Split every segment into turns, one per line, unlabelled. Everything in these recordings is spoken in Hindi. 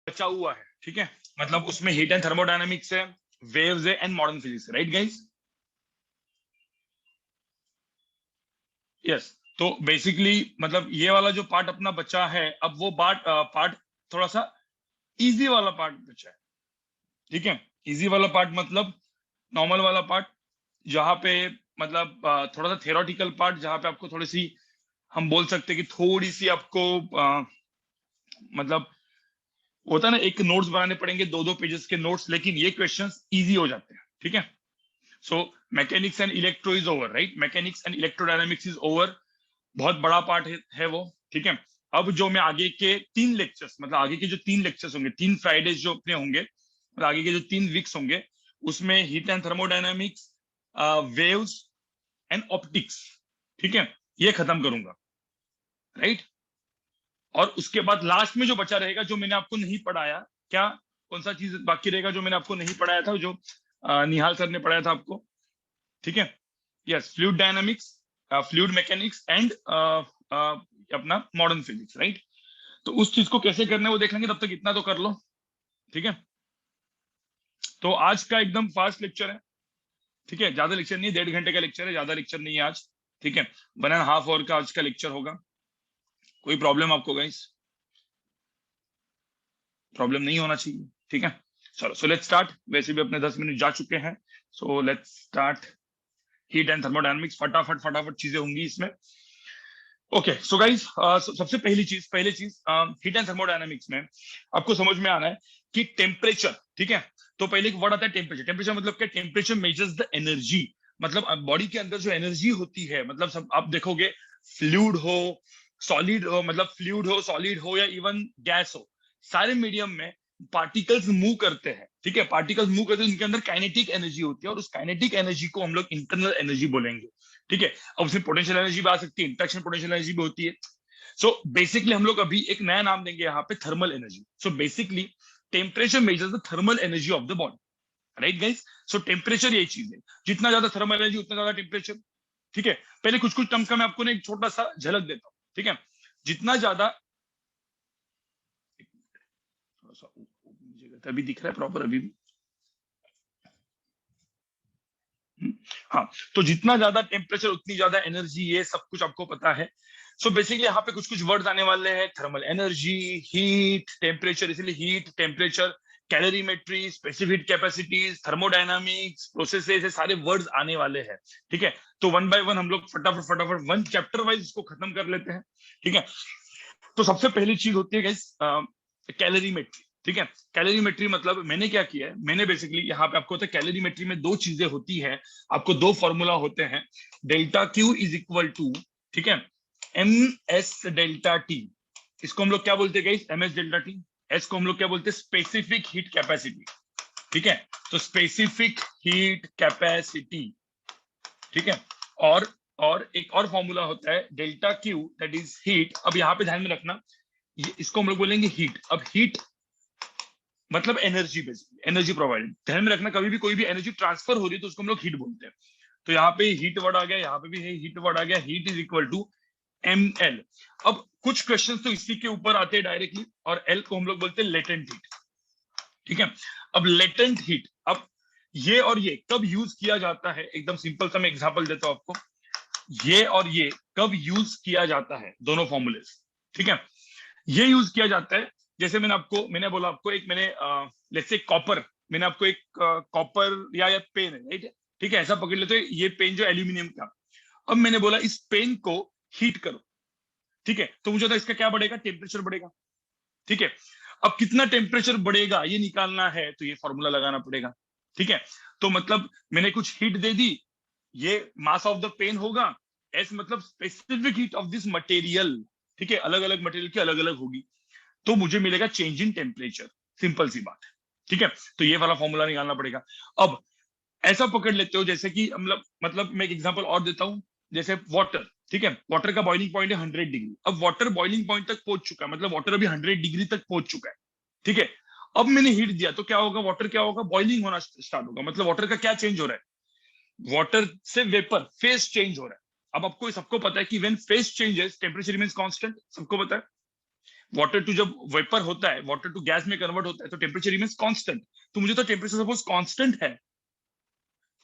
बचा हुआ है, ठीक है, मतलब उसमें हीट एंड थर्मोडायनेमिक्स है, वेव्स है एंड मॉडर्न फिजिक्स है, राइट गाइस? यस। तो बेसिकली मतलब ये वाला जो पार्ट अपना बचा है, अब वो पार्ट थोड़ा सा इजी वाला पार्ट बचा है, ठीक है। इजी वाला पार्ट मतलब नॉर्मल वाला पार्ट, जहाँ पे मतलब थोड़ा सा थेरोटिकल पार्ट, जहाँ पे आपको थोड़ी सी, हम बोल सकते हैं कि थोड़ी सी आपको मतलब होता है ना, एक नोट्स बनाने पड़ेंगे, 2-2 पेजेस के नोट्स, लेकिन ये क्वेश्चंस इजी हो जाते हैं, ठीक है। So mechanics and electro is over, right? Mechanics and electrodynamics is over. बहुत बड़ा पार्ट है वो, ठीक है। अब जो मैं आगे के 3 लेक्चर्स, मतलब आगे के जो 3 लेक्चर्स होंगे, 3 फ्राइडेज जो अपने होंगे, मतलब आगे के जो 3 वीक्स होंगे, उसमें heat and thermodynamics, waves and optics, ठीक है, ये खत्म करूंगा, राइट। और उसके बाद लास्ट में जो बचा रहेगा, जो मैंने आपको नहीं पढ़ाया, क्या कौन सा चीज बाकी रहेगा जो मैंने आपको नहीं पढ़ाया था, जो निहाल सर ने पढ़ाया था आपको, ठीक है। Yes, fluid dynamics, fluid mechanics and अपना मॉडर्न फिजिक्स, राइट। तो उस चीज को कैसे करना है वो देख लेंगे, तब तक इतना तो कर लो, ठीक है। तो आज का एकदम फास्ट लेक्चर है, ठीक है, ज्यादा लेक्चर नहीं है, 1.5 घंटे का लेक्चर है, ज्यादा लेक्चर नहीं है आज, ठीक है। 1.5 आवर का आज का लेक्चर होगा। कोई प्रॉब्लम आपको गाइस? प्रॉब्लम नहीं होना चाहिए, ठीक है। चलो, सो लेट्स स्टार्ट। वैसे भी अपने 10 मिनट जा चुके हैं, सो let's start. Heat and thermodynamics, फटाफट फटाफट चीजें होंगी इसमें। ओके, सो गाइस, सबसे पहली चीज हीट एंड थर्मोडायनामिक्स में आपको समझ में आना है कि टेम्परेचर, ठीक है। तो पहले एक वर्ड आता है टेम्परेचर। टेम्परेचर मतलब क्या? टेम्परेचर मेजर्स द एनर्जी, मतलब बॉडी के अंदर जो एनर्जी होती है, मतलब सब आप देखोगे, फ्लूइड हो, सॉलिड हो, मतलब फ्लूइड हो, सॉलिड हो, या इवन गैस हो, सारे मीडियम में पार्टिकल्स मूव करते हैं, ठीक है। पार्टिकल्स मूव करते हैं, उनके अंदर काइनेटिक एनर्जी होती है, और उस काइनेटिक एनर्जी को हम लोग इंटरनल एनर्जी बोलेंगे, ठीक है। अब उसमें पोटेंशियल एनर्जी भी आ सकती है, इंटरेक्शन पोटेंशियल एनर्जी भी होती है। सो बेसिकली हम लोग अभी एक नया नाम देंगे यहाँ पे, thermal energy. So basically temperature measures the thermal energy of the body, right guys? So temperature यही चीज है, जितना ज्यादा थर्मल एनर्जी उतना ज्यादा टेम्परेचर, ठीक है। पहले कुछ कुछ टर्म्स का मैं आपको ना एक छोटा सा झलक देता हूँ, ठीक है। जितना ज्यादा, थोड़ा सा अभी दिख रहा है प्रॉपर अभी भी? हाँ, तो जितना ज्यादा टेम्परेचर उतनी ज्यादा एनर्जी, ये सब कुछ आपको पता है। सो बेसिकली यहाँ पे कुछ कुछ वर्ड्स आने वाले हैं, थर्मल एनर्जी, हीट, टेम्परेचर, इसलिए heat, temperature, calorimetry, specific capacities, thermodynamics, processes, ये सारे वर्ड्स आने वाले हैं, ठीक है। तो वन बाय वन हम लोग फटाफट फटाफट वन चैप्टर वाइज इसको खत्म कर लेते हैं, ठीक है। तो सबसे पहली चीज होती है गाइस कैलोरीमेट्री, ठीक है। कैलोरीमेट्री मतलब मैंने क्या किया है, मैंने बेसिकली यहाँ पे आपको होता है, कैलोरीमेट्री में 2 चीजें होती है, आपको 2 फॉर्मूला होते हैं। Delta Q is equal to, ठीक है, एम एस डेल्टा टी। इसको हम लोग क्या बोलते हैं guys? M S delta T. S को हम लोग क्या बोलते हैं? स्पेसिफिक हीट कैपेसिटी, ठीक है। तो स्पेसिफिक हीट कैपेसिटी, ठीक है। और एक और फॉर्मूला होता है delta Q, that is heat. अब यहाँ पे ध्यान में रखना, ये इसको हम लोग बोलेंगे हीट। अब हीट मतलब एनर्जी, बेसिकली एनर्जी प्रोवाइडेड। ध्यान में रखना, कभी भी कोई भी एनर्जी ट्रांसफर हो रही है तो उसको हम लोग हीट बोलते हैं। तो यहाँ पे हीट वर्ड आ गया, यहाँ पे भी हीट वर्ड आ गया। Heat is equal to M L. अब कुछ क्वेश्चंस तो इसी के ऊपर आते हैं डायरेक्टली, और एल को हम लोग बोलते हैं लेटेंट हीट, ठीक है। अब लेटेंट हीट, अब ये और ये कब यूज किया जाता है, एकदम सिंपल सा मैं एग्जांपल देता हूं आपको। ये और ये कब यूज किया जाता है, दोनों फॉर्मूले, ठीक है। ये यूज किया जाता है, जैसे मैंने बोला आपको, एक मैंने लेट्स से कॉपर, मैंने आपको एक कॉपर या पेन है, राइट, ठीक है, ऐसा पकड़ लेते हैं, ये पेन जो एल्यूमिनियम का। अब मैंने बोला इस पेन को हीट करो, ठीक है, तो मुझे इसका क्या बढ़ेगा? टेम्परेचर बढ़ेगा, ठीक है। अब कितना टेम्परेचर बढ़ेगा ये निकालना है, तो ये फॉर्मूला लगाना पड़ेगा, ठीक है। तो मतलब मैंने कुछ हीट दे दी, ये मास ऑफ द पेन होगा, एस मतलब specific heat of this material, ठीक है, अलग अलग मटेरियल की अलग अलग होगी, तो मुझे मिलेगा चेंज इन टेम्परेचर। सिंपल सी बात है, ठीक है। तो ये वाला फॉर्मूला निकालना पड़ेगा। अब ऐसा पकड़ लेते हो जैसे कि मतलब मैं एक एग्जांपल और देता हूं, जैसे वाटर, ठीक है। वाटर का बॉइलिंग पॉइंट है 100 डिग्री। अब वाटर बॉइलिंग पॉइंट तक पहुंच चुका है, मतलब वाटर अभी 100 डिग्री तक पहुंच चुका है, ठीक है। अब मैंने हीट दिया तो क्या होगा? वाटर क्या होगा? बॉइलिंग होना स्टार्ट होगा। मतलब वाटर का क्या चेंज हो रहा है? वाटर से वेपर फेस चेंज हो रहा है। अब आपको सबको पता है कि when face changes temperature remains constant, सबको पता है। वाटर टू जब वेपर होता है, वाटर टू गैस में कन्वर्ट होता है तो टेम्परेचर रिमेन्स कांस्टेंट। तो मुझे तो टेम्परेचर सपोज कांस्टेंट है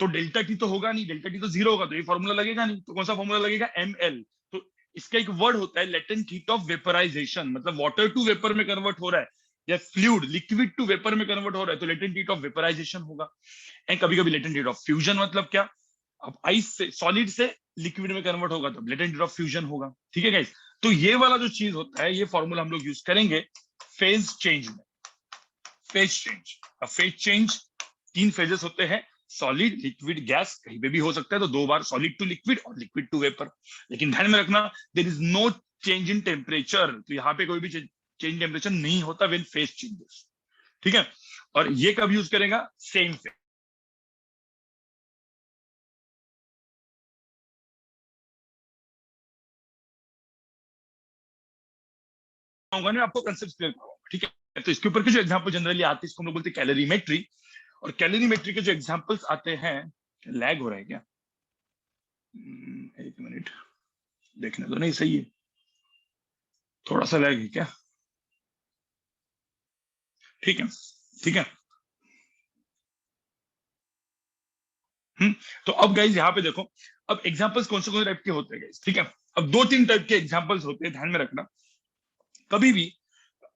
तो डेल्टा टी तो होगा नहीं, डेल्टा टी तो जीरो होगा, तो ये फॉर्मूला लगेगा नहीं। तो कौन सा फॉर्मूला लगेगा? ml। तो इसका एक वर्ड होता है लेटेंट हीट ऑफ वेपराइजेशन, मतलब वाटर टू वेपर में कन्वर्ट हो रहा है या फ्लूइड लिक्विड टू वेपर में कन्वर्ट हो रहा है तो लेटेंट हीट ऑफ वेपराइजेशन होगा। एंड कभी कभी लेटेंट हीट ऑफ फ्यूजन, मतलब क्या, अब आइस से सॉलिड से लिक्विड में कन्वर्ट होगा तो लेटेंट हीट ऑफ फ्यूजन होगा। ठीक है गाइस, तो ये वाला जो चीज होता है ये फॉर्मूला हम लोग यूज करेंगे फेज चेंज में। फेज चेंज, अब फेज चेंज 3 फेजेस होते हैं, सॉलिड लिक्विड गैस, कहीं पे भी हो सकता है, तो 2 बार सॉलिड टू लिक्विड और लिक्विड टू वेपर। लेकिन ध्यान में रखना there is no change in temperature, तो यहाँ पे कोई भी चेंज टेम्परेचर नहीं होता व्हेन फेज चेंजेस। ठीक है, और ये कब यूज करेगा? Same phase. मैं आपको कंसेप्ट क्लियर करूंगा। ठीक है, तो इसके ऊपर के जो एग्जांपल जनरली आते हैं इसको हम लोग बोलते हैं कैलोरीमेट्री। और कैलोरीमेट्री के जो एग्जांपल्स आते हैं, लैग हो रहा है क्या? एक मिनट देखने तो, नहीं सही है, थोड़ा सा लैग है क्या? ठीक है, ठीक है। तो अब गाइज यहाँ पे देखो, अब एग्जांपल्स कौन से टाइप के होते हैं गाइज, ठीक है। अब 2-3 टाइप के एग्जांपल्स होते हैं, ध्यान में रखना। कभी भी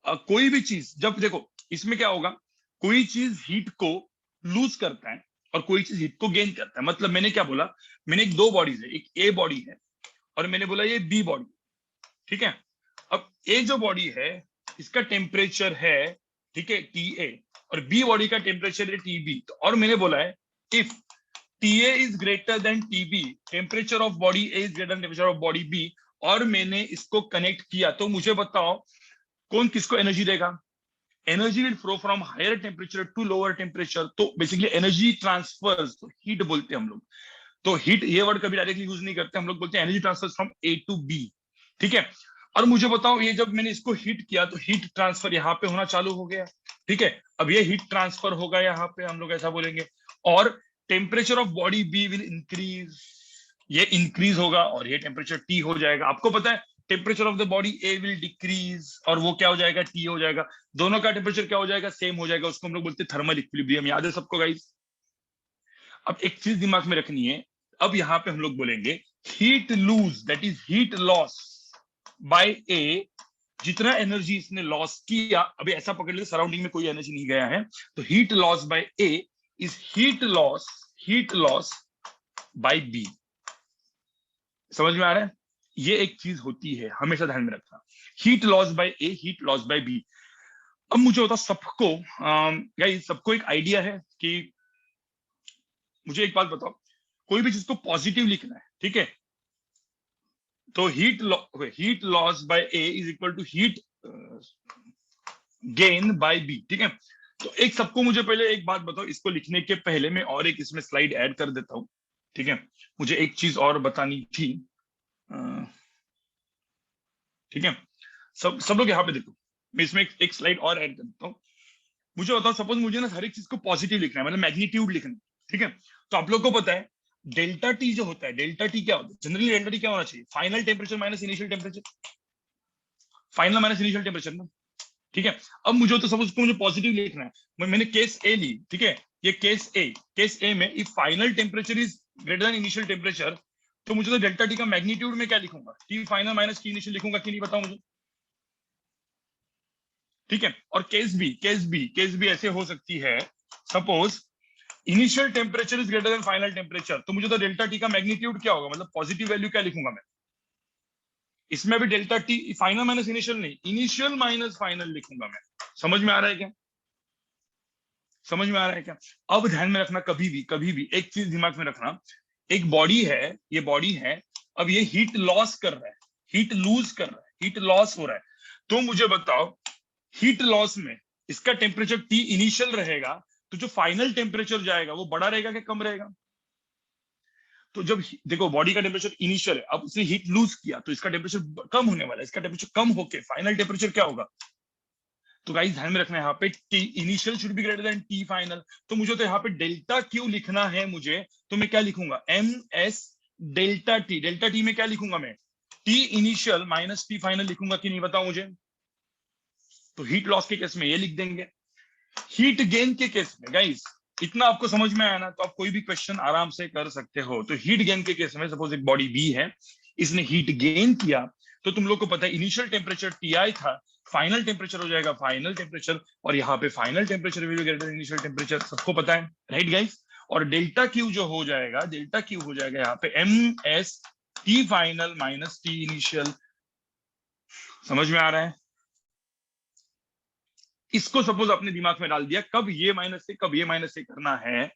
कोई भी चीज, जब देखो इसमें क्या होगा, कोई चीज हीट को लूज करता है और कोई चीज हीट को गेन करता है। मतलब मैंने क्या बोला, मैंने एक 2 बॉडीज है, एक ए बॉडी है और मैंने बोला ये बी बॉडी। ठीक है, अब ए जो बॉडी है इसका टेम्परेचर है, ठीक है, टी ए, और बी बॉडी का टेम्परेचर है टी बी। और मैंने बोला है if TA is greater than TB, temperature of body A is greater than temperature of body B, और मैंने इसको कनेक्ट किया, तो मुझे बताओ कौन किसको एनर्जी देगा? Energy will flow from higher temperature to lower temperature. तो बेसिकली एनर्जी ट्रांसफर्स, तो हीट बोलते हैं हम लोग। तो हीट ये वर्ड कभी डायरेक्टली यूज नहीं करते, हम लोग बोलते हैं energy transfer from A to B. ठीक है, और मुझे बताओ ये जब मैंने इसको हीट किया तो हीट ट्रांसफर यहाँ पे होना चालू हो गया। ठीक है, अब ये हीट ट्रांसफर होगा यहाँ पे, हम लोग ऐसा बोलेंगे, और temperature of body B will increase, ये इंक्रीज होगा और ये टेम्परेचर टी हो जाएगा। आपको पता है temperature of the body A will decrease और वो क्या हो जाएगा? टी हो जाएगा। दोनों का टेम्परेचर क्या हो जाएगा? सेम हो जाएगा। उसको हम लोग बोलते हैं थर्मल इक्विलिब्रियम। याद है सबको गाइस? अब एक चीज दिमाग में रखनी है, अब यहाँ पे हम लोग बोलेंगे heat lose, that is heat loss by A. जितना एनर्जी इसने लॉस किया, अभी ऐसा पकड़ लो सराउंडिंग में कोई एनर्जी नहीं गया है, तो heat loss by A is heat loss by B. समझ में आ रहा है? ये एक चीज होती है, हमेशा ध्यान में रखना, heat loss by A, heat loss by B. अब मुझे होता सबको गाइस, सबको एक आइडिया है कि, मुझे एक बात बताओ, कोई भी चीज को पॉजिटिव लिखना है, ठीक है, तो heat loss by A is equal to heat gain by B. ठीक है, तो एक सबको मुझे पहले एक बात बताओ, इसको लिखने के पहले मैं और एक इसमें स्लाइड ऐड कर देता हूं। ठीक है, मुझे एक चीज और बतानी थी। ठीक है, सब लोग यहाँ पे देखो, मैं इसमें एक स्लाइड और ऐड कर देता हूँ। मुझे बताओ, सपोज मुझे ना हर एक चीज को पॉजिटिव लिखना है, मतलब मैग्नीट्यूड लिखना है। ठीक है, तो आप लोग को पता है डेल्टा टी जो होता है, डेल्टा टी क्या होता है जनरली? डेल्टा टी क्या होना चाहिए? Final temperature minus initial temperature, final minus initial temperature ना। ठीक है, अब मुझे तो सपोज मुझे पॉजिटिव लिखना है, मैंने केस ए ली। ठीक है, ये केस ए में if final temperature is greater then initial temperature, तो मुझे तो डेल्टा टी का मैग्नीट्यूड में क्या लिखूंगा? T final minus T initial लिखूंगा कि नहीं, बताओ मुझे। ठीक है, और केस बी ऐसे हो सकती है, suppose initial temperature is greater then final temperature, तो मुझे तो डेल्टा टी का मैग्नीट्यूड क्या होगा, मतलब पॉजिटिव वैल्यू क्या लिखूंगा मैं? इसमें भी delta T final minus initial नहीं, इनिशियल माइनस फाइनल लिखूंगा मैं। समझ में आ रहा है क्या? समझ में आ रहा है क्या? अब ध्यान में रखना, कभी भी एक चीज दिमाग में रखना, एक बॉडी है, ये बॉडी है, अब ये हीट लॉस कर रहा है, हीट लूज कर रहा है, हीट लॉस हो रहा है। तो मुझे बताओ हीट लॉस में इसका टेम्परेचर टी इनिशियल रहेगा, तो जो फाइनल टेम्परेचर जाएगा वो बड़ा रहेगा कि कम रहेगा? तो जब देखो बॉडी का टेम्परेचर इनिशियल है, अब उसने हीट लूज किया तो इसका टेम्परेचर कम होने वाला है, इसका टेम्परेचर कम होके फाइनल टेम्परेचर क्या होगा? तो गाइस ध्यान में रखना है, यहाँ पे T initial should be greater than T final. तो मुझे तो यहाँ पे डेल्टा क्यू लिखना है मुझे, तो मैं क्या लिखूंगा? M S delta T. Delta T में क्या लिखूंगा मैं? T initial minus T final लिखूंगा कि नहीं, बताओ मुझे। तो हीट लॉस के केस में ये लिख देंगे। हीट गेन के केस में गाइस इतना आपको समझ में आया ना, तो आप कोई भी क्वेश्चन आराम से कर सकते हो। तो हीट गेन के केस में सपोज एक बॉडी बी है, इसने हीट गेन किया, तो तुम लोग को पता है इनिशियल टेम्परेचर Ti था, फाइनल टेम्परेचर हो जाएगा फाइनल टेम्परेचर, और यहाँ पे final temperature will be greater than initial temperature, सबको पता है राइट गाइस। और डेल्टा क्यू जो हो जाएगा, डेल्टा क्यू हो जाएगा यहाँ पे MS T final minus T initial. समझ में आ रहा है? इसको सपोज अपने दिमाग में डाल दिया, कब ये माइनस से कब ये माइनस से करना है,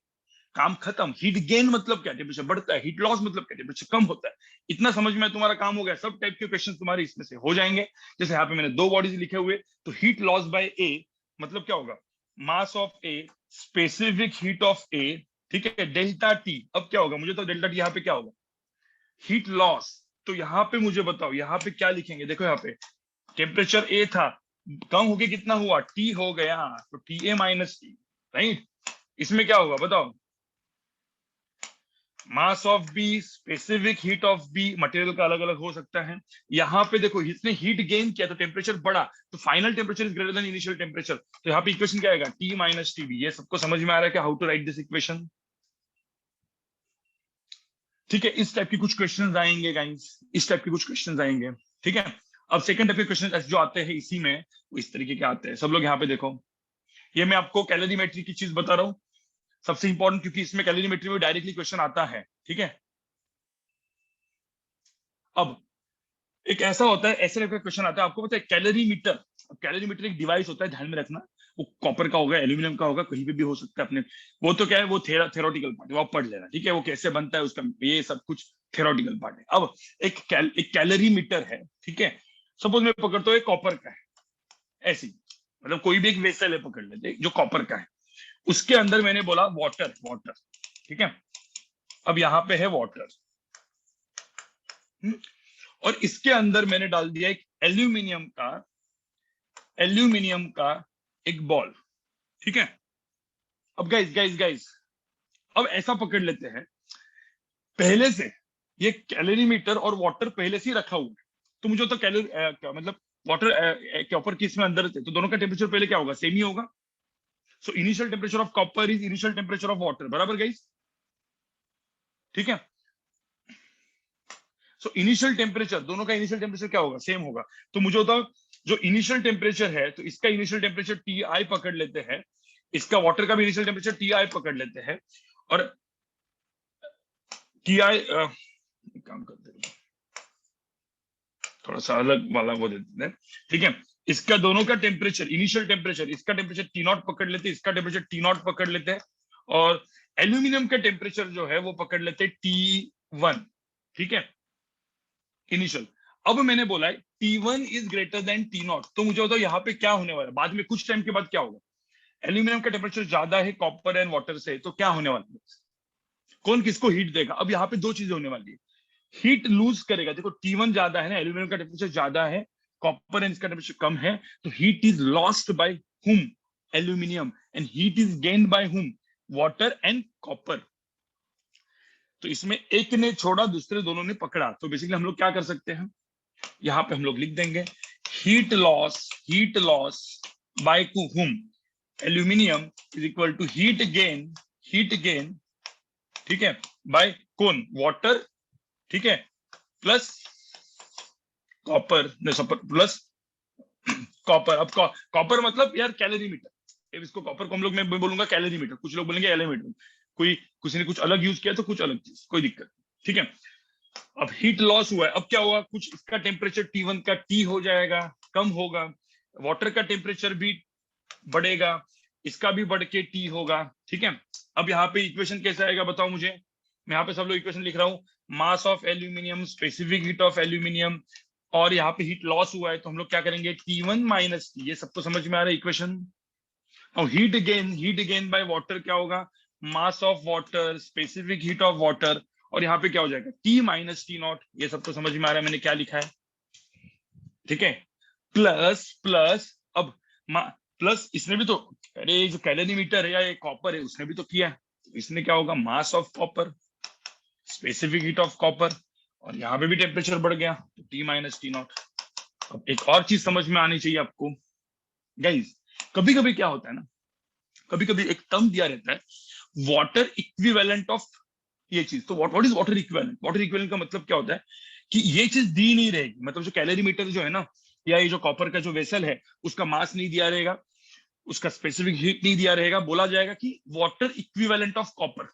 काम खत्म। हीट गेन मतलब क्या, टेम्परेचर बढ़ता है। हीट लॉस मतलब क्या, टेम्परेचर कम होता है। इतना समझ में तुम्हारा काम हो गया। सब टाइप के क्वेश्चन तुम्हारे इसमें से हो जाएंगे। जैसे यहाँ पे मैंने 2 बॉडीज लिखे हुए, तो हीट लॉस बाय ए मतलब क्या होगा, mass of A, specific heat of A, ठीक है, डेल्टा टी। अब क्या होगा, मुझे तो डेल्टा टी यहाँ पे क्या होगा, हीट लॉस। तो यहाँ पे मुझे बताओ यहाँ पे क्या लिखेंगे, देखो यहाँ पे टेम्परेचर ए था, कम होके कितना हुआ, टी हो गया, तो TA माइनस टी, राइट। इसमें क्या होगा बताओ, mass of B, specific heat of B, material का अलग अलग हो सकता है। यहाँ पे देखो इसने हीट गेन किया तो टेम्परेचर बढ़ा, तो final temperature is greater then initial temperature, तो यहाँ पे इक्वेशन क्या आएगा, T माइनस TB। ये सबको समझ में आ रहा है कि how to write this equation? ठीक है, इस टाइप के कुछ क्वेश्चंस आएंगे गाइस, इस टाइप के कुछ क्वेश्चंस आएंगे। ठीक है, अब सेकंड टाइप के क्वेश्चन जो आते हैं इसी में, वो इस तरीके के आते हैं। सब लोग यहाँ पे देखो, ये मैं आपको कैलोरीमेट्री की चीज बता रहा हूँ, सबसे इंपॉर्टेंट, क्योंकि इसमें कैलोरीमेट्री में डायरेक्टली क्वेश्चन आता है। ठीक है, अब एक ऐसा होता है, ऐसे टाइप का क्वेश्चन आता है, आपको पता है कैलोरीमीटर। कैलोरीमीटर एक डिवाइस होता है, ध्यान में रखना, वो कॉपर का होगा, एल्यूमिनियम का होगा, कहीं पे भी हो सकता है अपने, वो तो क्या है, वो थेरोटिकल पार्ट है, वो आप पढ़ लेना। ठीक है, वो कैसे बनता है उसका, ये सब कुछ थेरोटिकल पार्ट है। अब एक कैलोरीमीटर है, ठीक है, सपोज मैं पकड़ता हूँ एक कॉपर का है, ऐसी, मतलब कोई भी एक वेसल है, पकड़ लेते जो कॉपर का है, उसके अंदर मैंने बोला वाटर, वाटर, ठीक है, अब यहाँ पे है वाटर, और इसके अंदर मैंने डाल दिया एक एल्यूमिनियम का एक बॉल। ठीक है, अब गाइस गाइस गाइस, अब ऐसा पकड़ लेते हैं, पहले से ये कैलोरीमीटर और वाटर पहले से ही रखा हुआ है, तो मुझे तो कैलोरी क्या मतलब, वाटर कॉपर की इसमें अंदर थे, तो दोनों का टेम्परेचर पहले क्या होगा, सेम ही होगा। So initial temperature of copper is initial temperature of water, बराबर गाइस? ठीक है, सो इनिशियल टेम्परेचर, दोनों का इनिशियल टेम्परेचर क्या होगा, सेम होगा। तो मुझे बताओ, जो इनिशियल टेम्परेचर है, तो इसका इनिशियल टेम्परेचर Ti पकड़ लेते हैं, इसका वाटर का भी इनिशियल टेम्परेचर Ti पकड़ लेते हैं, और Ti काम करते हैं, थोड़ा सा अलग वाला वो देते हैं। ठीक है, इसका दोनों का टेम्परेचर, इनिशियल टेम्परेचर, इसका टेम्परेचर T0 पकड़ लेते हैं, इसका टेम्परेचर T0 पकड़ लेते हैं, और एल्यूमिनियम का टेम्परेचर जो है वो पकड़ लेते हैं T1। ठीक है, इनिशियल। अब मैंने बोला है T1 is greater then T0, तो मुझे बताओ यहाँ पे क्या होने वाला है, बाद में कुछ टाइम के बाद क्या होगा, एल्यूमिनियम का टेम्परेचर ज्यादा है कॉपर एंड वाटर से, तो क्या होने वाला है, कौन किसको हीट देगा। अब यहाँ पे दो चीजें होने वाली है, हीट लूज करेगा, देखो T1 ज्यादा है ना, एल्यूमिनियम का टेम्परेचर ज्यादा है, कॉपर एंड इसका टेम्परेचर कम है, तो heat is lost by hmm, aluminium, and heat is gained by whom, water and copper. तो इसमें एक ने छोड़ा, दूसरे दोनों ने पकड़ा, तो बेसिकली हम लोग क्या कर सकते हैं, यहाँ पे हम लोग लिख देंगे heat loss by hmm, aluminium is equal to heat gain, ठीक है, बाय कौन, वाटर, ठीक है, प्लस कॉपर, प्लस कॉपर। अब कॉपर मतलब यार कैलोरीमीटर, इसको कॉपर को हम लोग, मैं बोलूंगा कैलोरीमीटर, कुछ लोग बोलेंगे एलोमीटर, कोई किसी ने कुछ अलग यूज किया तो कुछ अलग चीज, कोई दिक्कत। ठीक है, अब हीट लॉस हुआ है, अब क्या हुआ, कुछ इसका टेम्परेचर T1 का T हो जाएगा, कम होगा, वाटर का टेम्परेचर भी बढ़ेगा, इसका भी बढ़ के T होगा। ठीक है, अब यहाँ पे इक्वेशन कैसे आएगा बताओ मुझे, मैं यहाँ पे सब लोग इक्वेशन लिख रहा हूँ, mass of aluminium, specific heat of aluminium, और यहाँ पे हीट लॉस हुआ है, तो हम लोग क्या करेंगे, T1 माइनस T, ये सबको समझ में आ रहा है इक्वेशन। और हीट गेन बाय वाटर क्या होगा, mass of water, specific heat of water, और यहाँ पे क्या हो जाएगा, T माइनस T0, ये सब तो समझ में आ रहा है मैंने क्या लिखा है। ठीक है, प्लस प्लस, अब प्लस इसने भी तो, अरे जो कैलोरीमीटर है या ये कॉपर है, उसने भी तो किया है, तो इसमें क्या होगा, mass of copper, specific heat of copper, और यहाँ पे भी टेम्परेचर बढ़ गया, तो T माइनस T0। अब एक और चीज समझ में आनी चाहिए आपको, गाइज कभी कभी क्या होता है ना, कभी कभी एक टर्म दिया रहता है वाटर इक्विवेलेंट ऑफ ये चीज। तो what is water equivalent? Water equivalent का मतलब क्या होता है कि ये चीज दी नहीं रहेगी, मतलब जो कैलोरीमीटर जो है ना, या ये जो कॉपर का जो वेसल है, उसका मास नहीं दिया रहेगा, उसका स्पेसिफिक हीट नहीं दिया रहेगा, बोला जाएगा कि वाटर इक्विवेलेंट ऑफ कॉपर।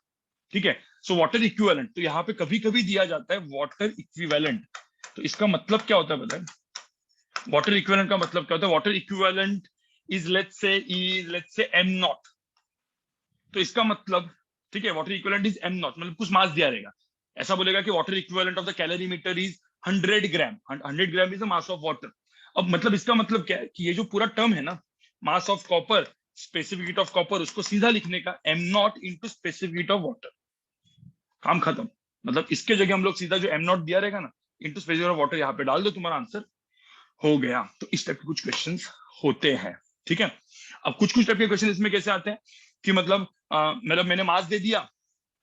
ठीक है, सो वाटर इक्विवेलेंट, तो यहाँ पे कभी कभी दिया जाता है वाटर इक्विवेलेंट। तो इसका मतलब क्या होता है पता है? वाटर इक्विवेलेंट का मतलब क्या होता है? वाटर इक्विवेलेंट इज लेट्स से एम नॉट। तो इसका मतलब, ठीक है, water equivalent is am not, मतलब कुछ मास दिया रहेगा। ऐसा बोलेगा कि water equivalent of the calorimeter is 100 gram, 100 gram is the mass of water. अब मतलब इसका मतलब क्या है कि ये जो पूरा टर्म है ना, mass of copper, specific heat of copper, उसको सीधा लिखने का am not into specific heat of water, काम खत्म। मतलब इसके जगह हम लोग सीधा जो एम नॉट दिया रहेगा ना, into specific heat of water यहाँ पे डाल दो, तुम्हारा आंसर हो गया। तो इस टाइप के कुछ क्वेश्चन होते हैं। ठीक है, अब कुछ कुछ टाइप के क्वेश्चन इसमें कैसे आते हैं कि मतलब मैंने मास दे दिया,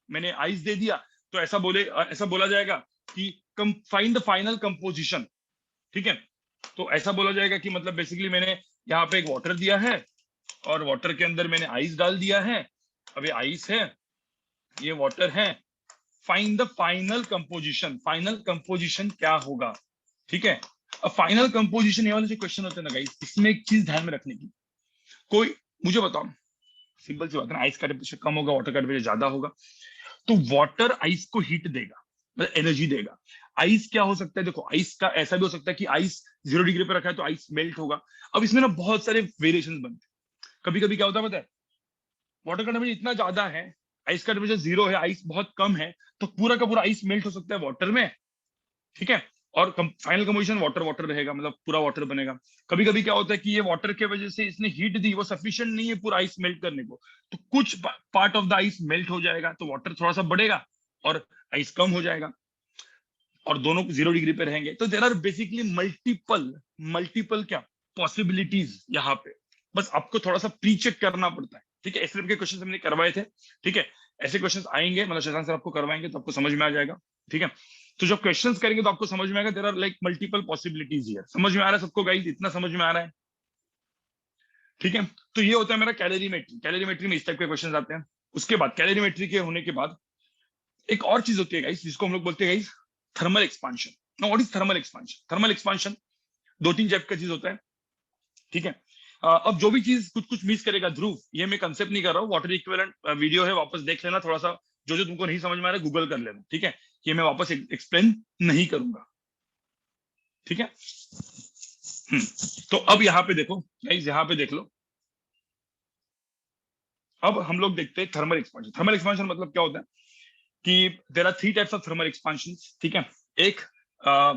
मैंने आइस दे दिया, तो ऐसा बोला जाएगा कि फाइंड द फाइनल कंपोजिशन। ठीक है, तो ऐसा बोला जाएगा कि मतलब बेसिकली मैंने यहाँ पे एक वाटर दिया है और वाटर के अंदर मैंने आइस डाल दिया है। अब ये आइस है, ये वाटर है, find the final composition. Final composition क्या होगा? ठीक है, अब फाइनल कंपोजिशन ये वाले जो क्वेश्चन होते हैं ना गाइस, इसमें एक चीज ध्यान में रखने की, कोई मुझे बताओ, सिंपल सी बात है ना, आइस का टेम्परेचर कम होगा, वाटर का टेम्परेचर ज्यादा होगा, तो वाटर आइस को हीट देगा, मतलब एनर्जी देगा। आइस क्या हो सकता है? देखो, आइस का ऐसा भी हो सकता है कि आइस 0 डिग्री पे रखा है तो आइस मेल्ट होगा। अब इसमें ना बहुत सारे वेरिएशन बनते हैं। कभी कभी क्या होता है पता है, वाटर का टेम्परेचर इतना ज्यादा है, आइस का टेम्परेचर 0 है, आइस बहुत कम है, तो पूरा का पूरा आइस मेल्ट हो सकता है वाटर में। ठीक है, और फाइनल कंपोजिशन वाटर वाटर रहेगा, मतलब पूरा वाटर बनेगा। कभी कभी क्या होता है कि ये वाटर के वजह से इसने हीट दी, वो सफिशिएंट नहीं है पूरा आइस मेल्ट करने को, तो कुछ part of the ice melt हो जाएगा, तो वाटर थोड़ा सा बढ़ेगा और आइस कम हो जाएगा, और दोनों 0 डिग्री पे रहेंगे। तो there are basically multiple multiple क्या पॉसिबिलिटीज यहाँ पे, बस आपको थोड़ा सा प्री चेक करना पड़ता है। ठीक है, इस तरह के क्वेश्चन हमने करवाए थे। ठीक है, ऐसे क्वेश्चन आएंगे, मतलब शैतान सर आपको करवाएंगे तो आपको समझ में आ जाएगा। ठीक है, तो जब क्वेश्चंस करेंगे तो आपको समझ में आएगा there are like multiple possibilities here. समझ में आ रहा है सबको गाइस? इतना समझ में आ रहा है? ठीक है, तो ये होता है मेरा कैलोरीमेट्री। कैलोरीमेट्री में इस टाइप के क्वेश्चन आते हैं। उसके बाद कैलोरीमेट्री के होने के बाद एक और चीज होती है गाइस, जिसको हम लोग बोलते हैं guys thermal expansion. Now what is thermal expansion? Thermal expansion दो तीन टाइप का चीज होता है। ठीक है, अब जो भी चीज कुछ कुछ मिस करेगा ध्रुव, ये मैं कंसेप्ट नहीं कर रहा हूँ, वाटर इक्विवेलेंट वीडियो है, वापस देख लेना थोड़ा सा, जो जो तुमको नहीं समझ में आ रहा है गूगल कर लेना। ठीक है, ये मैं वापस एक्सप्लेन नहीं करूंगा। ठीक है, तो अब यहाँ पे देखो गाइस, यहाँ पे देख लो, अब हम लोग देखते हैं थर्मल एक्सपांशन। थर्मल एक्सपांशन मतलब क्या होता है कि there are 3 types of thermal expansion. ठीक है, एक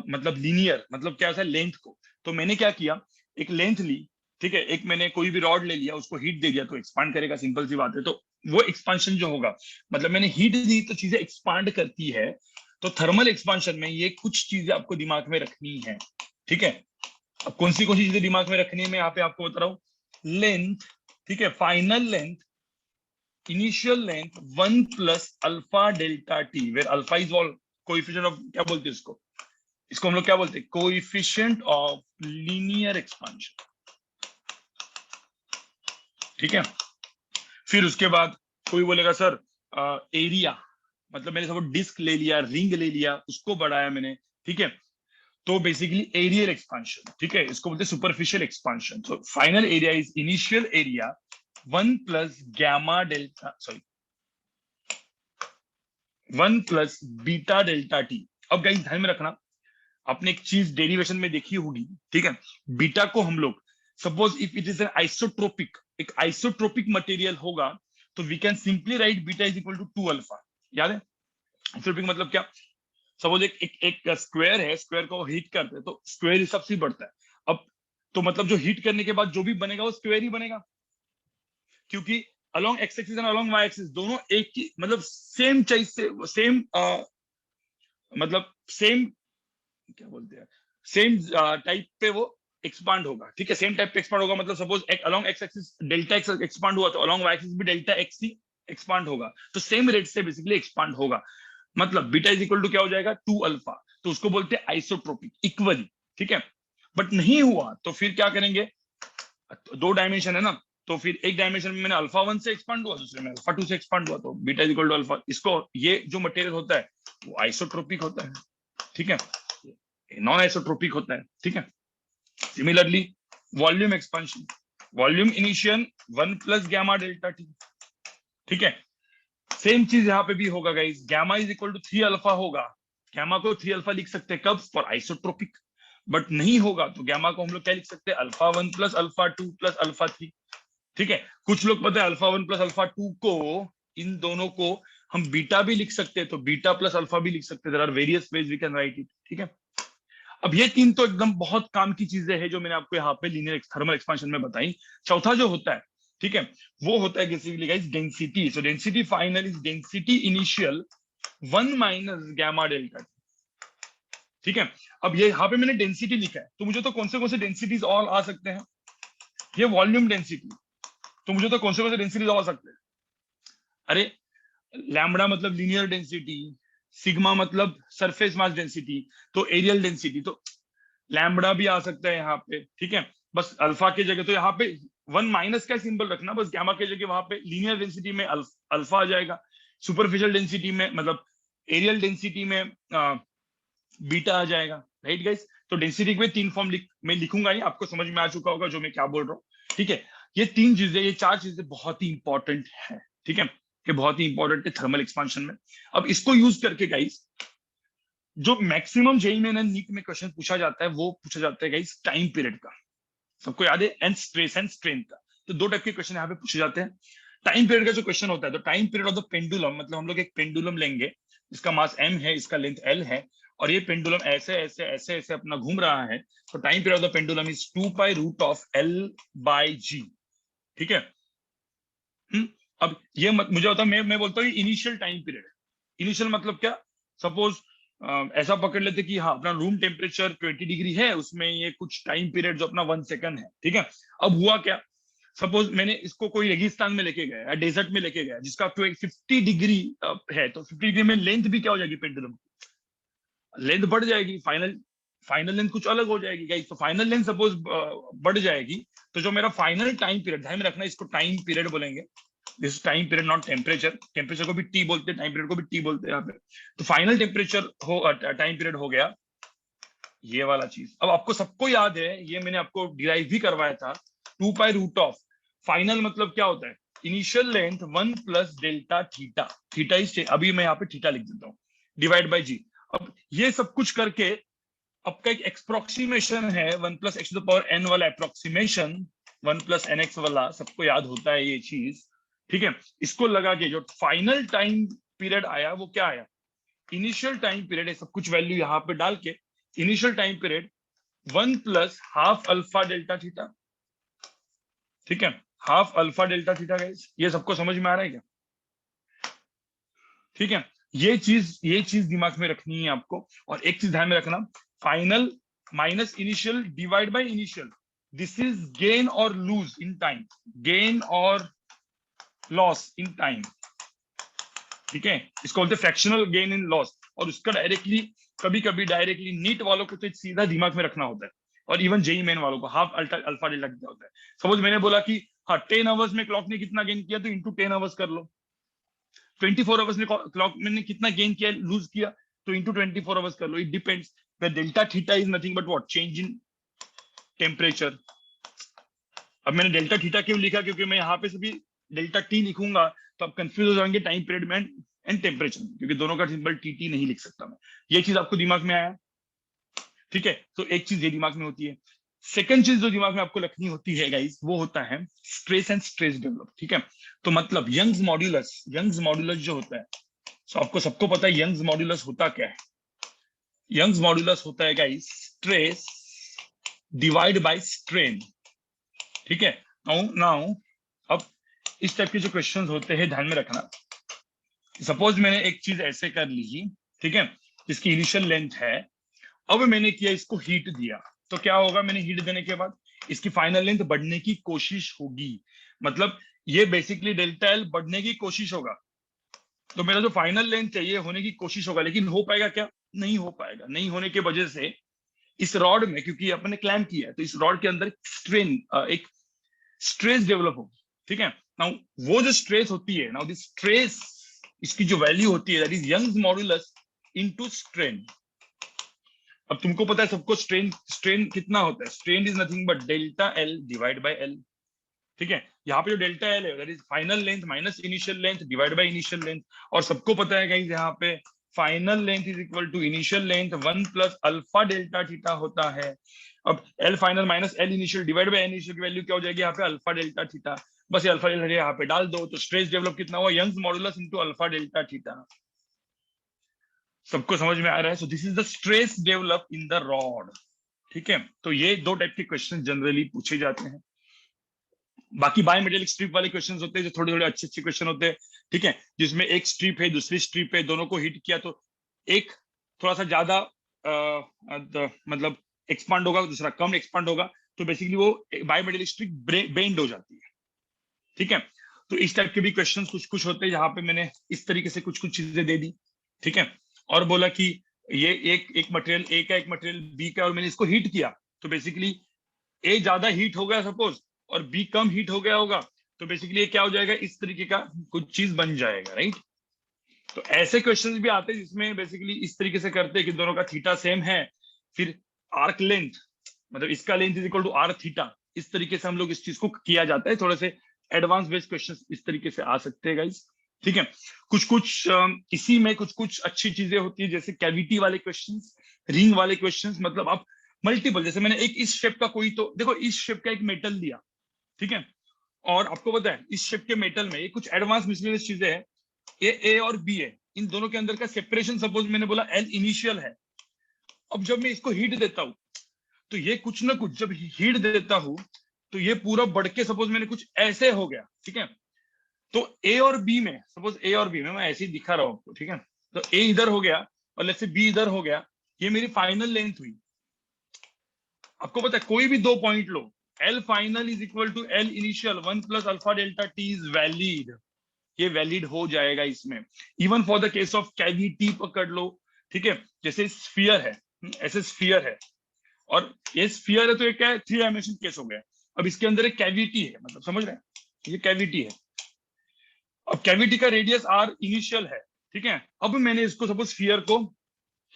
मतलब लीनियर, मतलब क्या होता है लेंथ को, तो मैंने क्या किया, एक लेंथ ली। ठीक है, एक मैंने कोई भी रॉड ले लिया, उसको हीट दे दिया तो एक्सपांड करेगा, सिंपल सी बात है। तो वो एक्सपांशन जो होगा, मतलब मैंने हीट दी तो चीजें एक्सपांड करती है। तो थर्मल एक्सपांशन में ये कुछ चीजें आपको दिमाग में रखनी है। ठीक है, अब कौन सी चीजें दिमाग में रखनी है मैं यहाँ पे आपको बता रहा हूँ। लेंथ, ठीक है, final length, initial length 1 plus alpha delta T, where alpha is all coefficient of, क्या बोलते हैं इसको, इसको हम लोग क्या बोलते हैं, कोएफिशिएंट ऑफ लीनियर एक्सपांशन। ठीक है, फिर उसके बाद कोई बोलेगा सर एरिया, मतलब मैंने सब डिस्क ले लिया, रिंग ले लिया, उसको बढ़ाया मैंने। ठीक है, तो बेसिकली एरियल एक्सपांशन। ठीक है, इसको बोलते हैं superficial expansion. So final area is initial area 1 plus gamma delta, sorry 1 plus beta delta T. अब गाइस ध्यान में रखना, आपने एक चीज डेरिवेशन में देखी होगी। ठीक है, बीटा को हम लोग, suppose if it is an isotropic, एक आइसोट्रोपिक मटेरियल होगा, तो we can simply write beta is equal to 2 alpha. याद है आइसोट्रोपिक मतलब क्या? सपोज एक स्क्वायर है, स्क्वायर को हीट करते हैं तो स्क्वायर हिसाब से बढ़ता है। अब तो मतलब जो हीट करने के बाद जो भी बनेगा वो स्क्वायर ही बनेगा, क्योंकि along X axis and along Y axis दोनों एक ही, मतलब सेम चीज से, सेम मतलब सेम, क्या बोलते हैं, सेम टाइप पे वो एक्सपांड होगा। ठीक है, सेम टाइप पे एक्सपांड होगा, मतलब सपोज एक along X axis delta x expand हुआ, तो अलोंग वाई एक्सिस भी डेल्टा एक्स ही एक्सपांड होगा, तो सेम रेट से बेसिकली एक्सपांड होगा। मतलब बीटा इज इक्वल टू क्या हो जाएगा, 2 अल्फा, तो उसको बोलते हैं आइसोट्रोपिक, इक्वली। ठीक है, बट नहीं हुआ तो फिर क्या करेंगे, दो डायमेंशन है ना, तो फिर एक डायमेंशन में मैंने अल्फा 1 से एक्सपांड हुआ, दूसरे में अल्फा 2 से एक्सपांड हुआ, तो beta is equal to alpha. इसको ये जो मटेरियल होता है वो आइसोट्रोपिक होता है, ठीक है, नॉन आइसोट्रोपिक होता है, ठीक है। Similarly volume expansion, volume initial 1 plus gamma delta T, ठीक है। सेम चीज यहाँ पे भी होगा guys, gamma is equal to 3 alpha होगा, गैमा को 3 अल्फा लिख सकते हैं कब, फॉर आइसोट्रोपिक। बट नहीं होगा तो गैमा को हम लोग क्या लिख सकते हैं, alpha 1 plus alpha 2 plus alpha 3, ठीक है। कुछ लोग पता है अल्फा 1 प्लस अल्फा 2 को, इन दोनों को हम बीटा भी लिख सकते हैं, तो बीटा प्लस अल्फा भी लिख सकते हैं, there are various ways we can write it, ठीक है। अब ये तीन तो एकदम बहुत काम की चीजें हैं जो मैंने आपको यहाँ पे लीनियर थर्मल एक्सपांशन में बताई। चौथा जो होता है, ठीक है, वो होता है basically guys density. So density final is density initial 1 minus gamma delta, ठीक है। अब ये यहाँ पे मैंने डेंसिटी लिखा है, तो मुझे तो कौन से डेंसिटीज और आ सकते हैं, ये वॉल्यूम डेंसिटी, तो मुझे तो कौन से डेंसिटीज और आ सकते हैं, अरे लैम्बडा मतलब लीनियर डेंसिटी, सिग्मा मतलब सरफेस मास डेंसिटी, तो एरियल डेंसिटी, तो लैम्बडा भी आ सकता है यहाँ पे, ठीक है। बस अल्फा की जगह तो यहाँ पे 1 माइनस का सिंबल रखना, बस गैमा की जगह वहां पे लीनियर डेंसिटी में अल्फा आ जाएगा, सुपरफिशियल डेंसिटी में मतलब एरियल डेंसिटी में बीटा आ जाएगा, राइट गाइस। तो डेंसिटी के तीन फॉर्म मैं लिखूंगा नहीं, आपको समझ में आ चुका होगा जो मैं क्या बोल रहा हूँ, ठीक है। ये तीन चीजें, ये चार चीजें बहुत ही इंपॉर्टेंट है, ठीक है, ये बहुत ही इंपॉर्टेंट है थर्मल एक्सपांशन में। अब इसको यूज करके गाइस जो मैक्सिमम जेई में नीट में क्वेश्चन पूछा जाता है वो पूछा जाता है गाइस टाइम पीरियड का, सबको याद है, एंड स्ट्रेस एंड स्ट्रेन का। तो दो टाइप के क्वेश्चन यहाँ पे पूछे जाते हैं। टाइम पीरियड का जो क्वेश्चन होता है, तो time period of the pendulum, मतलब हम लोग एक पेंडुलम लेंगे, इसका मास m है, इसका लेंथ l है, और ये पेंडुलम ऐसे ऐसे ऐसे ऐसे अपना घूम रहा है, तो time period of the pendulum is 2 pi root of l by g, ठीक है। अब ये मुझे होता है, मैं बोलता हूँ इनिशियल टाइम पीरियड है। इनिशियल मतलब क्या, सपोज ऐसा पकड़ लेते कि हाँ अपना रूम टेम्परेचर 20 डिग्री है, उसमें ये कुछ टाइम पीरियड जो अपना 1 सेकंड है, ठीक है। अब हुआ क्या, सपोज मैंने इसको कोई रेगिस्तान में लेके गया, डेजर्ट में लेके गया, जिसका 50 डिग्री है, तो 50 डिग्री में लेंथ भी क्या हो जाएगी, पेंडुलम लेंथ बढ़ जाएगी, फाइनल लेंथ कुछ अलग हो जाएगी गाइस। तो फाइनल लेंथ सपोज बढ़ जाएगी, तो जो मेरा फाइनल टाइम पीरियड, ध्यान में रखना इसको टाइम पीरियड बोलेंगे, this time period not temperature, temperature को भी टी बोलते हैं, टाइम पीरियड को भी टी बोलते हैं यहाँ पे। तो फाइनल टेम्परेचर हो टाइम पीरियड हो गया ये वाला चीज। अब आपको सबको याद है, ये मैंने आपको डिराइव भी करवाया था, 2 पाई रूट ऑफ फाइनल मतलब क्या होता है, initial length 1 plus delta theta, theta is, अभी मैं यहाँ पे थीटा लिख देता हूँ, डिवाइड बाई जी। अब ये सब कुछ करके आपका एक एक्सप्रोक्सीमेशन है 1 plus X to the power N वाला एप्रोक्सीमेशन, 1 प्लस एन एक्स वाला, सबको याद होता है ये चीज, ठीक है। इसको लगा के जो फाइनल टाइम पीरियड आया वो क्या आया, इनिशियल टाइम पीरियड है, सब कुछ वैल्यू यहाँ पे डाल के initial time period 1 plus half alpha delta theta, ठीक है, half alpha delta theta guys, ये सबको समझ में आ रहा है क्या, ठीक है। ये चीज दिमाग में रखनी है आपको। और एक चीज ध्यान में रखना, final minus initial divide by initial, this is gain और लूज इन टाइम, गेन और लॉस इन टाइम, ठीक है, इसको बोलते हैं फ्रैक्शनल गेन इन लॉस। और उसका डायरेक्टली, कभी कभी डायरेक्टली नीट वालों को तो सीधा दिमाग में रखना होता है, और इवन जेई मेन वालों को हाफ अल्फा डेल्टा कितना होता है। सपोज मैंने बोला कि हाँ 10 आवर्स में क्लॉक ने कितना गेन किया, तो इंटू 10 आवर्स कर लो। 24 आवर्स में क्लॉक मैंने कितना गेन किया, लूज किया, तो इंटू 24 आवर्स कर लो। It depends, the delta theta is nothing but what, change in temperature. अब मैंने डेल्टा थीटा क्यों लिखा, क्योंकि मैं यहाँ पे सभी डेल्टा टी लिखूंगा तो आप कंफ्यूज हो जाएंगे टाइम पीरियड में एंड टेम्परेचर, क्योंकि दोनों का सिंबल टी नहीं लिख सकता मैं। ये चीज आपको दिमाग में आया, ठीक है। तो एक चीज ये दिमाग में होती है। सेकंड चीज जो दिमाग में आपको रखनी होती है गाइस, वो होता है स्ट्रेस एंड स्ट्रेस डेवलप, ठीक है। तो मतलब यंग्स मॉड्यूलस जो होता है, तो आपको सबको पता है यंग्स मॉड्यूलस होता क्या है, यंग्स मॉड्यूलस होता है guys stress divide by strain, ठीक है। नाउ अब इस टाइप के जो क्वेश्चंस होते हैं ध्यान में रखना, सपोज मैंने एक चीज ऐसे कर ली, ठीक है, जिसकी इनिशियल लेंथ है, अब मैंने किया इसको हीट दिया, तो क्या होगा, मैंने हीट देने के बाद इसकी फाइनल लेंथ बढ़ने की कोशिश होगी, मतलब ये बेसिकली डेल्टा एल बढ़ने की कोशिश होगा। तो मेरा जो फाइनल लेंथ चाहिए होने की कोशिश होगा, लेकिन हो पाएगा क्या, नहीं हो पाएगा। नहीं होने की वजह से इस रॉड में, क्योंकि अपने क्लैम्प किया है, तो इस रॉड के अंदर स्ट्रेन, एक स्ट्रेस डेवलप होगी, ठीक है। नाउ वो जो स्ट्रेस होती है, नाउ दिस स्ट्रेस, इसकी जो वैल्यू होती है that is Young's modulus into strain. अब तुमको पता है सबको स्ट्रेन, स्ट्रेन कितना होता है, strain is nothing but delta L divide by L, ठीक है। यहाँ पे जो डेल्टा एल है that is final length minus initial length divide by initial length, और सबको पता है गाइस यहाँ पे final length is equal to initial length 1 plus alpha delta theta होता है। अब L final minus L initial divide by initial की वैल्यू क्या हो जाएगी यहाँ पे, अल्फा डेल्टा थीटा। बस ये अल्फा डेल्टा यहाँ पे डाल दो, तो स्ट्रेस डेवलप कितना हुआ, Young's modulus into alpha delta theta. सबको समझ में आ रहा है? So this is the stress develop in the rod, ठीक है। तो ये दो टाइप के क्वेश्चन जनरली पूछे जाते हैं। बाकी बायोमेटेलिक स्ट्रिप वाले क्वेश्चंस होते हैं जो थोड़े थोड़े अच्छे अच्छे क्वेश्चन होते हैं, ठीक है, जिसमें एक स्ट्रिप है दूसरी स्ट्रिप है, दोनों को हिट किया तो एक थोड़ा सा ज्यादा मतलब एक्सपांड होगा, दूसरा कम एक्सपांड होगा, तो बेसिकली वो बायोमेटेलिक स्ट्रिप बेंड हो जाती है, ठीक है। तो इस टाइप के भी क्वेश्चन कुछ कुछ होते हैं, जहां पे मैंने इस तरीके से कुछ कुछ चीजें दे दी, ठीक है, और बोला कि ये एक मटेरियल ए का एक मटेरियल बी का, और मैंने इसको हीट किया, तो बेसिकली ए ज्यादा हीट हो गया सपोज और बी कम हीट हो गया होगा, तो बेसिकली ये क्या हो जाएगा, इस तरीके का कुछ चीज बन जाएगा, राइट। तो ऐसे क्वेश्चंस भी आते हैं जिसमें बेसिकली इस तरीके से करते हैं कि दोनों का थीटा सेम है, फिर आर्क लेंथ मतलब इसका length is equal to R theta, इस तरीके से हम लोग इस चीज को किया जाता है। थोड़े से एडवांस बेस्ड क्वेश्चंस इस तरीके से आ सकते हैं गाइस, ठीक है। कुछ कुछ इसी में कुछ कुछ अच्छी चीजें होती है, जैसे कैविटी वाले क्वेश्चंस, रिंग वाले क्वेश्चंस, मतलब आप मल्टीपल, जैसे मैंने एक इस शेप का कोई, तो देखो इस शेप का एक मेटल दिया, ठीक है, और आपको पता है इस शेप के मेटल में ये कुछ एडवांस मिसलेनियस चीजें हैं, ए और बी है, इन दोनों के अंदर का सेपरेशन सपोज मैंने बोला एल इनिशियल है। अब जब मैं इसको हीट देता हूं तो ये कुछ ना कुछ जब हीट देता हूं तो ये पूरा बढ़ के सपोज मैंने कुछ ऐसे हो गया, ठीक है। तो ए और बी में, सपोज ए और बी में मैं ऐसे ही दिखा रहा हूं आपको, ठीक है, तो ए इधर हो गया और लेट्स से बी इधर हो गया, ये मेरी फाइनल लेंथ हुई। आपको पता है कोई भी दो पॉइंट लो, L final is equal to L initial 1 plus alpha delta T is valid, ये वैलिड हो जाएगा इसमें। Even for the case of cavity पकड़ लो, ठीक है, जैसे स्फीयर है, ऐसे स्फीयर है और ये स्फीयर है, तो ये क्या है, 3 डायमेंशन केस हो गया। अब इसके अंदर एक कैविटी है, मतलब समझ रहे हैं, ये कैविटी है। अब कैविटी का रेडियस आर इनिशियल है, ठीक है। अब मैंने इसको सपोज स्फीयर को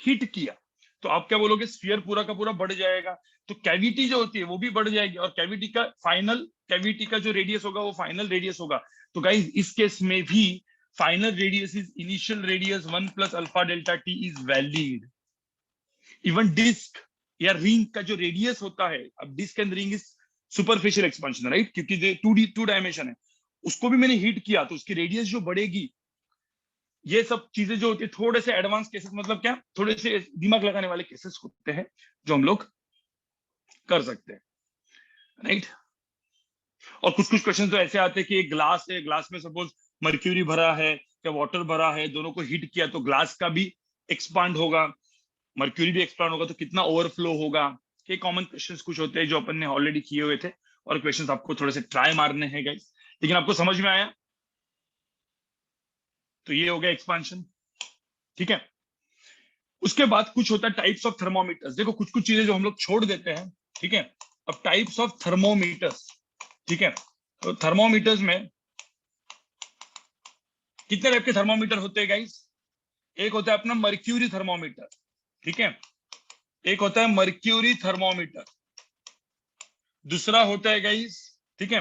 हिट किया, तो आप क्या बोलोगे, स्फीयर पूरा का पूरा बढ़ जाएगा, तो कैविटी जो होती है वो भी बढ़ जाएगी, और कैविटी का फाइनल, कैविटी का जो रेडियस होगा वो फाइनल रेडियस होगा। तो गाइस इस केस में भी final radius is initial radius 1 plus alpha delta T is valid. Even disc या रिंग का जो रेडियस होता है, अब disc and ring is superficial expansion, right, क्योंकि जो 2 डायमेंशन है उसको भी मैंने हीट किया तो उसकी रेडियस जो बढ़ेगी। ये सब चीजें जो होती है थोड़े से एडवांस केसेस, मतलब क्या, थोड़े से दिमाग लगाने वाले केसेस होते हैं जो हम लोग कर सकते हैं, राइट। और कुछ कुछ क्वेश्चन तो ऐसे आते हैं कि एक ग्लास है, ग्लास में सपोज मर्क्यूरी भरा है या वाटर भरा है, दोनों को हीट किया तो ग्लास का भी एक्सपांड होगा, मर्क्यूरी भी एक्सपांड होगा, तो कितना ओवरफ्लो होगा। ये कॉमन क्वेश्चंस कुछ होते हैं जो अपन ने ऑलरेडी किए हुए थे, और क्वेश्चंस आपको थोड़े से ट्राई मारने हैं गाइस, लेकिन आपको समझ में आया। तो ये हो गया एक्सपांशन, ठीक है। उसके बाद कुछ होता है टाइप्स ऑफ थर्मोमीटर्स। देखो कुछ कुछ चीजें जो हम लोग छोड़ देते हैं, ठीक है। अब टाइप्स ऑफ थर्मोमीटर्स, ठीक है, तो थर्मोमीटर्स में कितने टाइप के थर्मोमीटर होते हैं गाइस। एक होता है अपना मर्क्यूरी थर्मोमीटर, ठीक है, एक होता है मर्क्यूरी थर्मोमीटर, दूसरा होता है गाइस, ठीक है,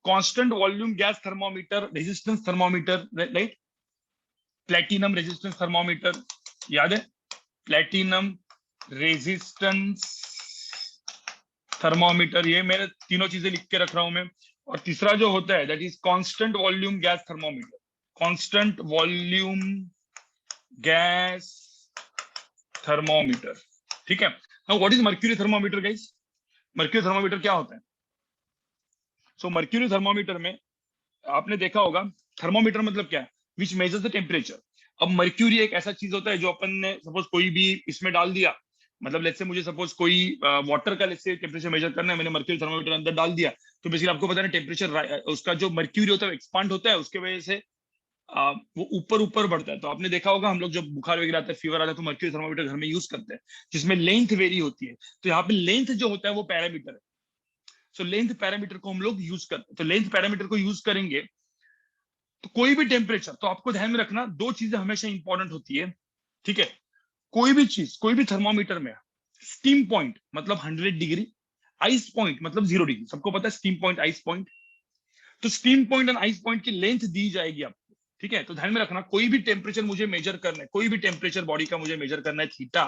constant volume gas thermometer, resistance thermometer, right, platinum resistance thermometer, याद है, प्लेटिनम रेजिस्टेंस थर्मोमीटर, ये मेरे तीनों चीजें लिख के रख रहा हूं मैं। और तीसरा जो होता है that is constant volume gas thermometer, constant volume gas thermometer, ठीक है। Now what is mercury thermometer guys. Mercury thermometer क्या होता है। सो मर्क्यूरी थर्मोमीटर में आपने देखा होगा, थर्मोमीटर मतलब क्या है, विच मेजर्स द टेम्परेचर। अब मर्क्यूरी एक ऐसा चीज होता है जो अपन ने सपोज कोई भी इसमें डाल दिया, मतलब लेट्स से मुझे सपोज कोई वाटर का लेट्स से टेम्परेचर मेजर करना है, मैंने मर्क्यूरी थर्मोमीटर अंदर डाल दिया, तो बेसिकली आपको पता है टेम्परेचर उसका जो मर्क्यूरी होता है एक्सपांड होता है, उसके वजह से वो ऊपर ऊपर बढ़ता है। तो आपने देखा होगा हम लोग जब बुखार वगैरह आता है, फीवर आता है, तो मर्क्यूरी थर्मोमीटर घर में यूज करते हैं, जिसमें लेंथ वेरी होती है। तो यहाँ पे लेंथ जो होता है वो पैरामीटर है। सो लेंथ पैरामीटर को हम लोग यूज करते हैं। तो लेंथ पैरामीटर को यूज करेंगे तो कोई भी टेम्परेचर, तो आपको ध्यान में रखना दो चीजें हमेशा इंपॉर्टेंट होती है, ठीक है। कोई भी चीज, कोई भी थर्मोमीटर में स्टीम पॉइंट मतलब 100 डिग्री, आइस पॉइंट मतलब 0 डिग्री, सबको पता है स्टीम पॉइंट आइस पॉइंट। तो steam point and ice point की लेंथ दी जाएगी आपको, ठीक है। तो ध्यान में रखना कोई भी टेम्परेचर मुझे मेजर करना है, कोई भी टेम्परेचर बॉडी का मुझे मेजर करना है थीटा,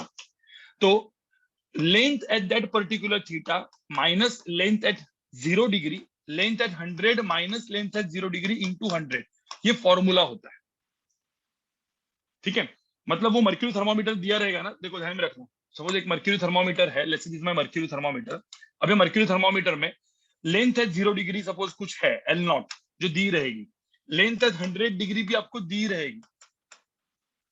तो length at that particular theta minus length at 0 degree, length at 100 minus length at 0 degree into 100, ये फॉर्मूला होता है, ठीक है। मतलब वो मर्क्यूरी थर्मोमीटर दिया रहेगा ना, देखो ध्यान में रखना, सपोज एक मर्क्यूरी थर्मोमीटर है, let's say this my mercury thermometer. अब ये मर्क्यूरी थर्मोमीटर में लेंथ एट 0 डिग्री सपोज कुछ है एल नॉट जो दी रहेगी, लेंथ एट 100 डिग्री भी आपको दी रहेगी,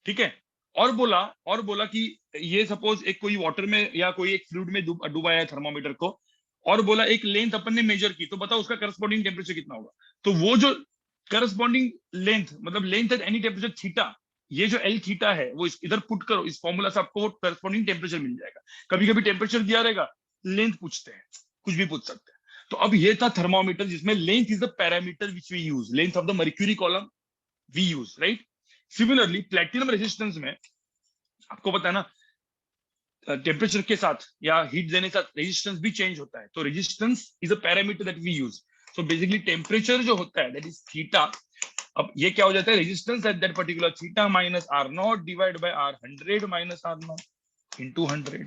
ठीक है। और बोला कि ये सपोज एक कोई वाटर में या कोई एक फ्लूइड में डुबाया है थर्मोमीटर को, और बोला एक लेंथ अपन ने मेजर की, तो बताओ उसका करस्पॉन्डिंग टेम्परेचर कितना होगा। तो वो जो करस्पॉन्डिंग लेंथ मतलब length at any temperature theta, ये जो एल थीटा है वो इधर पुट करो इस फॉर्मूला से, आपको वो करस्पॉन्डिंग टेम्परेचर मिल जाएगा। कभी कभी टेम्परेचर दिया रहेगा, लेंथ पूछते हैं, कुछ भी पूछ सकते हैं। तो अब ये था थर्मोमीटर जिसमें length is the parameter which we use, length of the mercury column we use, right. Similarly platinum resistance में आपको पता है ना, टेम्परेचर के साथ या हीट देने के साथ रेजिस्टेंस भी चेंज होता है, तो resistance is a parameter that we use. So basically temperature जो होता है दैट इज थीटा, अब ये क्या हो जाता है, resistance at that particular theta minus R naught divide by R 100 minus R naught into 100,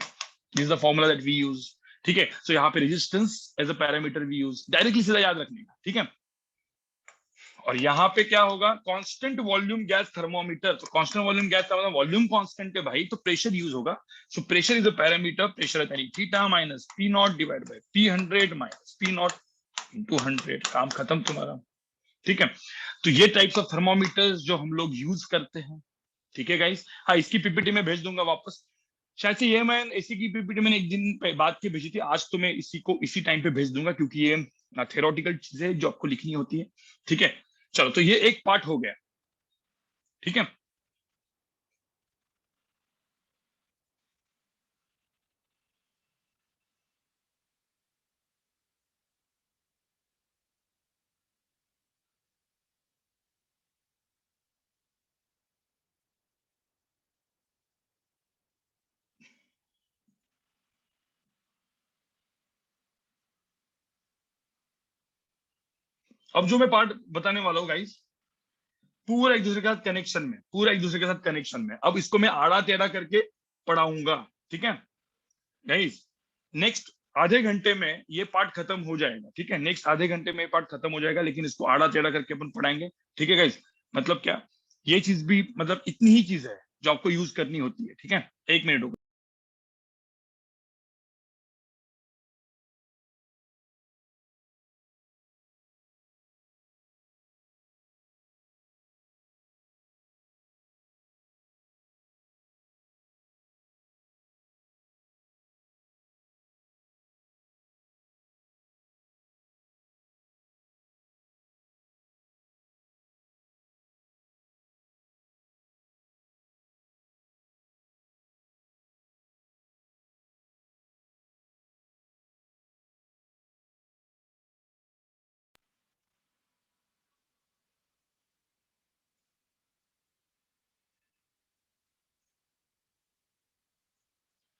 this is the formula that we use, ठीक है। सो यहाँ पे resistance as a parameter we use, directly सीधा याद रखने का, ठीक है। और यहाँ पे क्या होगा, कांस्टेंट वॉल्यूम गैस थर्मोमीटर, तो कांस्टेंट वॉल्यूम गैस का मतलब वॉल्यूम कांस्टेंट है भाई, तो प्रेशर यूज होगा। So pressure is a parameter, pressure है यानी theta minus P not divide by P 100 minus P not into 100, काम खत्म तुम्हारा, ठीक है। तो ये टाइप्स ऑफ थर्मोमीटर्स जो हम लोग यूज करते हैं, ठीक है गाइस। हाँ, इसकी पीपीटी में भेज दूंगा वापस, शायद से ये मैं इसी की पीपीटी मैंने एक दिन बाद की भेजी थी, आज तो मैं इसी को इसी टाइम पे भेज दूंगा क्योंकि ये थ्योरेटिकल चीजें जो आपको लिखनी होती है, ठीक है। चलो, तो ये एक पार्ट हो गया, ठीक है। अब जो मैं पार्ट बताने वाला हूँ गाइस, पूरा एक दूसरे के साथ कनेक्शन में, पूरा एक दूसरे के साथ कनेक्शन में, अब इसको मैं आड़ा टेढ़ा करके पढ़ाऊंगा, ठीक है गाइस। नेक्स्ट आधे घंटे में ये पार्ट खत्म हो जाएगा, ठीक है। नेक्स्ट आधे घंटे में ये पार्ट खत्म हो जाएगा, लेकिन इसको आड़ा टेढ़ा करके अपन पढ़ाएंगे, ठीक है गाइस। मतलब क्या, ये चीज भी मतलब इतनी ही चीज है जो आपको यूज करनी होती है, ठीक है। एक मिनट हो।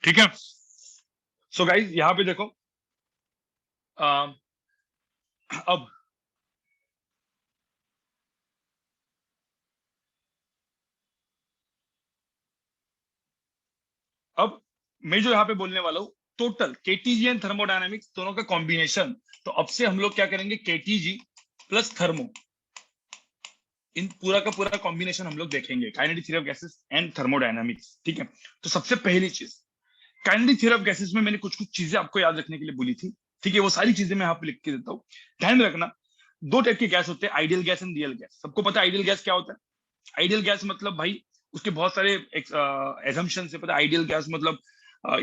ठीक है, सो गाइस यहाँ पे देखो, अ, अब अब मैं जो यहाँ पे बोलने वाला हूँ, टोटल केटीजी एंड थर्मोडायनामिक्स दोनों का कॉम्बिनेशन। तो अब से हम लोग क्या करेंगे, केटीजी प्लस थर्मो, इन पूरा का पूरा कॉम्बिनेशन हम लोग देखेंगे, kinetic theory of gases and thermodynamics, ठीक है। तो सबसे पहली चीज, काइनेटिक थ्योरी ऑफ गैसेस में मैंने कुछ कुछ चीजें आपको याद रखने के लिए बोली थी, ठीक है। वो सारी चीजें मैं यहाँ पे लिख के देता हूँ, ध्यान में रखना। दो टाइप के गैस होते हैं, ideal gas and real gas. सबको पता है आइडियल गैस क्या होता है। आइडियल गैस मतलब भाई उसके बहुत सारे एजम्पशन से पता है। आइडियल गैस मतलब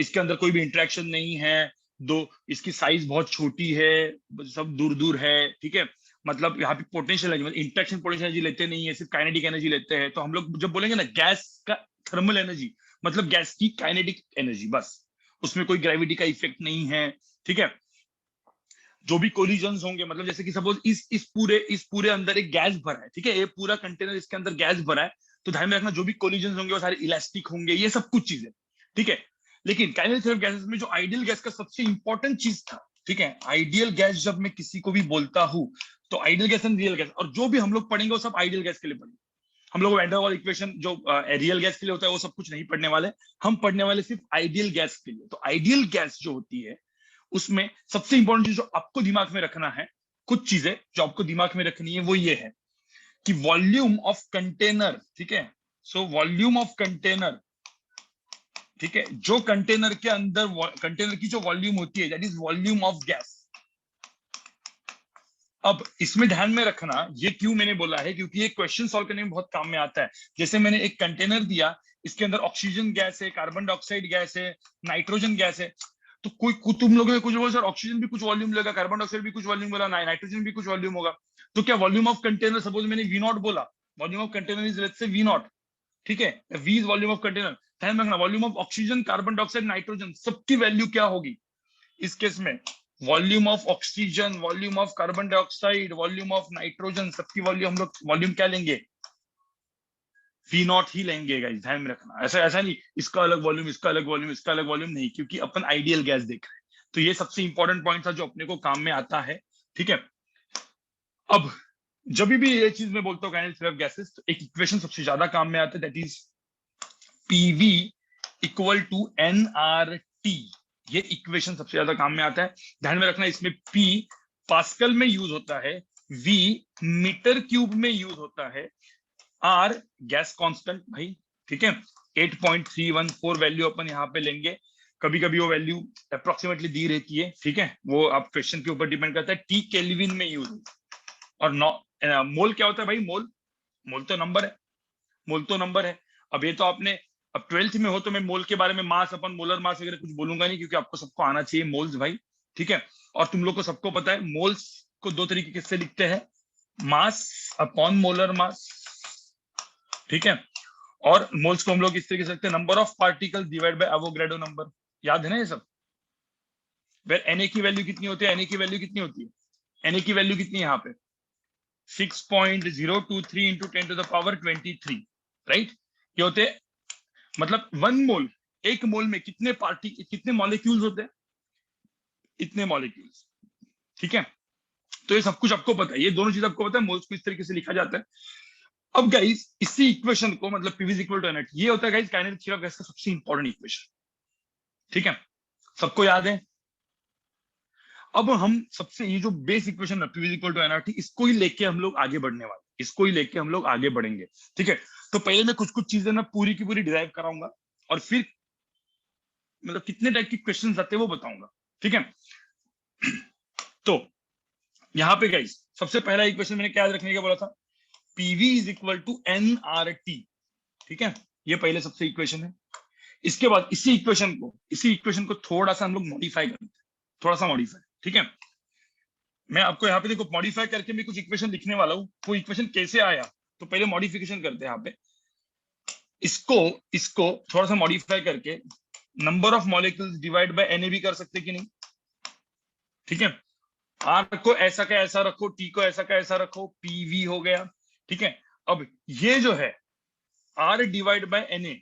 इसके अंदर कोई भी इंटरेक्शन नहीं है, दो इसकी साइज बहुत छोटी है, सब दूर दूर है, ठीक है। मतलब यहाँ पे पोटेंशियल एनर्जी मतलब इंटरेक्शन पोटेंशियल एनर्जी लेते नहीं है, सिर्फ काइनेटिक एनर्जी लेते हैं। तो हम लोग जब बोलेंगे ना गैस का थर्मल एनर्जी, मतलब गैस की काइनेटिक एनर्जी, बस उसमें कोई ग्रेविटी का इफेक्ट नहीं है, ठीक है। जो भी कोलिजन्स होंगे, मतलब जैसे कि सपोज इस पूरे अंदर एक गैस भरा है, ठीक है, ये पूरा कंटेनर इसके अंदर गैस भरा है, तो ध्यान में रखना जो भी कोलिजन्स होंगे वो सारे इलास्टिक होंगे, ये सब कुछ चीजें, ठीक है। लेकिन काइनेटिक थ्योरी ऑफ गैसेस में जो आइडियल गैस का सबसे इंपॉर्टेंट चीज था, ठीक है, आइडियल गैस जब मैं किसी को भी बोलता हूं तो ideal gas and real gas, और जो भी हम लोग पढ़ेंगे वो सब आइडियल गैस के लिए पढ़ेंगे। हम लोग वैन डेर वाल इक्वेशन जो रियल गैस के लिए होता है वो सब कुछ नहीं पढ़ने वाले, हम पढ़ने वाले सिर्फ आइडियल गैस के लिए। तो आइडियल गैस जो होती है उसमें सबसे इंपॉर्टेंट चीज जो आपको दिमाग में रखना है, कुछ चीजें जो आपको दिमाग में रखनी है वो ये है कि वॉल्यूम ऑफ कंटेनर, ठीक है, सो वॉल्यूम ऑफ कंटेनर, ठीक है, जो कंटेनर के अंदर कंटेनर की जो वॉल्यूम होती है that is volume of gas. अब इसमें ध्यान में रखना, ये क्यों मैंने बोला है, क्योंकि ये क्वेश्चन सॉल्व करने में बहुत काम में आता है। जैसे मैंने एक कंटेनर दिया, इसके अंदर ऑक्सीजन गैस है, कार्बन डाइऑक्साइड गैस है, नाइट्रोजन गैस है, तो तुम लोगों ने कुछ बोला सर ऑक्सीजन भी कुछ वॉल्यूम लेगा, कार्बन डाइऑक्साइड भी कुछ वॉल्यूम बोला, नाइट्रोजन भी कुछ वॉल्यूम होगा, तो क्या वॉल्यूम ऑफ कंटेनर, सपोज मैंने वी नॉट बोला, volume of container is let's say V naught, ठीक है, V is volume of container, ध्यान रखना volume of oxygen, carbon dioxide, nitrogen सबकी वैल्यू क्या होगी इस केस में, volume of oxygen, volume of carbon dioxide, volume of nitrogen, सबकी वॉल्यूम हम लोग वॉल्यूम क्या लेंगे, वी नॉट ही लेंगे गाइस, ध्यान में रखना। ऐसा ऐसा नहीं इसका अलग वॉल्यूम, इसका अलग वॉल्यूम, इसका अलग वॉल्यूम, नहीं, क्योंकि अपन आइडियल गैस देख रहे हैं। तो ये सबसे इंपॉर्टेंट पॉइंट था जो अपने को काम में आता है, ठीक है। अब जब भी ये चीज मैं बोलता हूँ काइनेटिक थ्योरी ऑफ गैसेस, तो एक इक्वेशन सबसे ज्यादा काम में आता है, that is PV equal to NRT. ये इक्वेशन सबसे ज्यादा काम में आता है, ध्यान में रखना। इसमें पी पास्कल में यूज होता है, वी मीटर क्यूब में यूज होता है, आर गैस कांस्टेंट भाई, ठीक है, 8.314 वैल्यू अपन यहाँ पे लेंगे। कभी कभी वो वैल्यू अप्रोक्सीमेटली दी रहती है, ठीक है, वो आप क्वेश्चन के ऊपर डिपेंड करता है। टी केल्विन में यूज, और मोल क्या होता है भाई, मोल, मोल तो नंबर है, मोल तो नंबर है। अब ये तो आपने, अब 12th में हो तो मैं मोल के बारे में मास अपन मोलर मास वगैरह कुछ बोलूंगा नहीं, क्योंकि आपको सबको आना चाहिए मोल्स भाई, ठीक है। और तुम लोग को सबको पता है मोल्स को दो तरीके से लिखते हैं, मास अपॉन मोलर मास, ठीक है, और मोल्स को हम लोग इस तरीके से लिखते हैं, number of particle divide by Avogadro number. याद है ना ये सब। फिर Na की वैल्यू कितनी होती है, Na की वैल्यू कितनी होती है, Na की वैल्यू कितनी है यहाँ पे 6.023 into 10 to the power 23, right. ये होते, मतलब 1 मोल, एक मोल में कितने मॉलिक्यूल्स होते हैं, इतने मॉलिक्यूल्स, ठीक है। तो ये सब कुछ आपको पता है, ये दोनों चीज आपको पता है, मोल्स को इस तरीके से लिखा जाता है। अब गाइस इसी इक्वेशन को, मतलब पीवी इक्वल टू एनआरटी, ये होता है guys kinetic theory of gas का सबसे इंपॉर्टेंट इक्वेशन, ठीक है, सबको याद है। अब हम सबसे ये जो बेस इक्वेशन है पीवी इक्वल टू एनआरटी, इसको ही लेके हम लोग आगे बढ़ने वाले, इसको ही लेके हम लोग आगे बढ़ेंगे, ठीक है। तो पहले मैं कुछ कुछ चीजें ना पूरी की पूरी डिराइव कराऊंगा, और फिर मतलब कितने टाइप के क्वेश्चन आते हैं वो बताऊंगा, ठीक है। तो यहाँ पे गाइस सबसे पहला इक्वेशन मैंने क्या याद रखने का बोला था, PV is equal to NRT, ठीक है, ये पहले सबसे इक्वेशन है। इसके बाद इसी इक्वेशन को थोड़ा सा हम लोग मॉडिफाई करते हैं, थोड़ा सा मॉडिफाई, ठीक है। मैं आपको यहाँ पे देखो मॉडिफाई करके मैं कुछ इक्वेशन लिखने वाला हूँ, वो इक्वेशन कैसे आया, तो पहले मॉडिफिकेशन करते हैं यहाँ पे। इसको इसको थोड़ा सा मॉडिफाई करके number of molecules divide by Na भी कर सकते कि नहीं, ठीक है। आर को ऐसा का ऐसा रखो, टी को ऐसा का ऐसा रखो, पीवी हो गया, ठीक है। अब ये जो है आर डिवाइड बाय Na,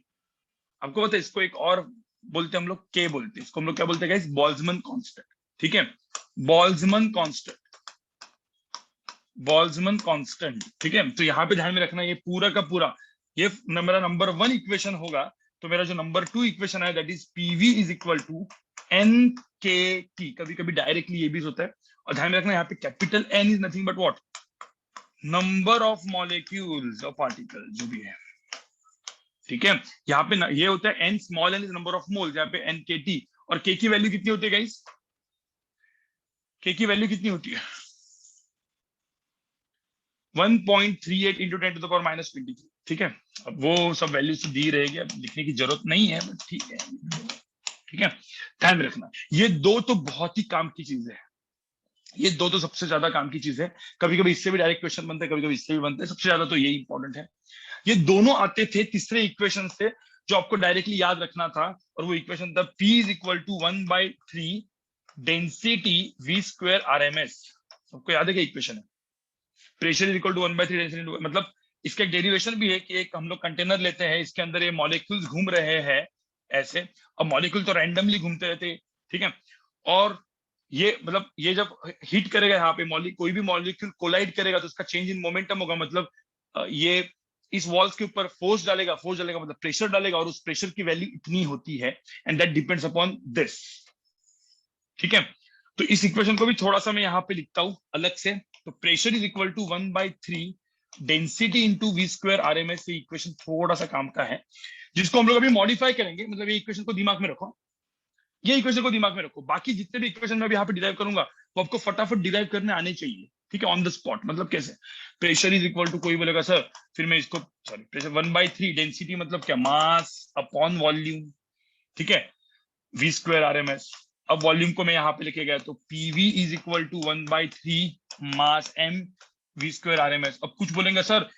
आपको पता है इसको एक और बोलते हैं हम लोग, के बोलते हैं इसको, हम लोग क्या बोलते हैं बोल्ट्जमैन कांस्टेंट, ठीक है, बोल्ट्जमैन कांस्टेंट, बोल्ट्जमैन कांस्टेंट, ठीक है। तो यहाँ पे ध्यान में रखना, ये पूरा का पूरा ये मेरा नंबर 1 इक्वेशन होगा, तो मेरा जो नंबर 2 इक्वेशन है that is PV is equal to N K T, कभी कभी डायरेक्टली ये भी होता है। और ध्यान में रखना यहाँ पे capital N is nothing but what, number of molecules और पार्टिकल जो भी है, ठीक है। यहाँ पे ये होता है N, small N is number of moles, यहाँ पे एन के टी, और के की वैल्यू कितनी होती है गाइस, के की वैल्यू कितनी होती है 1.38 into 10 to the power minus 23, ठीक है। अब वो सब वैल्यूज दी रहेगी, अब लिखने की जरूरत नहीं है, बट ठीक है, ठीक है। ध्यान में रखना ये दो तो बहुत ही काम की चीजें हैं, ये दो तो सबसे ज्यादा काम की चीज है। कभी कभी इससे भी डायरेक्ट क्वेश्चन बनते हैं, कभी कभी इससे भी बनते हैं, सबसे ज्यादा तो ये इंपॉर्टेंट है। ये दोनों आते थे तीसरे इक्वेशन से, जो आपको डायरेक्टली याद रखना था, और वो इक्वेशन था P is equal to 1/3 density v square RMS, सबको याद है क्या इक्वेशन है? Pressure is equal to 1/3 density, मतलब इसका एक डेरिवेशन भी है कि एक हम लोग कंटेनर लेते हैं, इसके अंदर ये मॉलिक्यूल्स घूम रहे हैं ऐसे, अब मॉलिक्यूल तो रैंडमली घूमते रहते हैं, ठीक है, और ये मतलब ये जब हिट करेगा यहाँ पे कोई भी मॉलिक्यूल कोलाइड करेगा तो उसका चेंज इन मोमेंटम होगा, मतलब ये इस वॉल्स के ऊपर फोर्स डालेगा मतलब प्रेशर डालेगा, और उस प्रेशर की वैल्यू इतनी होती है, and that depends upon this, ठीक है। तो इस इक्वेशन को भी थोड़ा सा मैं यहाँ पे लिखता हूं अलग से, तो pressure is equal to 1/3 density into V square RMS, ये इक्वेशन थोड़ा सा काम का है जिसको हम लोग अभी मॉडिफाई करेंगे, मतलब ये इक्वेशन को दिमाग में रखो, ये इक्वेशन को दिमाग में रखो, बाकी जितने भी इक्वेशन मैं अभी यहाँ पे डिराइव करूंगा वो आपको फटाफट डिराइव करने आने चाहिए, ठीक है, ऑन द स्पॉट, मतलब कैसे, प्रेशर इज इक्वल टू, कोई बोलेगा सर फिर मैं इसको, सॉरी प्रेशर 1/3 डेंसिटी मतलब क्या, मास अपॉन वॉल्यूम, ठीक है, वी स्क्वायर RMS, अब वॉल्यूम को मैं यहाँ पे लेके गया तो PV is equal to 1/3 mass m V square RMS, अब कुछ बोलेंगे सर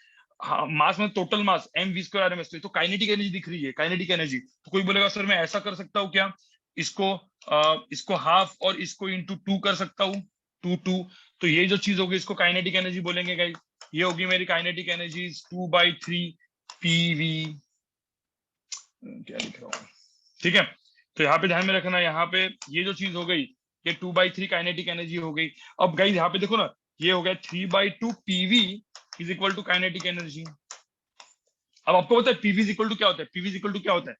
हाँ, मास में total mass m V square RMS, तो काइनेटिक एनर्जी दिख रही है, काइनेटिक एनर्जी, तो कोई बोलेगा सर मैं ऐसा कर सकता हूँ क्या, इसको हाफ और इसको इंटू 2 कर सकता हूँ, 2 तो ये जो चीज होगी इसको काइनेटिक एनर्जी बोलेंगे गाइस, ये होगी मेरी काइनेटिक एनर्जी 2/3 PV, क्या लिख रहा हूँ, ठीक है, तो यहाँ पे ध्यान में रखना, यहाँ पे ये जो चीज हो गई ये 2/3 काइनेटिक एनर्जी हो गई, अब गाइस यहाँ पे देखो ना, ये हो गया 3/2 PV is equal to kinetic energy, अब आपको पता है PV इज इक्वल टू क्या होता है, PV इज इक्वल टू क्या होता है,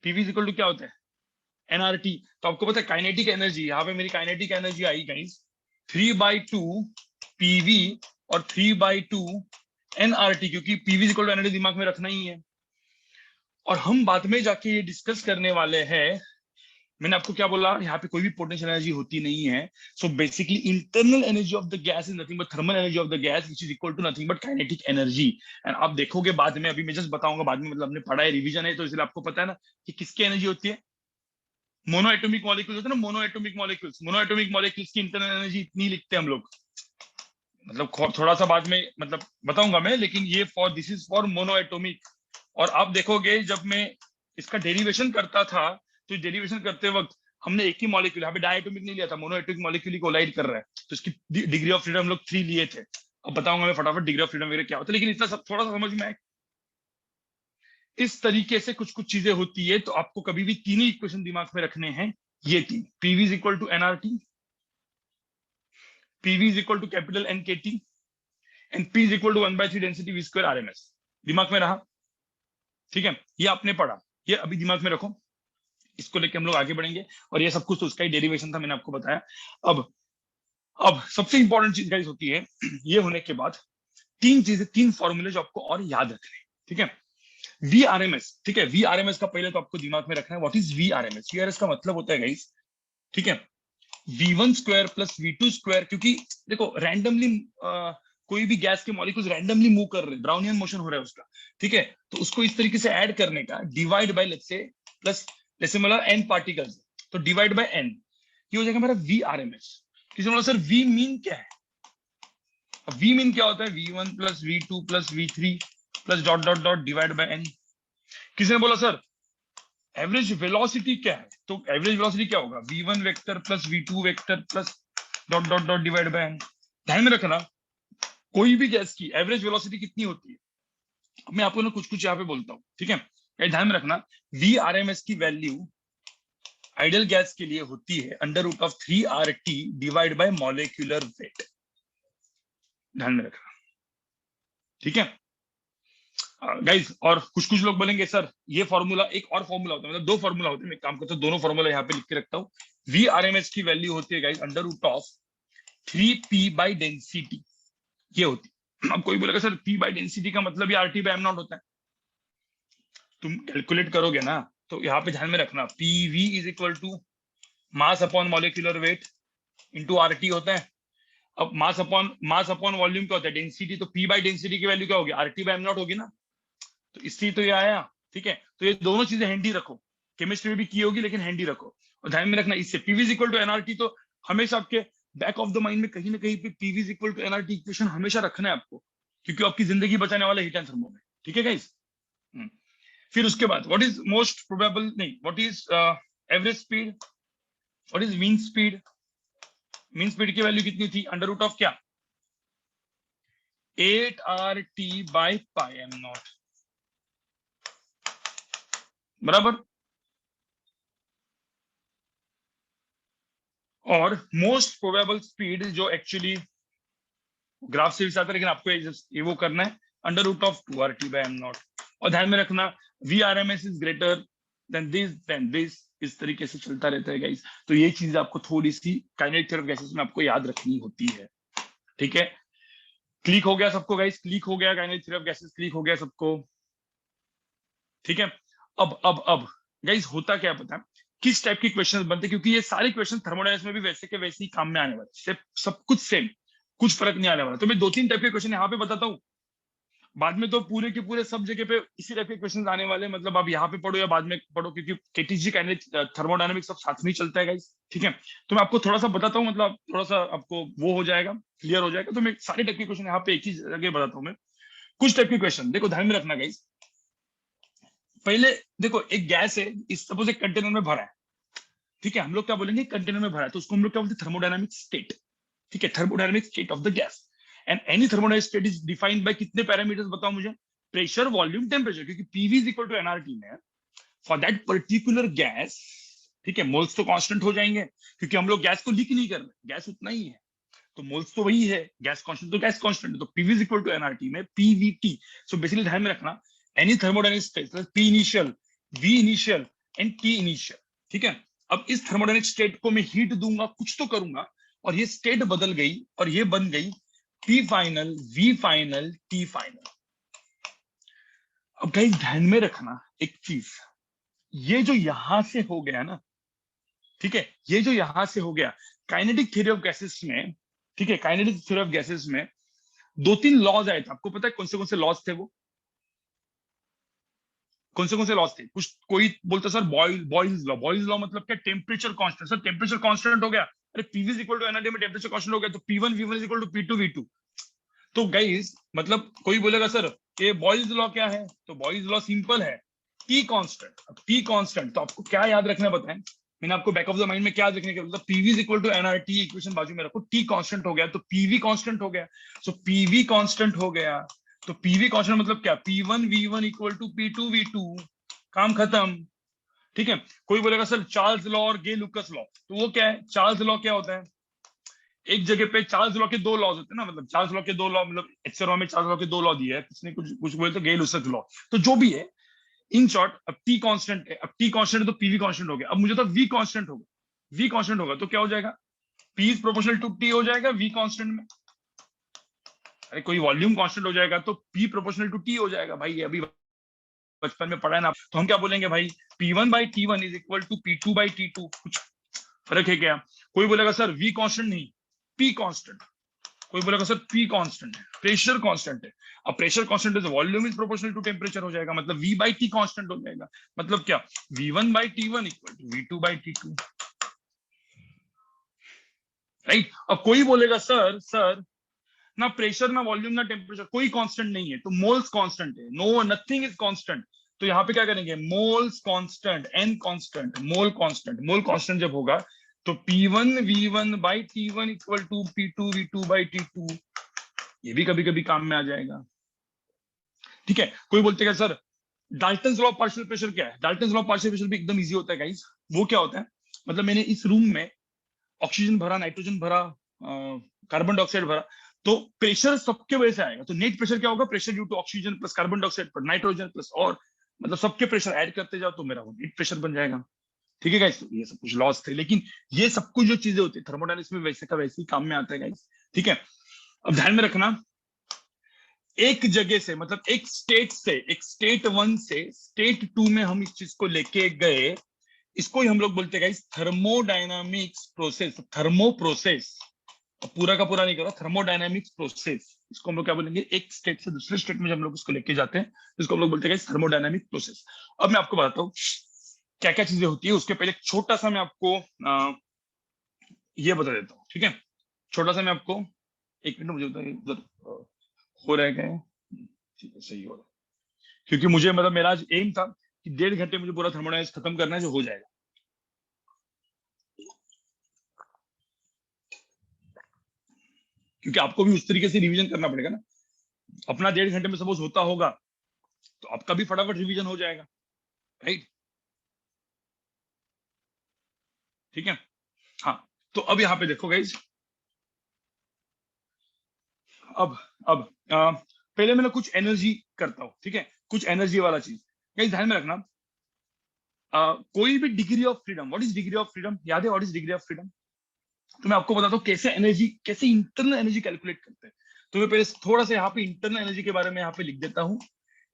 PV इज इक्वल टू क्या होता है, NRT, तो आपको पता है काइनेटिक एनर्जी, यहाँ पे मेरी काइनेटिक एनर्जी आई गाइस 3/2 PV और 3/2 NRT, क्योंकि PV is equal to NRT दिमाग में रखना ही है, और हम बाद में जाके ये डिस्कस करने वाले हैं, मैंने आपको क्या बोला, यहाँ पे कोई भी पोटेंशियल एनर्जी होती नहीं है, so basically internal energy of the gas is nothing but thermal energy of the gas which is equal to nothing but kinetic energy, and आप देखोगे बाद में, अभी मैं जस्ट बताऊंगा बाद में, मतलब हमने पढ़ा है, रिवीजन है, तो इसलिए आपको पता है ना कि किसकी एनर्जी होती है, मोनो एटोमिक मॉलिक्यूल्स होते हैं ना, मोनो एटोमिक मॉलिक्यूल्स की इंटरनल एनर्जी इतनी लिखते हैं हम लोग, मतलब थोड़ा सा बाद में मतलब बताऊंगा मैं, लेकिन ये for this is for mono atomic, और आप देखोगे जब मैं इसका डेरिवेशन करता था, तो डेरिवेशन करते वक्त हमने एक ही मॉलिक्यूल, यहाँ पे डायटोमिक नहीं लिया था, मोनोएटोमिक मॉलिक्यूल ही कोलाइड कर रहा है, तो इसकी डिग्री ऑफ फ्रीडम हम लोग 3 लिए थे, अब बताऊंगा मैं फटाफट डिग्री ऑफ फ्रीडम वगैरह क्या होता है, लेकिन इतना सब थोड़ा सा समझ में आए, इस तरीके से कुछ कुछ चीजें होती है, तो आपको कभी भी तीन ही इक्वेशन दिमाग में रखने हैं, ये तीन, PV is equal to NRT, PV is equal to capital NKT, and P is equal to 1/3 density V square RMS, दिमाग में रहा, ठीक है, ये आपने पढ़ा, ये अभी दिमाग में रखो, इसको लेके हम लोग आगे बढ़ेंगे, और ये सब कुछ तो उसका ही डेरिवेशन था, मैंने आपको बताया। अब सबसे इंपॉर्टेंट चीज गाइस होती है, ये होने के बाद तीन चीजें, तीन फॉर्मूले जो आपको और याद रखने हैं, ठीक है, VRMS, ठीक है, VRMS का पहले तो आपको दिमाग में रखना है, व्हाट इज VRMS, VRMS का मतलब होता है गाइस, ठीक है, V1 square plus V2 square, क्योंकि देखो रैंडमली कोई भी गैस के मॉलिक्यूल्स रैंडमली मूव कर रहे हैं, ब्राउनियन मोशन हो रहा है उसका, ठीक है, तो उसको इस तरीके से ऐड करने का, divide by let's say plus, जैसे मतलब n पार्टिकल्स, तो डिवाइड बाय n, ये हो जाएगा मेरा VRMS। किसी बोला सर V मीन क्या है, अब V मीन क्या होता है, V1 plus V2 plus V3 plus dot dot dot divide by n। किसी ने बोला सर एवरेज वेलोसिटी क्या है, तो एवरेज वेलोसिटी क्या होगा, V1 vector plus V2 vector plus dot dot dot divide by n। ध्यान में रखना कोई भी गैस की एवरेज वेलोसिटी कितनी होती है, मैं आपको ना कुछ कुछ यहाँ पे बोलता हूँ, ठीक है, ध्यान में रखना, VRMS की वैल्यू आइडियल गैस के लिए होती है √3RT divide by molecular weight, ध्यान में रखना, ठीक है गाइस। और कुछ कुछ लोग बोलेंगे सर ये फॉर्मूला, एक और फॉर्मूला होता है, मतलब दो फॉर्मूला होते हैं, मैं काम करता हूँ दोनों फॉर्मूला यहाँ पे लिख के रखता हूँ। VRMS की वैल्यू होती है गाइस √3P बाय डेंसिटी, ये होती है। अब कोई बोलेगा सर P बाय डेंसिटी का मतलब ये RT बाय m नॉट होता है, तुम कैलकुलेट करोगे ना, तो यहाँ पे ध्यान में रखना PV is equal to mass upon molecular weight into RT होता है। अब मास अपॉन वॉल्यूम क्या होता है, डेंसिटी, तो P बाय डेंसिटी की वैल्यू क्या होगी, RT बाय m नॉट होगी ना, तो इसलिए तो ये आया, ठीक है, तो ये दोनों चीजें हैंडी रखो, केमिस्ट्री में भी की होगी लेकिन हैंडी रखो, और ध्यान में रखना इससे PV is equal to NRT, तो हमेशा आपके बैक ऑफ द माइंड में कहीं ना कहीं पे PV is equal to NRT equation हमेशा रखना है आपको, क्योंकि आपकी जिंदगी बचाने वाला हीट एंड थर्मो में, ठीक है गाइस। फिर उसके बाद व्हाट इज मोस्ट प्रोबेबल, नहीं what is average speed, what is mean speed? Mean speed की वैल्यू कितनी थी? अंडर रूट ऑफ क्या? 8RT/πm0, बराबर। और मोस्ट प्रोबेबल स्पीड जो एक्चुअली ग्राफ से भी आता है, लेकिन आपको ये वो करना है, अंडर रूट ऑफ 2RT/m0। और ध्यान में रखना VRMS is greater then this, इस तरीके से चलता रहता है गाइस। तो ये चीज आपको थोड़ी सी काइनेटिक थ्योरी ऑफ गैसेस में आपको याद रखनी होती है, ठीक है। क्लिक हो गया सबको गाइस? क्लिक हो गया? Kinetic theory of gases click हो गया सबको? ठीक है। अब गाइस होता क्या पता है, किस टाइप के क्वेश्चंस बनते हैं, क्योंकि ये सारे क्वेश्चन थर्मोडायनामिक्स में भी वैसे के वैसे ही काम में आने वाले, सब कुछ सेम, कुछ फर्क नहीं आने वाला। तो मैं 2-3 टाइप के क्वेश्चन यहाँ पे बताता हूँ, बाद में तो पूरे के पूरे सब जगह पे इसी टाइप के क्वेश्चन आने वाले हैं। मतलब आप यहाँ पे पढ़ो या बाद में पढ़ो, क्योंकि केटीजी काइनेटिक थर्मोडायनामिक्स सब साथ में ही चलता है गाइस, ठीक है। तो मैं आपको थोड़ा सा बताता हूँ, मतलब थोड़ा सा आपको वो हो जाएगा, क्लियर हो जाएगा। तो मैं सारे टाइप के क्वेश्चन यहाँ पे एक ही जगह बताता हूँ मैं। कुछ टाइप के क्वेश्चन देखो, ध्यान में रखना गाइस। पहले देखो, एक गैस है, इस सपोज एक कंटेनर में भरा है, ठीक है। हम लोग क्या बोलेंगे? कंटेनर में भरा है, तो उसको हम लोग क्या बोलते हैं? थर्मोडायनामिक स्टेट, ठीक है। Thermodynamic state of the gas. And any thermodynamic state is defined by कितने पैरामीटर्स बताओ मुझे? प्रेशर, वॉल्यूम, टेम्परेचर, क्योंकि PV is equal to NRT में फॉर दैट पर्टिकुलर गैस, ठीक है। मोल्स तो कांस्टेंट हो जाएंगे, क्योंकि हम लोग गैस को लीक नहीं कर रहे, गैस उतना ही है, तो मोल्स तो वही है, गैस कांस्टेंट तो गैस कांस्टेंट है, तो PV is equal to NRT में पीवीटी। सो बेसिकली ध्यान में रखना, any thermodynamic state P initial, V initial and T initial, ठीक है। अब इस थर्मोडायनामिक स्टेट को मैं हीट दूंगा, कुछ तो करूंगा, और ये स्टेट बदल गई और ये बन गई P final, V final, T final. अब गाइस ध्यान में रखना एक चीज, ये जो यहां से हो गया ना, ठीक है, ये जो यहां से हो गया काइनेटिक थ्योरी ऑफ गैसेस में, ठीक है, काइनेटिक थ्योरी ऑफ गैसेस में 2-3 लॉज आए थे। आपको पता है कौन से लॉज थे वो? कौन से लॉज थे? कुछ कोई बोलता sir Boyle's law. Boyle's law मतलब क्या? Temperature constant. Sir temperature constant हो गया, अरे PV is equal to NRT में टेम्परेचर कांस्टेंट हो गया, तो P1 V1 is equal to P2 V2। तो गाइस मतलब कोई बोलेगा सर ये बॉयल्स लॉ क्या है? तो बॉयल्स लॉ सिंपल है, टी कांस्टेंट। अब टी कांस्टेंट तो आपको क्या याद रखना बताएं? मैंने आपको बैक ऑफ द माइंड में क्या रखने का मतलब, PV is equal to NRT, equation बाजू में रखो, टी कांस्टेंट हो गया तो पीवी कांस्टेंट हो गया। सो पीवी कांस्टेंट हो गया, तो पीवी कांस्टेंट मतलब क्या? P1 V1 equal to P2 V2, काम खत्म, ठीक है। कोई बोलेगा सर चार्ल्स लॉ और गे लुकस लॉ, तो वो क्या है? चार्ल्स लॉ क्या होता है? एक जगह पे चार्ल्स लॉ के 2 लॉज होते हैं ना, मतलब चार्ल्स लॉ के 2 लॉ, मतलब एक्सरॉ में चार्ल्स लॉ के 2 लॉ दिए है, किसने कुछ कुछ बोले तो गे लुकस लॉ। तो जो भी है, इन शॉर्ट, अब टी कांस्टेंट है, अब टी कांस्टेंट है तो पीवी कांस्टेंट हो गया। अब मुझे तो वी कांस्टेंट होगा, वी कांस्टेंट होगा तो क्या हो जाएगा? P is proportional to T हो जाएगा वी कांस्टेंट में। अरे कोई वॉल्यूम कांस्टेंट हो जाएगा तो पी प्रोपोर्शनल टू टी हो जाएगा भाई, ये अभी बचपन में पढ़ा है ना। तो हम क्या बोलेंगे भाई? P1/T1 is equal to P2/T2। कुछ फर्क है क्या? कोई बोलेगा सर वी कांस्टेंट नहीं, पी कांस्टेंट। कोई बोलेगा सर पी कांस्टेंट है, प्रेशर कांस्टेंट है। अब प्रेशर कांस्टेंट है तो volume is proportional to temperature हो जाएगा, मतलब V बाई टी कांस्टेंट हो जाएगा। मतलब क्या? V1/T1 equal to V2/T2, right. अब कोई बोलेगा सर ना प्रेशर ना वॉल्यूम ना टेम्परेचर कोई कांस्टेंट नहीं है, तो मोल्स कांस्टेंट है, नो नथिंग इज कांस्टेंट। तो यहाँ पे क्या करेंगे? Moles constant, N constant, mole constant. Mole constant जब होगा तो P1 V1 by T1 equal to P2 V2 by T2। ये भी कभी कभी काम में आ जाएगा, ठीक है। कोई बोलते हैं sir Dalton's law of partial pressure क्या है? Dalton's law of partial pressure भी एकदम इजी होता है गाइस। वो क्या होता है? मतलब मैंने इस रूम में ऑक्सीजन भरा, नाइट्रोजन भरा, कार्बन डाइऑक्साइड भरा, तो प्रेशर सबके वजह से आएगा। तो नेट प्रेशर क्या होगा? Pressure due to oxygen plus carbon dioxide पर नाइट्रोजन प्लस, और मतलब सबके प्रेशर ऐड करते जाओ तो मेरा वो नेट प्रेशर बन जाएगा, ठीक है गाइस। ये सब कुछ लॉस थे, लेकिन ये सब कुछ जो चीजें होती है थर्मोडायनामिक्स में वैसे का वैसे ही काम में आता है गाइस, ठीक है। अब ध्यान में रखना, एक जगह से मतलब एक स्टेट से, एक स्टेट 1 से स्टेट 2 में हम इस चीज को लेके गए, इसको ही हम लोग बोलते हैं guys thermodynamics process, thermo process. पूरा का पूरा नहीं करो, थर्मोडायनामिक्स प्रोसेस, इसको हम लोग क्या बोलेंगे? एक स्टेट से दूसरे स्टेट में जब हम लोग इसको लेके जाते हैं, इसको हम लोग बोलते हैं थर्मोडायनामिक प्रोसेस। अब मैं आपको बताता हूँ क्या क्या चीजें होती है। उसके पहले छोटा सा मैं आपको ये बता देता हूँ, ठीक है। छोटा सा मैं आपको, एक मिनट मुझे उधर हो रहा है क्या? ठीक है, सही हो रहा है, क्योंकि मुझे मतलब मेरा आज एम था कि 1.5 घंटे मुझे पूरा थर्मोडायनामिक्स खत्म करना है, जो हो जाएगा। क्योंकि आपको भी उस तरीके से रिवीजन करना पड़ेगा ना। अपना 1.5 घंटे में सपोज होता होगा तो आपका भी फटाफट रिवीजन हो जाएगा, राइट? ठीक है। हाँ, तो अब यहाँ पे देखो गाइज, अब अब पहले मैं ना कुछ एनर्जी करता हूँ, ठीक है, कुछ एनर्जी वाला चीज। गाइज ध्यान में रखना, कोई भी degree of freedom, what is degree of freedom, याद है what is degree of freedom? तो मैं आपको बताता हूँ कैसे एनर्जी, कैसे इंटरनल एनर्जी कैलकुलेट करते हैं। तो मैं पहले थोड़ा सा यहाँ पे इंटरनल एनर्जी के बारे में यहाँ पे लिख देता हूँ।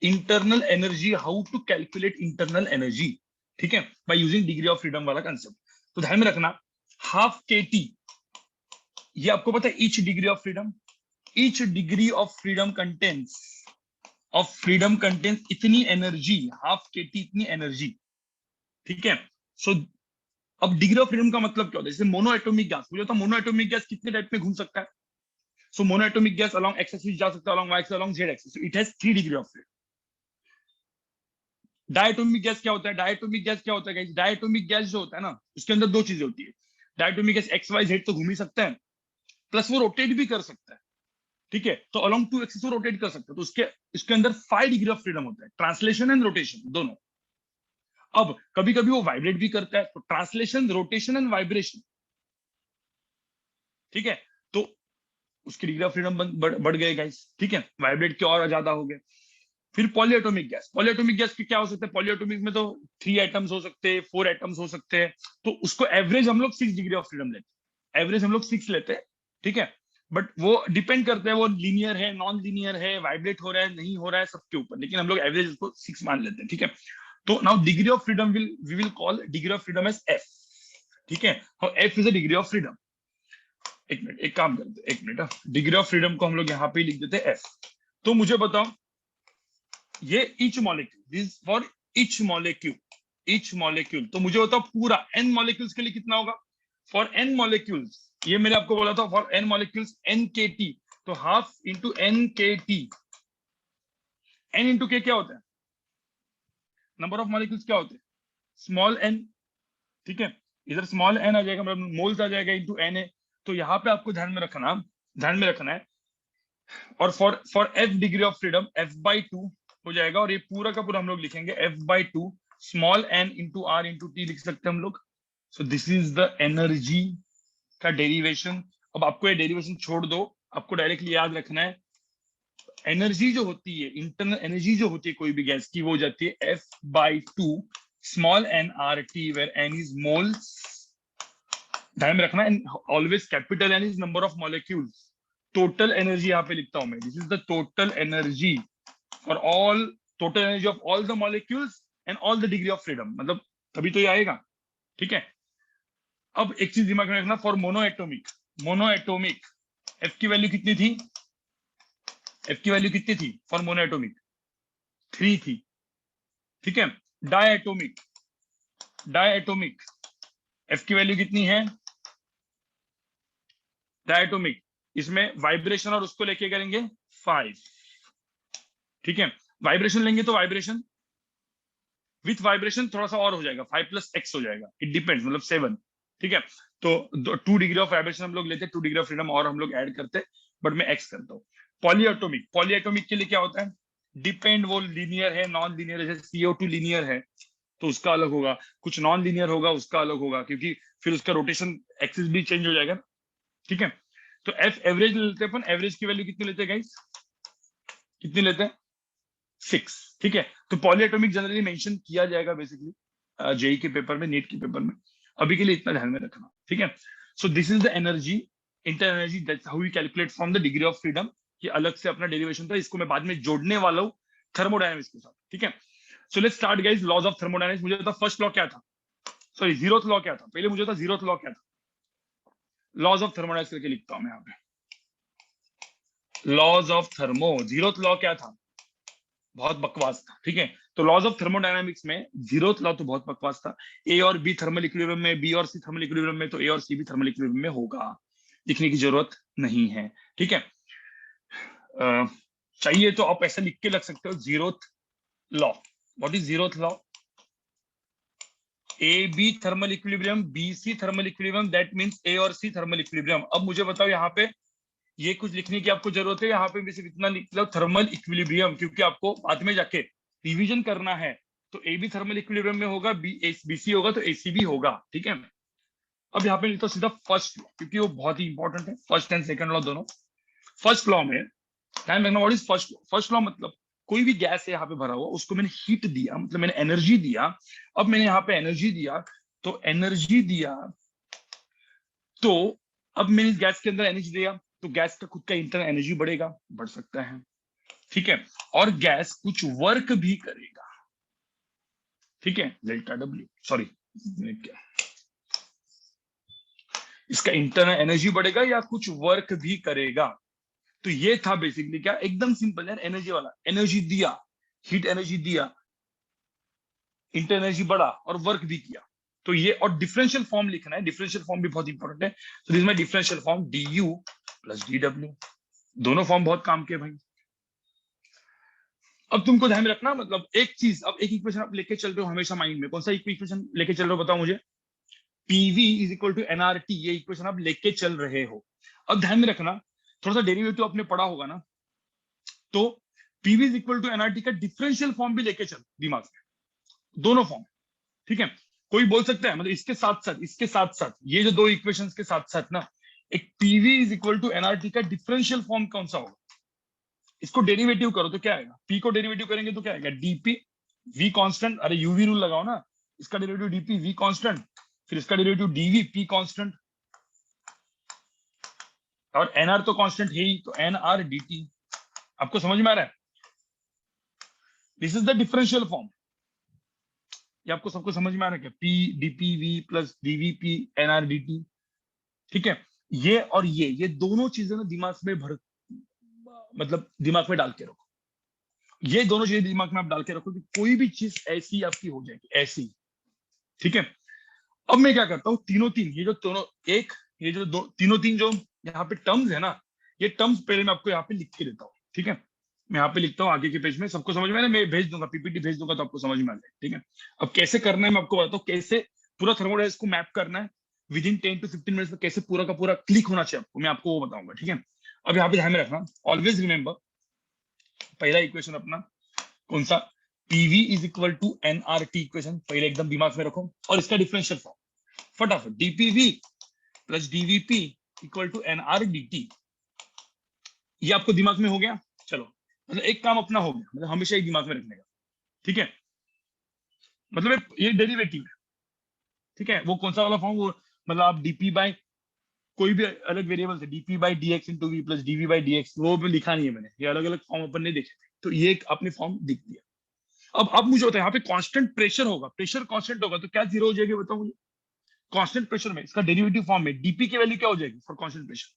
Internal energy, how to calculate internal energy, ठीक है, by using degree of freedom वाला कंसेप्ट। तो ध्यान में रखना, हाफ के टी, ये आपको पता है each degree of freedom, each degree of freedom contains इतनी एनर्जी, हाफ के टी इतनी एनर्जी, ठीक है। सो अब डिग्री ऑफ फ्रीडम का मतलब क्या होता है? जैसे मोनो एटॉमिक गैस, मुझे तो मोनो एटॉमिक गैस कितने टाइप में घूम सकता है? So mono atomic gas along X axis जा सकता है, along Y axis, along Z axis, it has 3 degree of freedom. Diatomic gas क्या होता है? डायटोमिक गैस क्या होता है गाइस? डायटोमिक गैस जो होता है ना, उसके अंदर दो चीजें होती है। Diatomic gas X Y Z तो घूम ही सकता है, प्लस वो रोटेट भी कर सकता है, ठीक है। तो अलोंग 2 एक्सिस वो रोटेट कर सकता है, तो इसके अंदर 5 डिग्री ऑफ फ्रीडम होता है, ट्रांसलेशन एंड रोटेशन दोनों। अब कभी कभी वो वाइब्रेट भी करता है, तो ट्रांसलेशन, रोटेशन एंड वाइब्रेशन, ठीक है। तो उसकी डिग्री ऑफ फ्रीडम बढ़ गए गाइस, ठीक है, वाइब्रेट के और ज्यादा हो गए। फिर पॉलीएटॉमिक गैस, पॉलीएटॉमिक गैस के क्या हो सकते हैं? पॉलीएटॉमिक में तो 3 एटम्स हो सकते हैं, 4 एटम्स हो सकते हैं, तो उसको एवरेज हम लोग 6 डिग्री ऑफ फ्रीडम लेते हैं, एवरेज हम लोग 6 लेते हैं, ठीक है। बट वो डिपेंड करता है, वो लीनियर है, नॉन लीनियर है, वाइब्रेट हो रहा है, नहीं हो रहा है, सबके ऊपर, लेकिन हम लोग एवरेज उसको 6 मान लेते हैं, ठीक है। तो now degree of freedom we will call degree of freedom as F, ठीक है। F is a degree of freedom. एक मिनट, एक काम करते हैं, एक मिनट, डिग्री ऑफ फ्रीडम को हम लोग यहाँ पे लिख देते हैं एफ। तो मुझे बताओ, ये each molecule, this for each molecule, तो मुझे बताओ पूरा एन मॉलिक्यूल्स के लिए कितना होगा? फॉर एन मॉलिक्यूल्स, ये मैंने आपको बोला था, for an molecules N K T, तो half into N K T. N into के क्या होता है? नंबर ऑफ मॉलिक्यूल्स क्या होते हैं? स्मॉल एन, ठीक है। इधर स्मॉल एन आ जाएगा, मतलब मोल्स आ जाएगा, इंटू एन ए। तो यहाँ पे आपको ध्यान में रखना है। और for F degree of freedom, F by 2 हो जाएगा, और ये पूरा का पूरा हम लोग लिखेंगे F by 2 small N into R into T लिख सकते हैं हम लोग। So this is the energy का डेरिवेशन। अब आपको ये डेरिवेशन छोड़ दो, आपको डायरेक्टली याद रखना है, एनर्जी जो होती है, इंटरनल एनर्जी जो होती है कोई भी गैस की, वो हो जाती है F by 2 small N R T, where N is moles. ध्यान में रखना, always capital N is number of molecules. Total energy यहाँ पे लिखता हूं मैं, this is the total energy for all, total energy of all the molecules and all the degree of freedom, मतलब तभी तो ये आएगा, ठीक है। अब एक चीज दिमाग में रखना, फॉर मोनो एटोमिक एफ की वैल्यू कितनी थी? एफ की वैल्यू कितनी थी फॉर मोनो एटोमिक? 3 थी, ठीक है। डायएटोमिक एफ की वैल्यू कितनी है? डायएटोमिक, इसमें वाइब्रेशन और उसको लेके करेंगे 5, ठीक है। वाइब्रेशन लेंगे तो वाइब्रेशन विथ वाइब्रेशन थोड़ा सा और हो जाएगा, 5 प्लस एक्स हो जाएगा, इट डिपेंड्स, मतलब 7, ठीक है। तो 2 डिग्री ऑफ वाइब्रेशन हम लोग लेते हैं, 2 डिग्री ऑफ फ्रीडम और हम लोग ऐड करते हैं, बट मैं एक्स करता हूँ। पॉलीएटोमिक के लिए क्या होता है? डिपेंड, वो लीनियर है, नॉन लीनियर है, जैसे CO2 लीनियर है तो उसका अलग होगा, कुछ नॉन लीनियर होगा उसका अलग होगा, क्योंकि फिर उसका रोटेशन एक्सिस भी चेंज हो जाएगा, ठीक है। तो एफ एवरेज लेते हैं अपन, एवरेज की वैल्यू कितनी लेते हैं गाइस? कितनी लेते हैं? 6, ठीक है। तो पॉलीएटॉमिक जनरली मेंशन किया जाएगा बेसिकली जेई के पेपर में, नीट के पेपर में, अभी के लिए इतना ध्यान में रखना, ठीक है। So this is the energy, inter energy, that's how we calculate from the degree of freedom. ये अलग से अपना डेरिवेशन था, इसको मैं बाद में जोड़ने वाला हूँ थर्मोडायनामिक्स के साथ, ठीक है। So let's start guys, laws of thermodynamics. मुझे पता फर्स्ट लॉ क्या था, सॉरी जीरोथ लॉ क्या था, पहले मुझे था जीरोथ लॉ क्या था। लॉज ऑफ थर्मोडायनामिक्स करके लिखता हूं मैं यहाँ पे, laws of thermo, zeroth law क्या था? बहुत बकवास था, ठीक है। तो लॉज ऑफ थर्मोडायनामिक्स में जीरोथ लॉ तो बहुत बकवास था। ए और बी थर्मल इक्विलिब्रियम में, बी और सी थर्मल इक्विलिब्रियम में, तो ए और सी भी थर्मल इक्विलिब्रियम में होगा, लिखने की जरूरत नहीं है, ठीक है। चाहिए तो आप ऐसा लिख के लग सकते हो, zeroth law. What is zeroth law? A B thermal equilibrium, B C thermal equilibrium, that means A और सी थर्मल इक्विलिब्रियम। अब मुझे बताओ यहाँ पे ये कुछ लिखने की आपको जरूरत है, यहाँ पे भी सिर्फ इतना लिख लो थर्मल इक्विलिब्रियम, क्योंकि आपको बाद में जाके रिवीजन करना है। तो ए भी थर्मल इक्विलिब्रियम में होगा, बीसी होगा तो एसी भी होगा, ठीक है। अब यहाँ पे लिखता हूँ सीधा फर्स्ट लॉ, क्योंकि वो बहुत ही इंपॉर्टेंट है, फर्स्ट एंड सेकंड लॉ दोनों। फर्स्ट लॉ में ध्यान रखना, व्हाट इज फर्स्ट लॉ मतलब कोई भी गैस है यहाँ पे भरा हुआ, उसको मैंने हीट दिया, मतलब मैंने एनर्जी दिया। अब मैंने यहाँ पे एनर्जी दिया, तो एनर्जी दिया, तो अब मैंने इस गैस के अंदर एनर्जी दिया, तो गैस का खुद का इंटरनल एनर्जी बढ़ेगा, बढ़ सकता है, ठीक है। और गैस कुछ वर्क भी करेगा, ठीक है, डेल्टा डब्ल्यू, सॉरी क्या, इसका इंटरनल एनर्जी बढ़ेगा या कुछ वर्क भी करेगा। तो ये था बेसिकली क्या, एकदम सिंपल यार, एनर्जी वाला, एनर्जी दिया, हीट एनर्जी दिया, इंटर एनर्जी बढ़ा और वर्क भी किया। तो ये, और डिफरेंशियल फॉर्म लिखना है, डिफरेंशियल फॉर्म भी बहुत इंपॉर्टेंट है। तो this my differential form D U plus D W, दोनों फॉर्म बहुत काम के भाई। अब तुमको ध्यान में रखना, मतलब एक चीज, अब एक इक्वेशन आप लेके चल रहे हो हमेशा माइंड में, कौन सा इक्वेशन लेके चल रहे हो बताओ मुझे, PV is equal to NRT, ये इक्वेशन आप लेके चल रहे हो। अब ध्यान में रखना, थोड़ा सा डेरिवेटिव आपने पढ़ा होगा ना, तो PV is equal to NRT का डिफरेंशियल फॉर्म भी लेके चल दिमाग में, दोनों फॉर्म, ठीक है। कोई बोल सकता है, मतलब इसके साथ साथ ये जो दो इक्वेशंस के साथ साथ ना, एक PV is equal to NRT का डिफरेंशियल फॉर्म कौन सा होगा, इसको डेरिवेटिव करो तो क्या आएगा, पी को डेरिवेटिव करेंगे तो क्या आएगा, डीपी वी कांस्टेंट, अरे यूवी रूल लगाओ ना, इसका डेरिवेटिव डीपी वी कांस्टेंट, फिर इसका डेरिवेटिव डीवी पी कांस्टेंट, और एनआर तो कांस्टेंट है ही, तो एनआर डीटी। आपको समझ में आ रहा है, this is the differential form. ये आपको सबको समझ में आ रहा है क्या, P DP V plus DV P NR DT, ठीक है। ये और ये दोनों चीजें ना दिमाग में भर, मतलब दिमाग में डाल के रखो, ये दोनों चीजें दिमाग में आप डाल के रखो कि कोई भी चीज ऐसी आपकी हो जाएगी, ऐसी, ठीक है। अब मैं क्या करता हूँ, तीनों तीन, ये जो दोनों एक, ये जो दो तीनों तीन जो यहाँ पे टर्म्स है ना, ये टर्म्स पहले मैं आपको यहाँ पे लिख के देता हूँ, ठीक है। मैं यहाँ पे लिखता हूँ आगे के पेज में, सबको समझ में आया, मैं भेज दूंगा, पीपीटी भेज दूंगा तो आपको समझ में आ जाए, ठीक है। अब कैसे करना है मैं आपको बताता हूँ, कैसे पूरा थर्मोडायनामिक्स को मैप करना है विद इन 10 to 15 मिनट्स में, कैसे पूरा का पूरा क्लिक होना चाहिए आपको, मैं आपको वो बताऊंगा, ठीक है। अब यहाँ पे ध्यान में रखना, ऑलवेज रिमेंबर, पहला इक्वेशन अपना कौन सा, PV is equal to NRT equation, पहले एकदम दिमाग में रखो, और इसका डिफरेंशियल फॉर्म फटाफट, DPV plus DVP equal to NR DT, ये आपको दिमाग में हो गया। चलो, मतलब एक काम अपना हो गया, मतलब हमेशा एक दिमाग में रखने का, ठीक है। मतलब ये डेरिवेटिव है, ठीक है, वो कौन सा वाला फॉर्म, वो मतलब आप डीपी बाय कोई भी अलग वेरिएबल है, DP by D X into V plus DV by D X, वो भी लिखा नहीं है मैंने, ये अलग अलग फॉर्म अपन ने देखे थे, तो ये एक आपने फॉर्म दिख दिया। अब मुझे होता है यहाँ पे कांस्टेंट प्रेशर होगा, प्रेशर कांस्टेंट होगा, तो क्या जीरो हो जाएगी बताओ मुझे, कांस्टेंट प्रेशर में इसका डेरिवेटिव फॉर्म में डीपी की वैल्यू क्या हो जाएगी फॉर कांस्टेंट प्रेशर,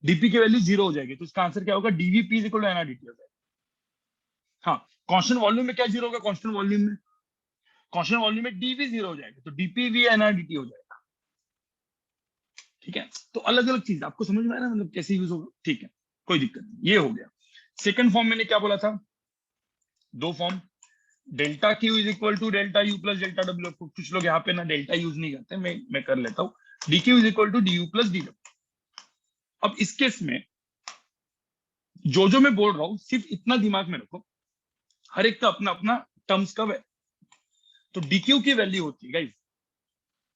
डीपी की वैल्यू जीरो हो जाएगी, तो इसका आंसर क्या होगा, डीवीपी इज इक्वल टू एनआरडीटी हो जाएगा। हाँ, कांस्टेंट वॉल्यूम में क्या जीरो होगा, कांस्टेंट वॉल्यूम में, कांस्टेंट वॉल्यूम में डीवी जीरो हो जाएगा, तो डीपीवी एनआरडीटी हो जाएगा, ठीक है। तो अलग अलग चीज आपको समझ में आया ना, मतलब कैसे यूज होगा, ठीक है, कोई दिक्कत नहीं, ये हो गया। सेकंड फॉर्म मैंने क्या बोला था, दो form, delta Q is equal to delta U plus delta W, कुछ लोग यहाँ पे ना डेल्टा यूज नहीं करते, मैं कर लेता हूँ, D Q is equal to D U plus D W. अब इस केस में जो मैं बोल रहा हूँ सिर्फ इतना दिमाग में रखो, हर एक का अपना अपना टर्म्स का, तो डी क्यू की वैल्यू होती है गाइस,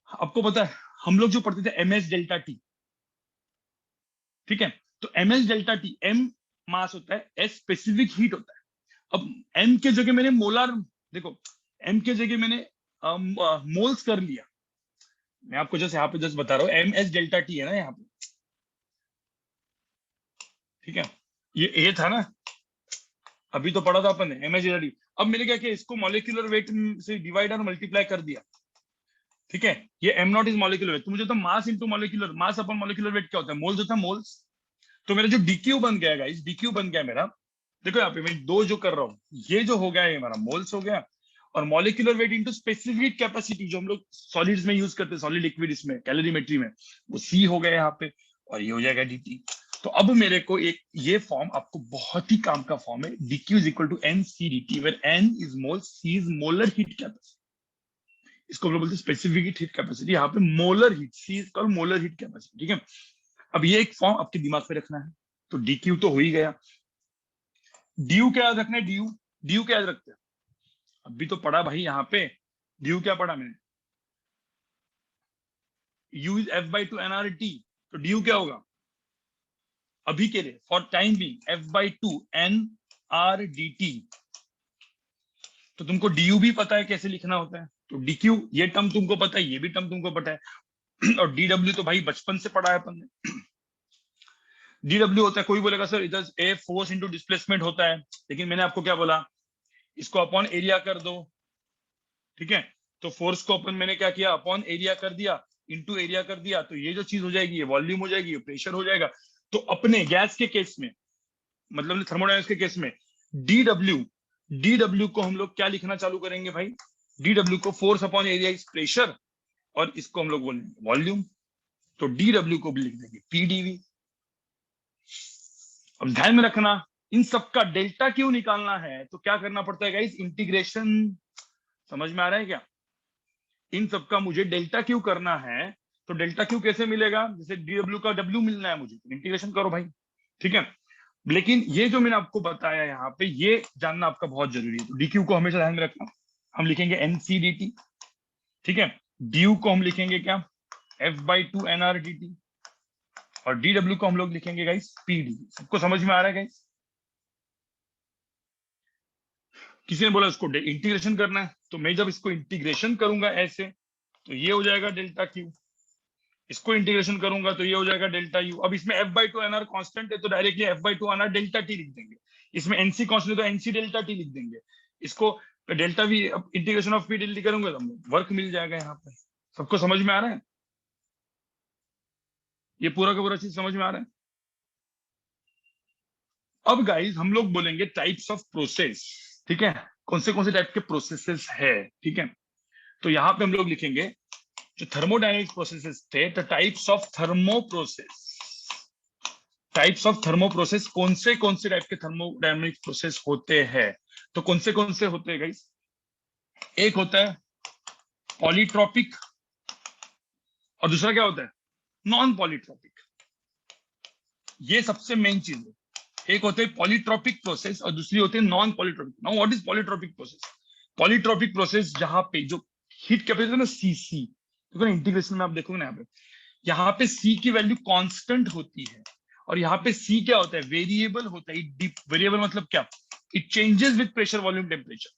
आपको पता है हम लोग जो पढ़ते थे एम एस डेल्टा टी, ठीक है। तो M S delta T, M mass होता है, एस स्पेसिफिक हीट होता है। अब एम के जगह मैंने मोलार, देखो एम के जगह मैंने मोल्स कर लिया, मैं आपको जस्ट यहाँ पे जस्ट बता रहा हूँ, एम एस डेल्टा टी है ना यहाँ पे, ठीक है, ये था ना, अभी तो पढ़ा था अपन ने एम एस डेल्टा टी। अब मैंने क्या किया, इसको मॉलिक्यूलर वेट से डिवाइड और मल्टीप्लाई कर दिया, ठीक है। ये am not is molecular weight, तो मुझे तो मास इंटू मॉलिक्यूलर, मास अपन मॉलिक्यूलर वेट क्या होता है, मोल्स होता है, मोल्स। तो मेरा जो डीक्यू बन गया गाइस, डीक्यू बन गया मेरा, देखो यहाँ पे मैं दो जो कर रहा हूँ, ये जो हो गया ये हमारा मोल्स हो गया, और molecular weight into specific capacity जो हम लोग सॉलिड्स में यूज करते हैं, सॉलिड लिक्विड इसमें कैलोरीमेट्री में, वो सी हो गया यहाँ पे, और ये हो जाएगा डीटी। तो अब मेरे को एक ये फॉर्म आपको बहुत ही काम का फॉर्म है, DQ is equal to N C DT, where N is mole, C is molar heat capacity, इसको हम लोग बोलते हैं स्पेसिफिक हीट कैपेसिटी, यहाँ पे molar heat, C is called molar heat capacity, ठीक है। अब ये एक फॉर्म आपके दिमाग में रखना है, तो डी क्यू तो हो ही गया। डी यू क्या याद रखना है? डी यू, डी यू क्या याद रखते हैं? अभी तो पढ़ा भाई यहाँ पे, डी यू क्या पढ़ा मैंने? U is F by two N R T, तो डी यू क्या होगा अभी के लिए, for time being, F by two N R D T. तो तुमको डी यू भी पता है कैसे लिखना होता है, तो डी क्यू ये टर्म तुमको पता है, ये भी टर्म तुमको पता है। और डी डब्ल्यू तो भाई बचपन से पढ़ा है अपन ने। डी डब्ल्यू होता है, कोई बोलेगा सर इधर ए फोर्स इंटू डिस्प्लेसमेंट होता है, लेकिन मैंने आपको क्या बोला, इसको अपॉन एरिया कर दो, ठीक है। तो फोर्स को अपन मैंने क्या किया, अपॉन एरिया कर दिया, इंटू एरिया कर दिया, तो ये जो चीज हो जाएगी ये वॉल्यूम हो जाएगी, ये प्रेशर हो जाएगा। तो अपने गैस के केस में, मतलब थर्मोडायनामिक्स के केस में, डी डब्ल्यू को हम लोग क्या लिखना चालू करेंगे भाई, डी डब्ल्यू को force upon area is pressure, और इसको हम लोग बोलेंगे वॉल्यूम। तो डी डब्ल्यू को भी लिख देंगे पीडीवी। अब ध्यान में रखना, इन सबका डेल्टा क्यू निकालना है तो क्या करना पड़ता है गाइस, इंटीग्रेशन। समझ में आ रहा है क्या? इन सबका मुझे डेल्टा क्यू करना है, तो डेल्टा क्यू कैसे मिलेगा, जैसे डी डब्ल्यू का डब्ल्यू मिलना है मुझे, इंटीग्रेशन करो भाई, ठीक है। लेकिन ये जो मैंने आपको बताया यहाँ पे, ये जानना आपका बहुत जरूरी है। तो डी क्यू को हमेशा ध्यान में रखना, हम लिखेंगे एनसीडीटी, ठीक है। डी यू को हम लिखेंगे क्या, एफ बाई टू एनआरडीटी, और डी डब्ल्यू को हम लोग लिखेंगे गाइस पीडी। सबको समझ में आ रहा है गाइस? किसी ने बोला इसको इंटीग्रेशन करना है, तो मैं जब इसको इंटीग्रेशन करूंगा ऐसे, तो ये हो जाएगा डेल्टा क्यू, इसको इंटीग्रेशन करूंगा तो ये हो जाएगा डेल्टा यू। अब इसमें F by two NR constant है, तो directly F by two NR delta T लिख देंगे। इसमें एनसी कॉन्स्टेंट है तो एनसी डेल्टा टी लिख देंगे। इसको delta V, integration of P delta करूंगा तो वर्क मिल जाएगा यहाँ पे। सबको समझ में आ रहा है? ये पूरा का पूरा चीज समझ में आ रहा है? अब गाइस हम लोग बोलेंगे टाइप्स ऑफ प्रोसेस, ठीक है, कौन से टाइप के प्रोसेसेस है, ठीक है। तो यहाँ पे हम लोग लिखेंगे जो थर्मोडायनेमिक्स प्रोसेसेस थे, the types of thermo process. Types of thermo process, कौन से टाइप के थर्मोडायनेमिक्स प्रोसेस होते हैं? तो कौन से होते हैं गाइस? एक होता है पॉलीट्रॉपिक, और दूसरा क्या होता है, नॉन पॉलीट्रॉपिक। ये सबसे मेन चीज है। एक होते हैं पॉलीट्रॉपिक प्रोसेस और दूसरी होती है non polytropic. Now what is polytropic process? Polytropic process जहां पे जो हीट कैपेसिटी है ना, सीसी, देखो ना इंटीग्रेशन में आप देखोगे ना, यहाँ पे सी की वैल्यू कांस्टेंट होती है, और यहाँ पे सी क्या होता है, वेरिएबल होता है। वेरिएबल मतलब क्या, it changes with pressure volume temperature,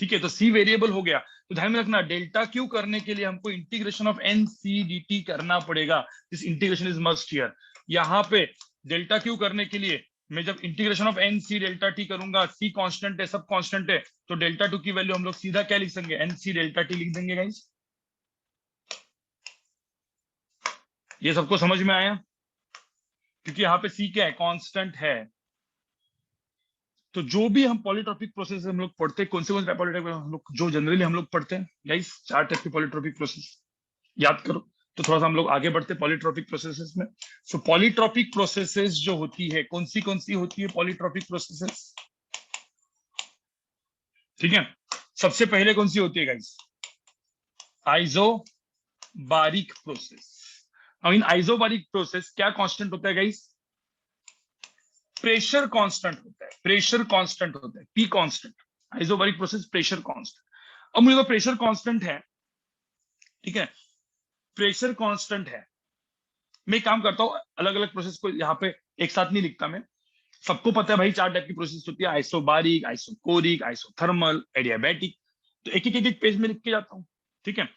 ठीक है। तो सी वेरिएबल हो गया, तो ध्यान में रखना डेल्टा क्यू करने के लिए हमको integration of N C D T करना पड़ेगा। This integration is must here. यहाँ पे डेल्टा क्यू करने के लिए मैं जब integration of N C delta T करूंगा, सी कांस्टेंट है, सब कांस्टेंट है, तो डेल्टा टू की वैल्यू हम लोग सीधा क्या लिख सकेंगे, एन सी डेल्टा टी लिख देंगे गाइस। ये सबको समझ में आया? क्योंकि यहाँ पे सी क्या है, कांस्टेंट है। तो जो भी हम पॉलीट्रॉपिक प्रोसेस हम लोग पढ़ते हैं, कौन से पॉलीट्रॉपिक हम लोग जो जनरली हम लोग पढ़ते हैं गाइस, 4 टाइप के पॉलीट्रॉपिक प्रोसेस याद करो। तो थोड़ा सा हम लोग आगे बढ़ते पॉलीट्रॉपिक प्रोसेसेस में। सो पॉलीट्रॉपिक प्रोसेसेस जो होती है, कौन सी होती है पॉलीट्रॉपिक प्रोसेसेस, ठीक है। सबसे पहले कौन सी होती है गाइस, आइसोबारिक प्रोसेस। अब इन आइसोबारिक प्रोसेस क्या कांस्टेंट होता है गाइस, प्रेशर कांस्टेंट होता है, प्रेशर कांस्टेंट होता है, P constant. Isobaric process pressure constant. अब मुझे तो प्रेशर कांस्टेंट है, ठीक है, प्रेशर कांस्टेंट है। मैं काम करता हूं, अलग अलग प्रोसेस को यहाँ पे एक साथ नहीं लिखता मैं। सबको पता है भाई 4 टाइप की प्रोसेस होती है, आइसोबारिक, आइसोकोरिक, आइसोथर्मल, एडियाबैटिक। तो एक पेज में लिख के जाता हूँ, ठीक है।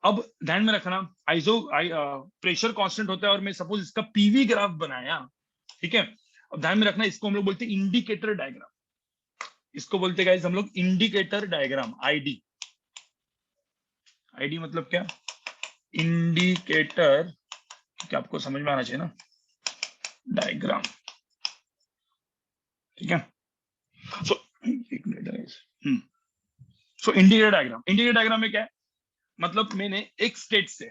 अब ध्यान में रखना, प्रेशर कांस्टेंट होता है, और मैं सपोज इसका पीवी ग्राफ बनाया, ठीक है। अब ध्यान में रखना, इसको हम लोग बोलते हैं इंडिकेटर डायग्राम। इसको बोलते हैं हम लोग इंडिकेटर डायग्राम, आईडी। आईडी मतलब क्या, इंडिकेटर, क्या आपको समझ में आना चाहिए ना, डायग्राम, ठीक है। सो एक मिनट, सो इंडिकेटर डायग्राम, इंडिकेटर डायग्राम में क्या है, मतलब मैंने एक स्टेट से,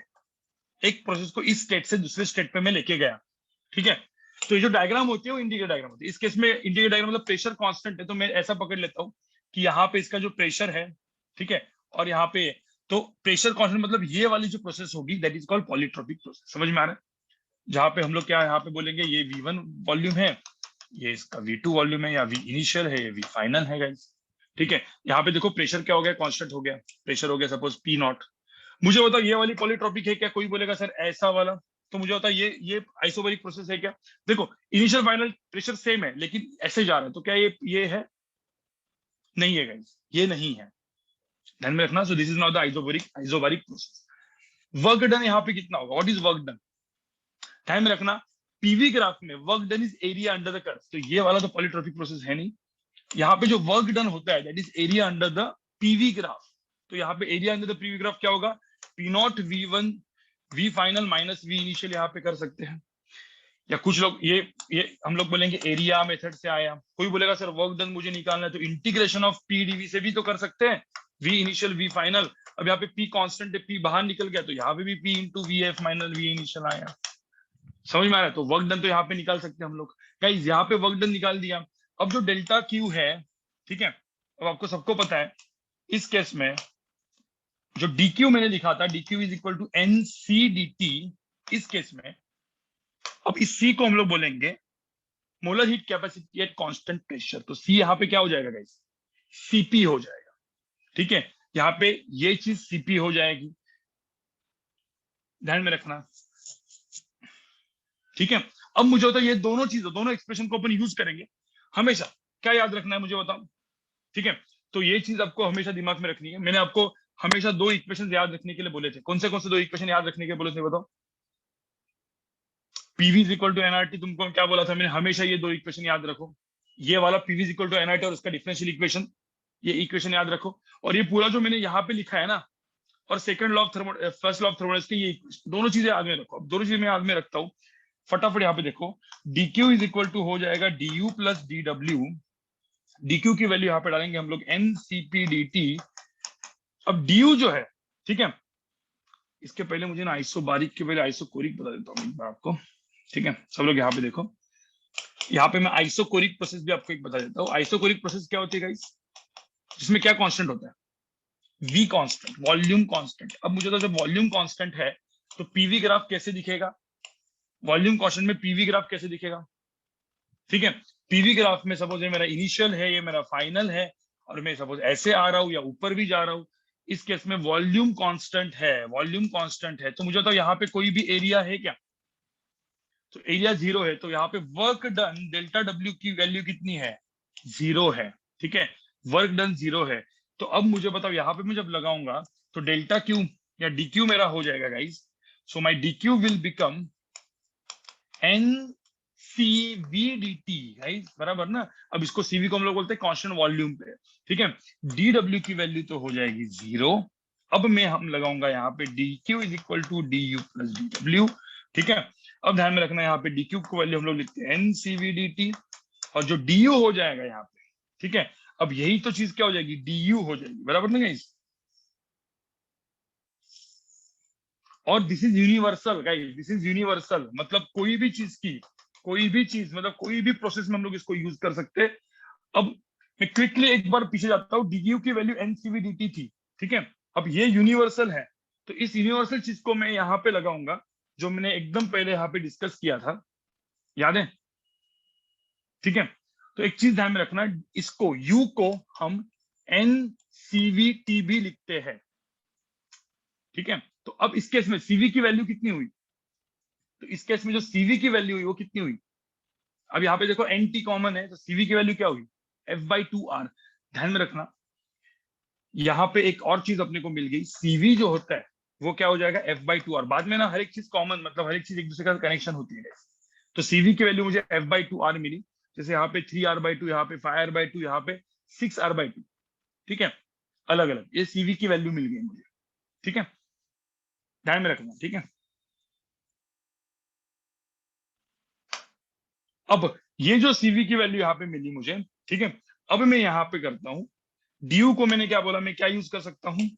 एक प्रोसेस को इस स्टेट से दूसरे स्टेट पे मैं लेके गया, ठीक है। तो ये जो डायग्राम होती है वो इंडिकेटर डायग्राम होती है। इस केस में इंडिकेटर डायग्राम मतलब प्रेशर कांस्टेंट है, तो मैं ऐसा पकड़ लेता हूँ कि यहाँ पे इसका जो प्रेशर है, ठीक है, और यहाँ पे, तो प्रेशर कांस्टेंट मतलब ये वाली जो प्रोसेस होगी that is called polytropic process. समझ में आ रहा है? जहां पे हम लोग क्या यहाँ पे बोलेंगे, ये V1 वॉल्यूम है, ये इसका V2 वॉल्यूम है, या V इनिशियल है, ये V फाइनल है गाइस। ठीक है, यहाँ पे देखो प्रेशर क्या हो गया, कांस्टेंट हो गया, प्रेशर हो गया सपोज P नॉट। मुझे बताओ ये वाली पॉलीट्रॉपिक है क्या? कोई बोलेगा सर ऐसा वाला। तो मुझे बताओ ये आइसोबैरिक प्रोसेस है क्या? देखो इनिशियल फाइनल प्रेशर सेम है, लेकिन ऐसे जा रहा है, तो क्या ये है? नहीं है गाइस, ये नहीं है, ध्यान में रखना। सो this is not the isobaric process. Work done यहाँ पे कितना होगा? What is work done? ध्यान में रखना, पीवी ग्राफ में work done is area under the curve. तो ये वाला तो पॉलीट्रॉपिक प्रोसेस है नहीं। यहाँ पे जो वर्क डन होता है that is area under the PV graph. तो यहाँ पे area under the PV graph क्या होगा? P not V1 V final minus V initial यहाँ पे कर सकते हैं। या कुछ लोग ये हम लोग बोलेंगे एरिया मेथड से आया। कोई बोलेगा सर वर्क डन मुझे निकालना है, तो इंटीग्रेशन ऑफ पी डीवी से भी तो कर सकते हैं, V इनिशियल V फाइनल। अब यहाँ पे P कांस्टेंट है, P बाहर निकल गया, तो यहाँ पे भी P into V F minus V initial आया। समझ में आ रहा है? तो वर्क डन तो यहाँ पे निकाल सकते हैं हम लोग। गाइस यहाँ पे वर्क डन निकाल दिया। अब जो डेल्टा क्यू है, ठीक है, अब आपको सबको पता है इस केस में जो dq मैंने लिखा था, dq is equal to N C D T. इस केस में अब इस c को हम लोग बोलेंगे molar heat capacity at constant pressure. तो c यहाँ पे क्या हो जाएगा गाइस? cp हो जाएगा। ठीक है, यहाँ पे ये चीज cp हो जाएगी, ध्यान में रखना। ठीक है, अब मुझे बताओ ये दोनों चीजें, दोनों एक्सप्रेशन को अपन यूज करेंगे हमेशा। क्या याद रखना है मुझे बताओ? ठीक है, तो ये चीज आपको हमेशा दिमाग में रखनी है। मैंने आपको हमेशा दो इक्वेशन याद रखने के लिए बोले थे। कौन से दो इक्वेशन याद रखने के बोले थे बताओ? PV is equal to NRT. तुमको क्या बोला था मैंने? हमेशा ये दो इक्वेशन याद रखो। ये वाला PV is equal to NRT और उसका डिफरेंशियल इक्वेशन, ये इक्वेशन याद रखो। और ये पूरा जो मैंने यहाँ पे लिखा है ना, और second law of thermo first law of thermodynamics के ये दोनों चीजें याद में रखो। अब दोनों चीजें मैं याद में रखता हूँ, फटाफट यहाँ पे देखो। dq इज इक्वल टू हो जाएगा du प्लस dw। dq की वैल्यू यहाँ पे डालेंगे हम लोग ncp dt। अब du जो है, ठीक है, इसके पहले मुझे ना आइसोबारिक के पहले आइसोकोरिक बता देता हूँ एक बार आपको। ठीक है, सब लोग यहाँ पे देखो, यहाँ पे मैं आइसोकोरिक प्रोसेस भी आपको एक बता देता हूँ। आइसोकोरिक प्रोसेस क्या होती है गाइस? जिसमें क्या कांस्टेंट होता है? V constant, volume constant. अब मुझे तो जब वॉल्यूम कांस्टेंट है तो पीवी ग्राफ कैसे दिखेगा? वॉल्यूम कांस्टेंट में पीवी ग्राफ कैसे दिखेगा? ठीक है, पीवी ग्राफ में सपोज ये मेरा इनिशियल है, ये मेरा फाइनल है, और मैं सपोज ऐसे आ रहा हूँ या ऊपर भी जा रहा हूँ। इस केस में वॉल्यूम कांस्टेंट है, वॉल्यूम कांस्टेंट है। तो मुझे तो यहाँ पे कोई भी एरिया है क्या? तो एरिया 0 है, तो यहाँ पे वर्क डन डेल्टा डब्ल्यू की वैल्यू कितनी है? 0 है। ठीक है, वर्क डन 0 है। तो अब मुझे बताओ यहाँ पे मैं जब लगाऊंगा तो डेल्टा क्यू या डी क्यू मेरा हो जाएगा guys. So my D Q will become an CV D T guys, बराबर ना। अब इसको सीवी को हम लोग बोलते हैं कांस्टेंट वॉल्यूम पे। ठीक है, डी डब्ल्यू की वैल्यू तो हो जाएगी 0। अब मैं हम लगाऊंगा यहाँ पे D Q is equal to D U plus D W. ठीक है, अब ध्यान में रखना यहाँ पे डी क्यू को वैल्यू हम लोग लिखते हैं एन सीवी डी टी, और जो डी यू हो जाएगा यहाँ पे। ठीक है, अब यही तो चीज क्या हो जाएगी? डी यू हो जाएगी, बराबर ना गाइस। और this is universal guys, this is universal. मतलब कोई भी चीज की, कोई भी चीज मतलब कोई भी प्रोसेस में हम लोग इसको यूज कर सकते हैं। अब मैं क्विकली एक बार पीछे जाता हूँ, डी की वैल्यू एनसीवीडीटी थी। ठीक है, अब ये यूनिवर्सल है, तो इस यूनिवर्सल चीज को मैं यहाँ पे लगाऊंगा, जो मैंने एकदम पहले यहाँ पे डिस्कस किया था, याद है? ठीक है, तो एक चीज ध्यान में रखना, इसको यू को हम एन सीवी भी लिखते हैं। ठीक है, तो अब इस केस में सीवी की वैल्यू कितनी हुई? तो इस केस में जो सीवी की वैल्यू हुई वो कितनी हुई? अब यहाँ पे देखो एन टी कॉमन है, तो सीवी की वैल्यू क्या हुई? F/2R। ध्यान में रखना, यहाँ पे एक और चीज अपने को मिल गई, सीवी जो होता है वो क्या हो जाएगा? F/2R। बाद में ना हर एक चीज कॉमन, मतलब हर एक चीज एक दूसरे का कनेक्शन होती है। तो सीवी की वैल्यू मुझे F/2R मिली। जैसे यहाँ पे 3R/2, यहाँ पे 5R/2, यहाँ पे 6R/2। ठीक है, अलग अलग ये सीवी की वैल्यू मिल गई मुझे। ठीक है, ध्यान में रखना। ठीक है, अब ये जो सीवी की वैल्यू यहाँ पे मिली मुझे, ठीक है, अब मैं यहाँ पे करता हूँ, ड्यू को मैंने क्या बोला, मैं क्या यूज कर सकता हूँ?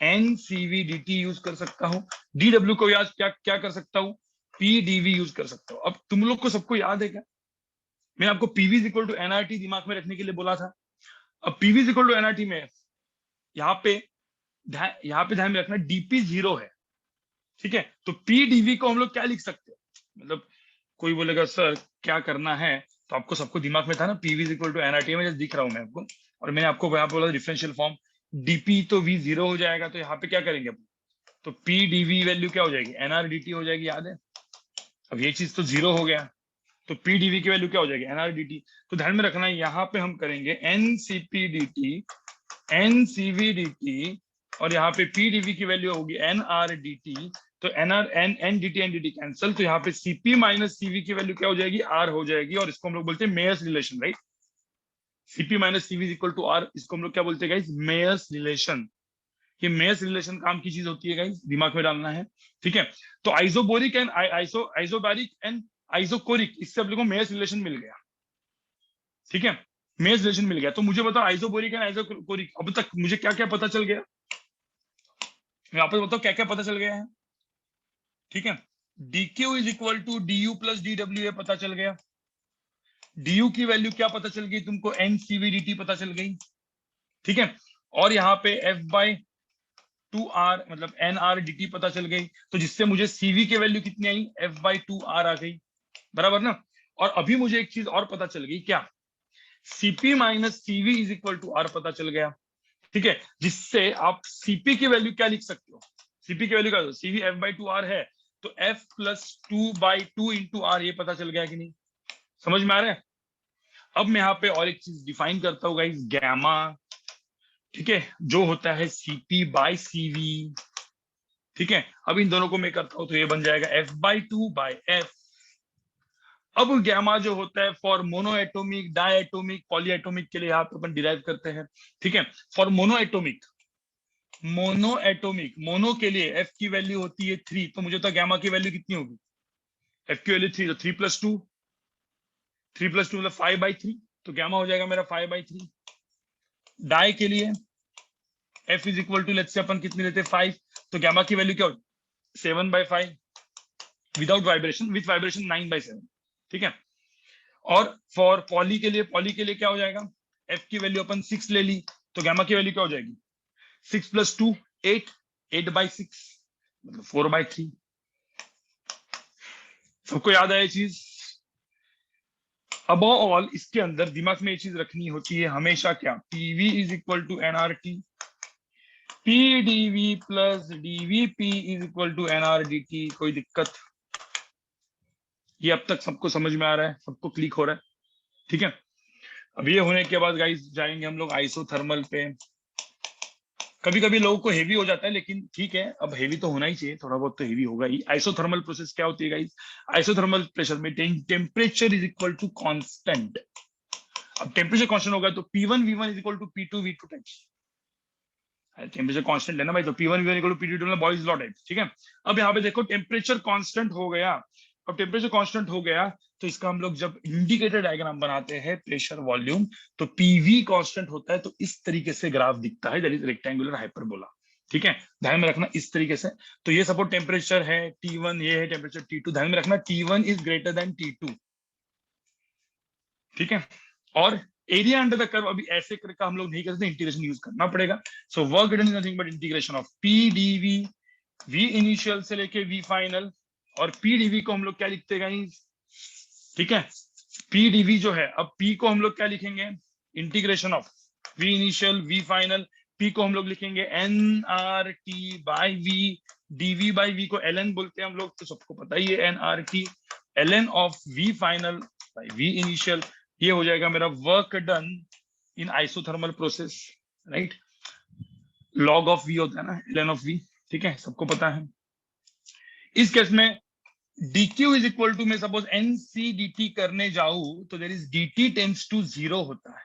N CV D T use कर सकता हूँ। डी डब्ल्यू को याद क्या क्या कर सकता हूँ? पी डीवी यूज कर सकता हूँ। अब तुम लोग को सबको याद है क्या? मैंने आपको PV is equal to NRT दिमाग में रखने के लिए बोला था। अब PV is equal to NRT में यहाँ पे ध्यान में रखना, डीपी 0 है। ठीक है, तो पी डीवी को हम लोग क्या लिख सकते हैं? मतलब कोई बोलेगा सर क्या करना है, तो आपको सबको दिमाग में था ना PV is equal to NRT, में जस्ट दिख रहा हूं मैं आपको, और मैंने आपको यहाँ पे बोला डिफरेंशियल फॉर्म डीपी तो वी जीरो हो जाएगा, तो यहाँ पे क्या करेंगे अपन, तो पी डीवी वैल्यू क्या हो जाएगी, एनआरडीटी हो जाएगी, याद है। अब ये चीज तो जीरो हो गया, तो पी डीवी की वैल्यू क्या हो जाएगी, एनआरडीटी। तो ध्यान में रखना है यहाँ पे हम करेंगे एनसीपीडीटी, एनसीवीडीटी, और यहाँ पे पीडीवी की वैल्यू होगी एनआरडीटी। तो एनडीटी कैंसल, तो यहाँ पे सीपी माइनस सीवी की वैल्यू क्या हो जाएगी, आर हो जाएगी, और इसको हम लोग बोलते हैं Mayer's relation, right. CP minus CV is equal to R, इसको हम लोग क्या बोलते हैं गाइस, मेयर्स रिलेशन। ये मेयर्स रिलेशन काम की चीज होती है गाइस, दिमाग में डालना है, ठीक है। तो आइसोबोरिक एंड आइसोबैरिक एंड आइसोकोरिक, इससे अपने को मेयर्स रिलेशन मिल गया, ठीक है। मेयर्स रिलेशन मिल गया, तो मुझे बताओ आइसोबोरिक एंड आइसोकोरिक, अब तक मुझे क्या क्या पता चल गया, मैं वापस बताओ क्या क्या पता चल गया है, ठीक है। dq is equal to du plus dw, ये पता चल गया। du की वैल्यू क्या पता चल गई तुमको, ncvdt पता चल गई, ठीक है। और यहाँ पे f बाई 2r मतलब nrdt पता चल गई, तो जिससे मुझे cv की वैल्यू कितनी आई, f बाई 2r आ गई, बराबर ना। और अभी मुझे एक चीज और पता चल गई, क्या, cp minus cv is equal to r पता चल गया, ठीक है। जिससे आप cp की वैल्यू क्या लिख सकते हो, cp की वैल्यू क्या, cv f बाई 2r है, तो f प्लस 2/2 इंटू आर, ये पता चल गया कि नहीं, समझ में आ रहा है। अब मैं यहाँ पे और एक चीज डिफाइन करता हूँ गाइस, गैमा, ठीक है, जो होता है cp बाई cv, ठीक है। अब इन दोनों को मैं करता हूं तो ये बन जाएगा f बाई 2/f। अब गैमा जो होता है for mono atomic, di atomic, poly atomic के लिए यहाँ पे अपन डिराइव करते हैं, ठीक है। फॉर मोनो एटोमिक, मोनो के लिए f की वैल्यू होती है 3, तो मुझे तो गैमा की वैल्यू कितनी होगी, f की वैल्यू 3, तो 3 प्लस 2 मतलब 5/3, तो गैमा हो जाएगा मेरा 5/3। डाई के लिए f is equal to, let's say अपन कितनी लेते हैं 5, तो गैमा की वैल्यू क्या होगी 7/5, विदाउट वाइब्रेशन, विथ वाइब्रेशन 9/7, ठीक है। और फॉर पॉली के लिए क्या हो जाएगा, f की वैल्यू अपन 6 ले ली, तो गैमा की वैल्यू क्या हो जाएगी 6 प्लस 2 8, 8/6 मतलब 4/3। सबको याद है ये चीज। अब ऑल इसके अंदर दिमाग में ये चीज रखनी होती है हमेशा, क्या, PV is equal to NRT, PDV plus DVP is equal to NRDT. कोई दिक्कत, ये अब तक सबको समझ में आ रहा है, सबको क्लिक हो रहा है, ठीक है। अब ये होने के बाद गाइस जाएंगे हम लोग आइसोथर्मल पे। कभी कभी लोगों को हेवी हो जाता है, लेकिन ठीक है, अब हेवी तो होना ही चाहिए, थोड़ा बहुत तो हेवी होगा ही। आइसोथर्मल प्रोसेस क्या होती है गाइस, आइसोथर्मल प्रेशर में temperature is equal to constant. अब टेम्परेचर कांस्टेंट होगा तो P1 V1 is equal to P2 V2 types, temperature constant है ना भाई, तो P1 V1 equal to P2 मतलब बॉयज लॉ टाइप, ठीक है। अब यहाँ पे देखो टेम्परेचर कांस्टेंट हो गया, अब टेम्परेचर कांस्टेंट हो गया, तो इसका हम लोग जब इंडिकेटर डायग्राम बनाते हैं प्रेशर वॉल्यूम, तो पीवी कांस्टेंट होता है, तो इस तरीके से ग्राफ दिखता है, दैट इज रेक्टेंगुलर हाइपरबोला, ठीक है। ध्यान में रखना इस तरीके से, तो ये सपोर्ट टेम्परेचर है T1, ये है टेम्परेचर T2, ध्यान में रखना T1 is greater then T2, ठीक है। और एरिया अंडर द कर्व अभी ऐसे करके हम लोग नहीं कर सकते, इंटीग्रेशन यूज करना पड़ेगा। So work done is nothing but integration of P DV, V initial से लेके वी फाइनल, और पी डीवी को हम लोग क्या लिखते हैं गाइस, ठीक है। पी डीवी जो है, अब पी को हम लोग क्या लिखेंगे, integration of V initial V final, P को हम लोग लिखेंगे N R T by V, DV by V को एल एन बोलते हैं हम लोग, तो सबको पता ही है N R T, L N of V final by V initial. ये हो जाएगा मेरा work done in isothermal process, right. Log of V होता है ना, एल एन ऑफ वी, ठीक है, सबको पता है। इस केस में dq इज इक्वल टू, मैं सपोज ncdt करने जाऊं, तो there is dt tends to 0 होता है,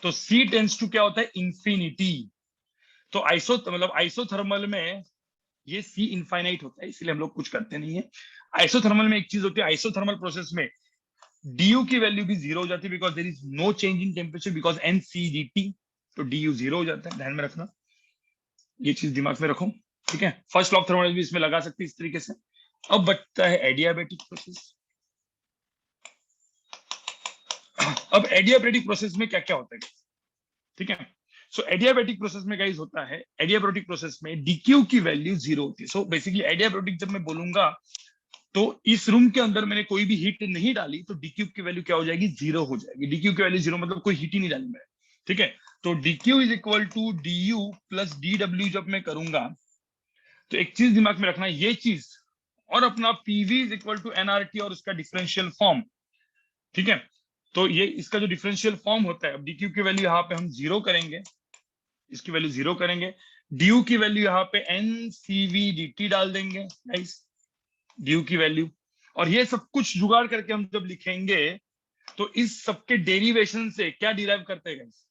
तो c टेंड्स टू क्या होता है, इंफिनिटी। तो आइसोथर्मल में ये c इनफाइनाइट होता है, इसलिए हम लोग कुछ करते नहीं है। आइसोथर्मल में एक चीज होती है, आइसोथर्मल प्रोसेस में du की वैल्यू भी 0 हो जाती है, because there is no change in temperature, because ncdt, तो du 0 हो जाता है, ध्यान में रखना, ये चीज दिमाग में रखो, ठीक है। फर्स्ट लॉ ऑफ थर्मोडायनामिक्स भी इसमें लगा सकते हैं इस तरीके से। अब बचता है एडियाबैटिक प्रोसेस। अब एडियाबैटिक प्रोसेस में क्या क्या होता है, ठीक है। सो एडियाबैटिक प्रोसेस में गाइस होता है, एडियाबैटिक प्रोसेस में dq की वैल्यू 0 होती है। सो बेसिकली एडियाबैटिक जब मैं बोलूंगा, तो इस रूम के अंदर मैंने कोई भी हीट नहीं डाली, तो डी क्यूब की वैल्यू क्या हो जाएगी, 0 हो जाएगी। डी क्यूब की वैल्यू 0 मतलब कोई हीट ही नहीं डाली मैंने, ठीक है। तो D Q is equal to D U plus D W जब मैं करूंगा, तो एक चीज दिमाग में रखना, ये चीज और अपना PV is equal to NRT और उसका डिफरेंशियल फॉर्म, ठीक है। तो ये इसका जो डिफरेंशियल फॉर्म होता है, अब डी क्यूब की वैल्यू यहाँ पे हम 0 करेंगे, इसकी वैल्यू 0 करेंगे, डी यू की वैल्यू यहाँ पे N C V D T डाल देंगे गाइस, डी यू की वैल्यू। और ये सब कुछ जुगाड़ करके हम जब लिखेंगे, तो इस सबके डेरिवेशन से क्या डिराइव करते हैं गाइस,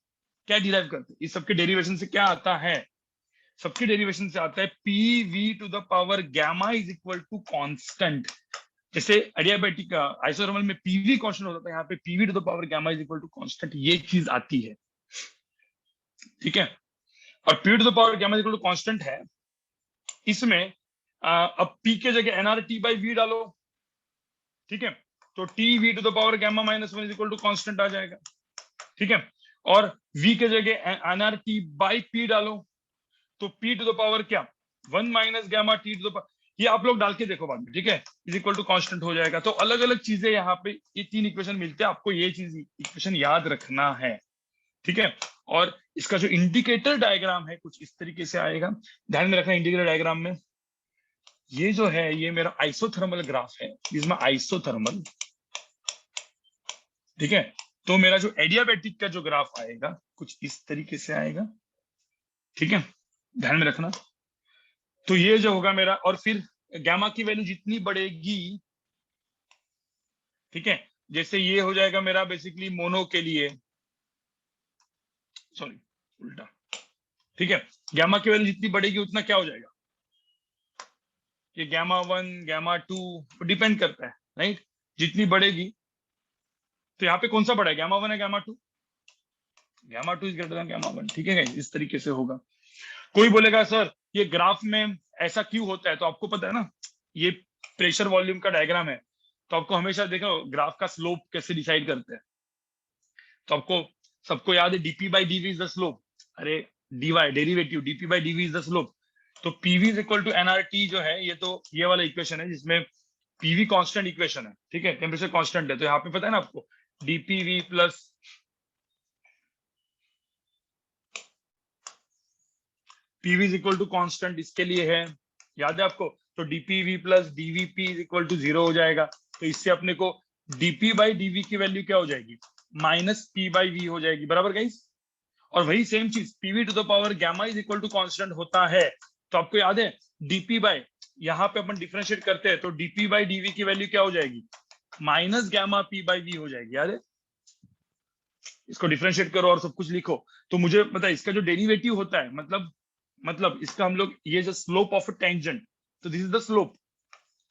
क्या डिराइव करते हैं, इस सबके डेरिवेशन से क्या आता है, सबके डेरिवेशन से आता है P V to the power gamma is equal to constant. जैसे एडियाबैटिक का आइसोथर्मल में पीवी कांस्टेंट होता था, यहाँ पे PV to the power gamma is equal to constant, ये चीज आती है, ठीक है। और P to the power gamma is equal to constant है, इसमें अब पी के जगह एनआरटी बाई वी डालो, ठीक है। तो T V to the power gamma minus 1 is equal to constant आ जाएगा, ठीक है। और v के जगह एनआरटी बाई पी डालो, तो p टू द पावर क्या, 1 minus gamma T to the power, ये आप लोग डाल के देखो बाद में, ठीक है, इज इक्वल टू कांस्टेंट हो जाएगा। तो अलग अलग चीजें यहाँ पे ये 3 इक्वेशन मिलते हैं, आपको ये चीज इक्वेशन याद रखना है, ठीक है। और इसका जो इंडिकेटर डायग्राम है कुछ इस तरीके से आएगा, ध्यान में रखना। इंडिकेटर डायग्राम में ये जो है, ये मेरा आइसोथर्मल ग्राफ है, इसमें आइसोथर्मल, ठीक है। तो मेरा जो एडियाबैटिक का जो ग्राफ आएगा कुछ इस तरीके से आएगा, ठीक है, ध्यान में रखना। तो ये जो होगा मेरा, और फिर गैमा की वैल्यू जितनी बढ़ेगी, ठीक है, जैसे ये हो जाएगा मेरा बेसिकली मोनो के लिए, सॉरी उल्टा, ठीक है, गैमा की वैल्यू जितनी बढ़ेगी उतना क्या हो जाएगा, ये गैमा 1 गैमा 2 डिपेंड करता है, राइट, जितनी बढ़ेगी। तो यहाँ पे कौन सा बढ़ा है, गैमा 1 है gamma 2, gamma 2 is greater than gamma 1, ठीक है, इस तरीके से होगा। कोई बोलेगा सर ये ग्राफ में ऐसा क्यों होता है, तो आपको पता है ना, ये प्रेशर वॉल्यूम का डायग्राम है, तो आपको हमेशा देखो ग्राफ का स्लोप कैसे डिसाइड करते हैं, तो आपको सबको याद है DP by DV is the slope, अरे DY derivative DP by DV is the slope. तो PV is equal to NRT जो है, ये तो ये वाला इक्वेशन है जिसमें पीवी कांस्टेंट इक्वेशन है, ठीक है, टेम्परेचर कांस्टेंट है, तो यहाँ पे पता है ना आपको DPV plus PV is equal to constant, इसके लिए है, याद है आपको। तो DPV plus DVP is equal to 0 हो जाएगा, तो इससे अपने को डीपी बाई डीवी की वैल्यू क्या हो जाएगी, माइनस पी बाई वी हो जाएगी, बराबर गाइस। और वही सेम चीज PV to the power gamma is equal to constant होता है, तो आपको याद है डीपी बाई, यहाँ पे अपन डिफरेंशिएट करते हैं, तो डीपी बाई डीवी की वैल्यू क्या हो जाएगी, minus gamma P by V हो जाएगी, याद है। इसको डिफरेंशिएट करो और सब कुछ लिखो, तो मुझे पता है इसका जो डेरिवेटिव होता है, मतलब इसका हम लोग, ये जो स्लोप ऑफ टेंजेंट, तो दिस इज द स्लोप,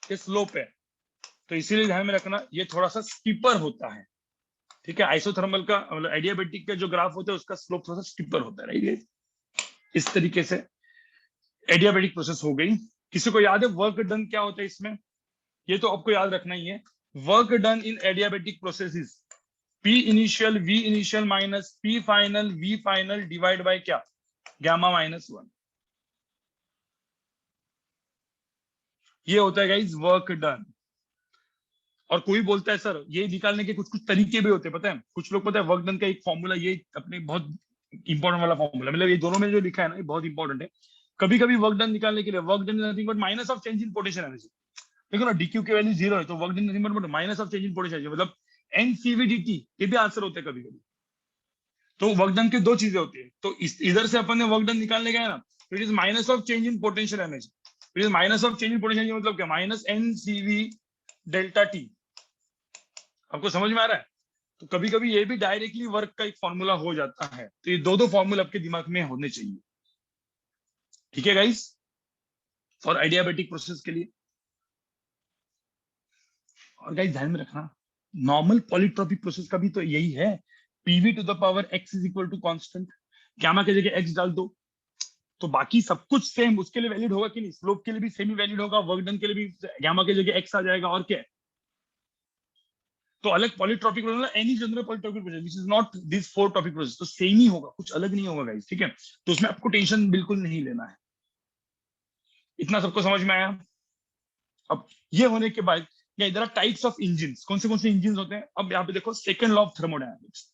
ये स्लोप है, तो इसीलिए ध्यान में रखना ये थोड़ा सा स्टीपर होता है, ठीक है। आइसोथर्मल का मतलब एडियाबैटिक का जो ग्राफ होता है उसका स्लोप थोड़ा सा स्टीपर होता है, राइट। इस तरीके से एडियाबैटिक प्रोसेस हो गई। किसी को याद है वर्क डन क्या होता है इसमें, ये तो आपको याद रखना ही है। Work done in adiabatic process P initial V initial minus P final V final divide by क्या, गैमा माइनस 1, ये होता है गाइस वर्क डन। और कोई बोलता है सर ये निकालने के कुछ कुछ तरीके भी होते हैं, पता है, कुछ लोग पता है वर्क डन का एक फॉर्मूला, ये अपने बहुत इंपॉर्टेंट वाला फॉर्मूला, मतलब ये दोनों में जो लिखा है ना ये बहुत इंपॉर्टेंट है। कभी कभी वर्क डन निकालने के लिए, work done is nothing but minus of change in potential energy, देखो ना डीक्यू की वैल्यू 0 है, तो work done nothing but minus of change in potential energy, मतलब एनसीवीडीटी, ये भी आंसर होता है कभी कभी। तो वर्क डन के दो चीजें होती है, तो इधर से अपन ने वर्क डन निकालने गया ना, it is minus of change in potential energy, it is minus of change in potential energy मतलब क्या, माइनस एनसीवी डेल्टा टी, आपको समझ में आ रहा है। तो कभी कभी ये भी डायरेक्टली वर्क का एक फॉर्मूला हो जाता है, तो ये दो फॉर्मूला आपके दिमाग में होने चाहिए, ठीक है गाइस, फॉर एडियाबैटिक प्रोसेस के लिए। और गाइस ध्यान में रखना नॉर्मल पॉलीट्रॉपिक प्रोसेस का भी तो यही है, PV to the power X is equal to constant, gamma के जगह एक्स डाल दो, तो बाकी सब कुछ सेम उसके लिए वैलिड होगा कि नहीं, स्लोप के लिए भी सेम ही वैलिड होगा, वर्क डन के लिए भी गामा के जगह एक्स आ जाएगा, और क्या है। तो अलग polytropic process, any general polytropic process which is not this four topic process, तो सेम ही होगा, कुछ अलग नहीं होगा गाइस, ठीक है। तो उसमें आपको टेंशन बिल्कुल नहीं लेना है। इतना सबको समझ में आया। अब ये होने के बाद इधर आर टाइप्स ऑफ इंजिन, कौन से इंजिन होते हैं। अब यहाँ पे देखो सेकंड लॉ ऑफ थर्मोडायनामिक्स।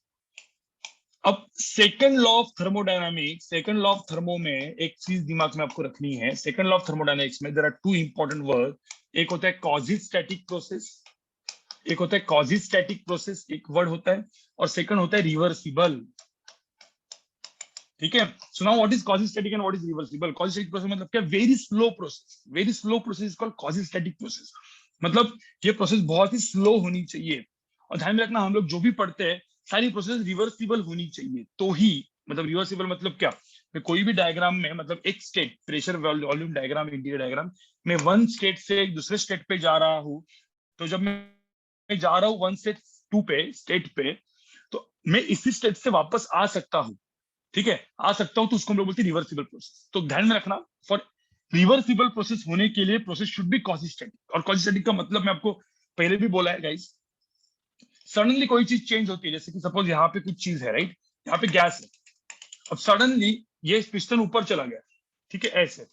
अब second law of thermodynamics, second law of thermo में एक चीज दिमाग में आपको रखनी है। सेकंड लॉ ऑफ थर्मोडायनामिक्स में there are two important word. एक होता है क्वाजीस्टैटिक प्रोसेस, एक होता है क्वाजीस्टैटिक प्रोसेस, एक वर्ड होता है, और सेकंड होता है रिवर्सिबल। ठीक है, so now what is quasistatic and what is reversible. Quasistatic process मतलब क्या, very slow process, very slow process is called quasistatic process. मतलब ये प्रोसेस बहुत ही स्लो होनी चाहिए। और ध्यान में रखना, हम लोग जो भी पढ़ते हैं सारी प्रोसेस रिवर्सिबल होनी चाहिए तो ही, मतलब रिवर्सिबल मतलब क्या, मैं कोई भी डायग्राम में, मतलब एक state, pressure volume diagram, interior diagram, मैं वन स्टेट से एक दूसरे स्टेट पे जा रहा हूँ, तो जब मैं जा रहा हूँ वन स्टेट टू पे, स्टेट पे, तो मैं इसी स्टेट से वापस आ सकता हूँ। ठीक है, आ सकता हूं, तो उसको हम लोग बोलते हैं रिवर्सिबल प्रोसेस। तो ध्यान में रखना, फॉर रिवर्सिबल प्रोसेस होने के लिए प्रोसेस शुड बी क्वाजीस्टैटिक। और क्वाजीस्टैटिक का मतलब मैं आपको पहले भी बोला है गाइस, सडनली कोई चीज चेंज होती है, जैसे कि सपोज यहाँ पे कुछ चीज है, राइट, यहाँ पे गैस है, अब सडनली ये पिस्टन ऊपर चला गया, ठीक है, ऐसे,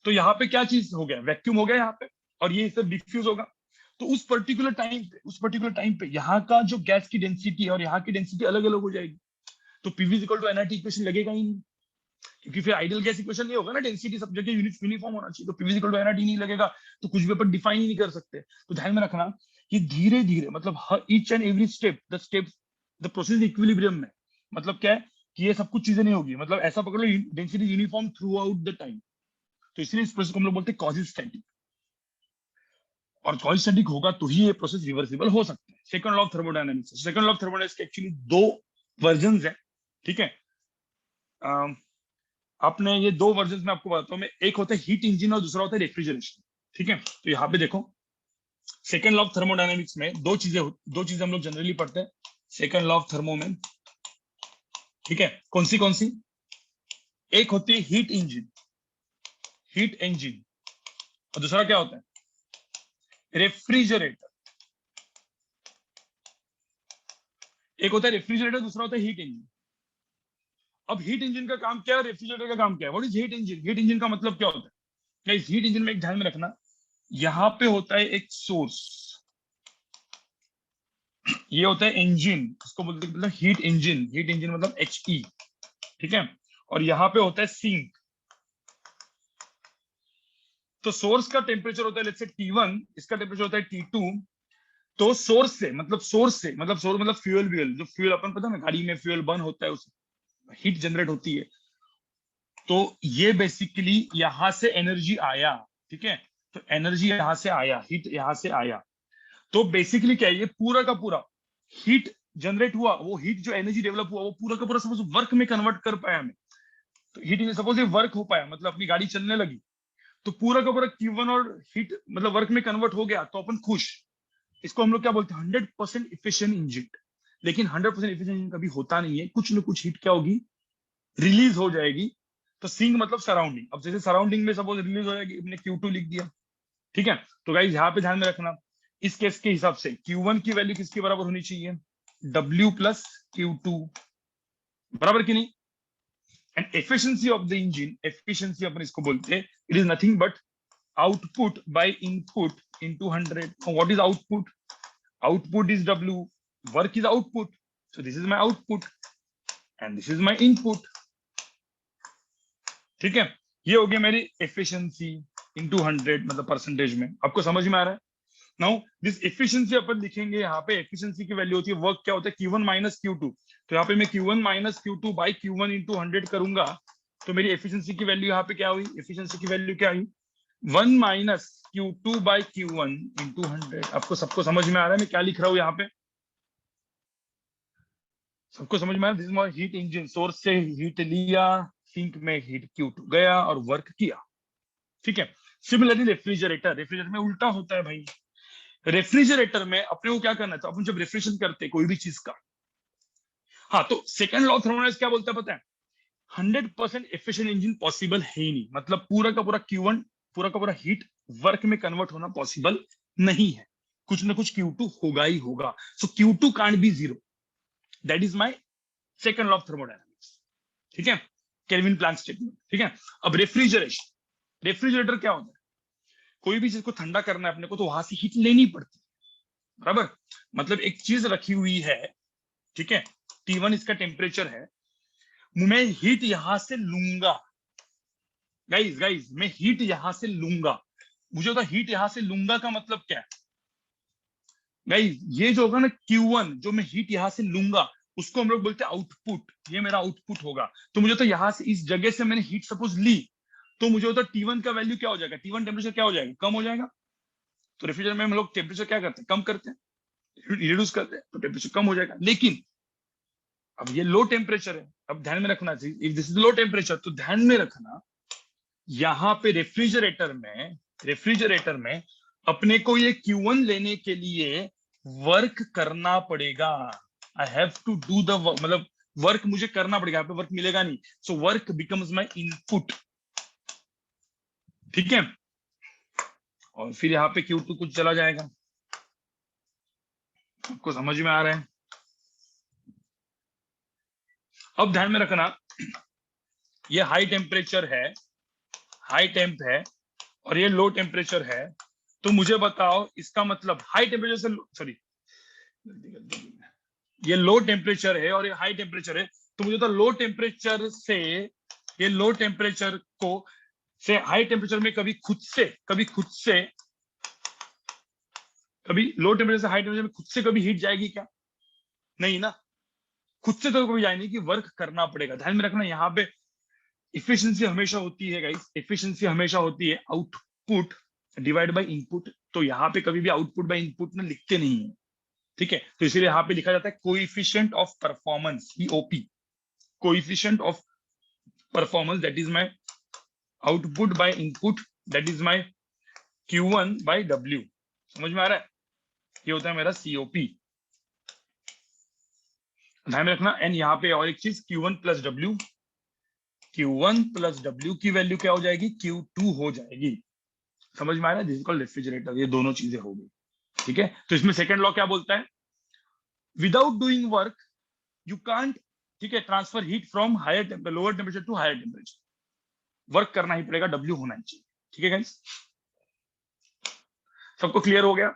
तो यहाँ पे क्या चीज हो गया, वैक्यूम हो गया यहाँ पे, और ये सब डिफ्यूज होगा। तो उस पर्टिकुलर टाइम पे, उस पर्टिकुलर टाइम पे यहाँ का जो गैस की डेंसिटी है और यहाँ की डेंसिटी अलग अलग हो जाएगी। तो PV equal to NRT equation लगेगा ही नहीं, क्योंकि फिर आइडियल गैस इक्वेशन नहीं होगा ना, डेंसिटी सब जगह यूनिफॉर्म होना चाहिए। तो पीवी इक्वल टू एनआरटी नहीं लगेगा तो कुछ भी अपन डिफाइन ही नहीं कर सकते। तो ध्यान में रखना कि धीरे धीरे, मतलब हर each and every step, the step, the process equilibrium में, मतलब क्या है कि ये सब कुछ चीजें नहीं होगी, मतलब ऐसा पकड़ low density uniform through out the time. तो इसलिए इस प्रोसेस को हम लोग बोलते हैं क्वाजीस्टैटिक, और क्वाजीस्टैटिक होगा तो ही ये प्रोसेस रिवर्सिबल हो सकता है। Second law of thermodynamics, second law of thermodynamics के एक्चुअली दो वर्जन है, ठीक है। आपने ये दो वर्जन में आपको बताता हूँ मैं, एक होता है हीट इंजन और दूसरा होता है रेफ्रिजरेशन। ठीक है, तो यहाँ पे देखो सेकंड लॉ ऑफ थर्मोडायनामिक्स में दो चीजें हम लोग जनरली पढ़ते हैं सेकंड लॉ ऑफ थर्मो में। ठीक है, कौन सी, एक होती है हीट इंजन, हीट इंजन, और दूसरा क्या होता है, रेफ्रिजरेटर। एक होता है रेफ्रिजरेटर, दूसरा होता है हीट इंजन। अब हीट इंजन का काम क्या है, रेफ्रिजरेटर का काम क्या है, what is heat engine. Heat engine का मतलब क्या होता है, इस हीट इंजन में एक ध्यान में रखना, यहाँ पे होता है एक सोर्स, ये होता है इंजन, उसको बोलते हैं मतलब हीट इंजन, हीट इंजन मतलब HE। ठीक है, और यहाँ पे होता है सिंक। तो सोर्स का टेम्परेचर होता है लेट्स से T1, इसका टेम्परेचर होता है T2। तो सोर्स से मतलब सोर्स मतलब फ्यूल व्यूल, जो फ्यूल अपन पता है ना, गाड़ी में फ्यूल बर्न होता है, उस हीट जनरेट होती है। तो ये बेसिकली यहां से एनर्जी आया, ठीक है, तो एनर्जी यहां से आया, हीट यहां से आया। तो बेसिकली क्या है, ये पूरा का पूरा हीट जनरेट हुआ, वो हीट जो एनर्जी डेवलप हुआ वो पूरा का पूरा सपोज वर्क में कन्वर्ट कर पाया मैं। तो हीट सपोज ये वर्क हो पाया, मतलब अपनी गाड़ी चलने लगी, तो पूरा का पूरा Q1 और हीट मतलब वर्क में कन्वर्ट हो गया, तो अपन खुश। इसको हम लोग क्या बोलते हैं, 100% इफिशिएंट इंजन। लेकिन 100% इफिशिएंट इंजन कभी होता नहीं है, कुछ ना कुछ हीट क्या होगी, रिलीज हो जाएगी। तो सिंक मतलब सराउंडिंग, अब जैसे सराउंडिंग में सपोज रिलीज हो जाएगी, हमने Q2 लिख दिया। ठीक है, तो गाइस यहाँ पे ध्यान में रखना, इस केस के हिसाब से Q1 की वैल्यू किसके बराबर होनी चाहिए, W प्लस Q2, बराबर कि नहीं। And efficiency of the engine, efficiency अपन इसको बोलते हैं, it is nothing but output by input into 100। What is output, output is W, work is output, so this is my output and this is my input. ठीक है, ये हो गया मेरी एफिशिएंसी इनटू 100, मतलब परसेंटेज में। आपको समझ में आ रहा है। नाउ दिस एफिशिएंसी अपन लिखेंगे, यहाँ पे एफिशिएंसी की वैल्यू होती है, वर्क क्या होता है Q1 माइनस Q2। तो यहाँ पे मैं Q1 minus Q2 by Q1 into 100 करूंगा, तो मेरी एफिशिएंसी की वैल्यू यहाँ पे क्या हुई, एफिशिएंसी की वैल्यू क्या आई, 1 minus Q2 by Q1 into 100। आपको सबको समझ में आ रहा है मैं क्या लिख रहा हूँ यहाँ पे, सबको समझ में आ रहा है। This is my heat engine, source से हीट लिया, सिंक में हीट Q2 गया और वर्क किया। ठीक है, सिमिलरली रेफ्रिजरेटर, रेफ्रिजरेटर में उल्टा होता है भाई। रेफ्रिजरेटर में अपने को क्या करना है, तो अपन जब रेफ्रिजरेशन करते हैं कोई भी चीज का, हाँ, तो सेकंड लॉ ऑफ थर्मोडायनामिक्स क्या बोलता है पता है, 100% एफिशिएंट इंजन पॉसिबल है ही नहीं, मतलब पूरा का पूरा Q1, पूरा का पूरा हीट वर्क में कन्वर्ट होना पॉसिबल नहीं है, कुछ ना कुछ Q2 होगा ही होगा। सो Q2 can't be zero, that is my second law of thermodynamics. ठीक है, केल्विन प्लैंक स्टेटमेंट। ठीक है, अब रेफ्रिजरेशन, रेफ्रिजरेटर क्या होता है, कोई भी चीज को ठंडा करना है अपने को तो वहां से हीट लेनी पड़ती है, बराबर। मतलब एक चीज रखी हुई है, ठीक है, T1 इसका टेम्परेचर है, मैं हीट यहां से लूंगा, गाइस गाइस मैं हीट यहां से लूंगा। मुझे तो हीट यहां से लूंगा का मतलब क्या है गाइस, ये जो होगा ना Q1, जो मैं हीट यहां से लूंगा उसको हम लोग बोलते हैं आउटपुट, ये मेरा आउटपुट होगा। तो मुझे तो यहाँ से इस जगह से मैंने हीट सपोज ली, तो मुझे तो T1 का वैल्यू क्या हो जाएगा, T1 टेम्परेचर क्या हो जाएगा, कम हो जाएगा। तो रेफ्रिजरेटर में हम लोग टेम्परेचर क्या करते हैं, कम करते हैं, रिड्यूस करते हैं, तो टेम्परेचर कम हो जाएगा। लेकिन अब ये लो टेम्परेचर है, अब ध्यान में रखना चाहिए, if this is low temperature तो ध्यान में रखना, यहाँ पे रेफ्रिजरेटर में अपने को ये Q1 लेने के लिए वर्क करना पड़ेगा। I have to do the, मतलब वर्क मुझे करना पड़ेगा, यहाँ पे वर्क मिलेगा नहीं। So work becomes my input, ठीक है, और फिर यहाँ पे Q2 कुछ चला जाएगा। आपको समझ में आ रहा है? अब ध्यान में रखना, ये हाई टेम्परेचर है, हाई टेम्प है, और ये लो टेम्परेचर है। तो मुझे बताओ इसका मतलब हाई टेम्परेचर से, सॉरी ये लो टेम्परेचर है और ये हाई टेम्परेचर है, तो मुझे तो लो टेम्परेचर से, ये लो टेम्परेचर को से हाई टेम्परेचर में कभी लो टेम्परेचर से हाई टेम्परेचर में खुद से कभी हीट जाएगी क्या, नहीं ना, खुद से तो कभी जाएगी, कि वर्क करना पड़ेगा। ध्यान में रखना, यहाँ पे इफिशिएंसी हमेशा होती है गाइस, इफिशिएंसी हमेशा होती है आउटपुट डिवाइड बाय इनपुट। तो यहाँ पे कभी भी आउटपुट बाय इनपुट में लिखते नहीं है, ठीक है, तो इसीलिए यहाँ पे लिखा जाता है coefficient of performance, COP, coefficient of performance, that is my output by input, that is my Q1 by W। समझ में आ रहा है? ये होता है मेरा COP, ध्यान में रखना। एंड यहाँ पे और एक चीज, Q1 plus W, Q1 plus W की वैल्यू क्या हो जाएगी, Q2 हो जाएगी। समझ में आ रहा है? This is called refrigerator. ये दोनों चीजें हो गई, ठीक है। तो इसमें सेकंड लॉ क्या बोलता है, without doing work you can't, ठीक है, transfer heat from higher lower temperature to higher temperature. Work करना ही पड़ेगा, W होना ही चाहिए, ठीक है गाइस। सबको क्लियर हो गया?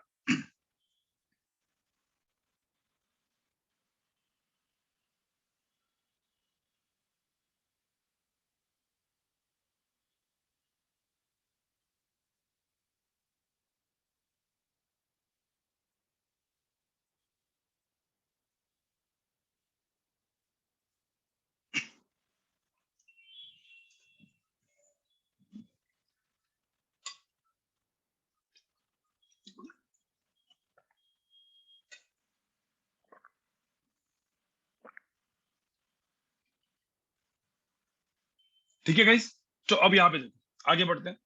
ठीक है गाइस, तो अब यहाँ पे देखो, आगे बढ़ते हैं।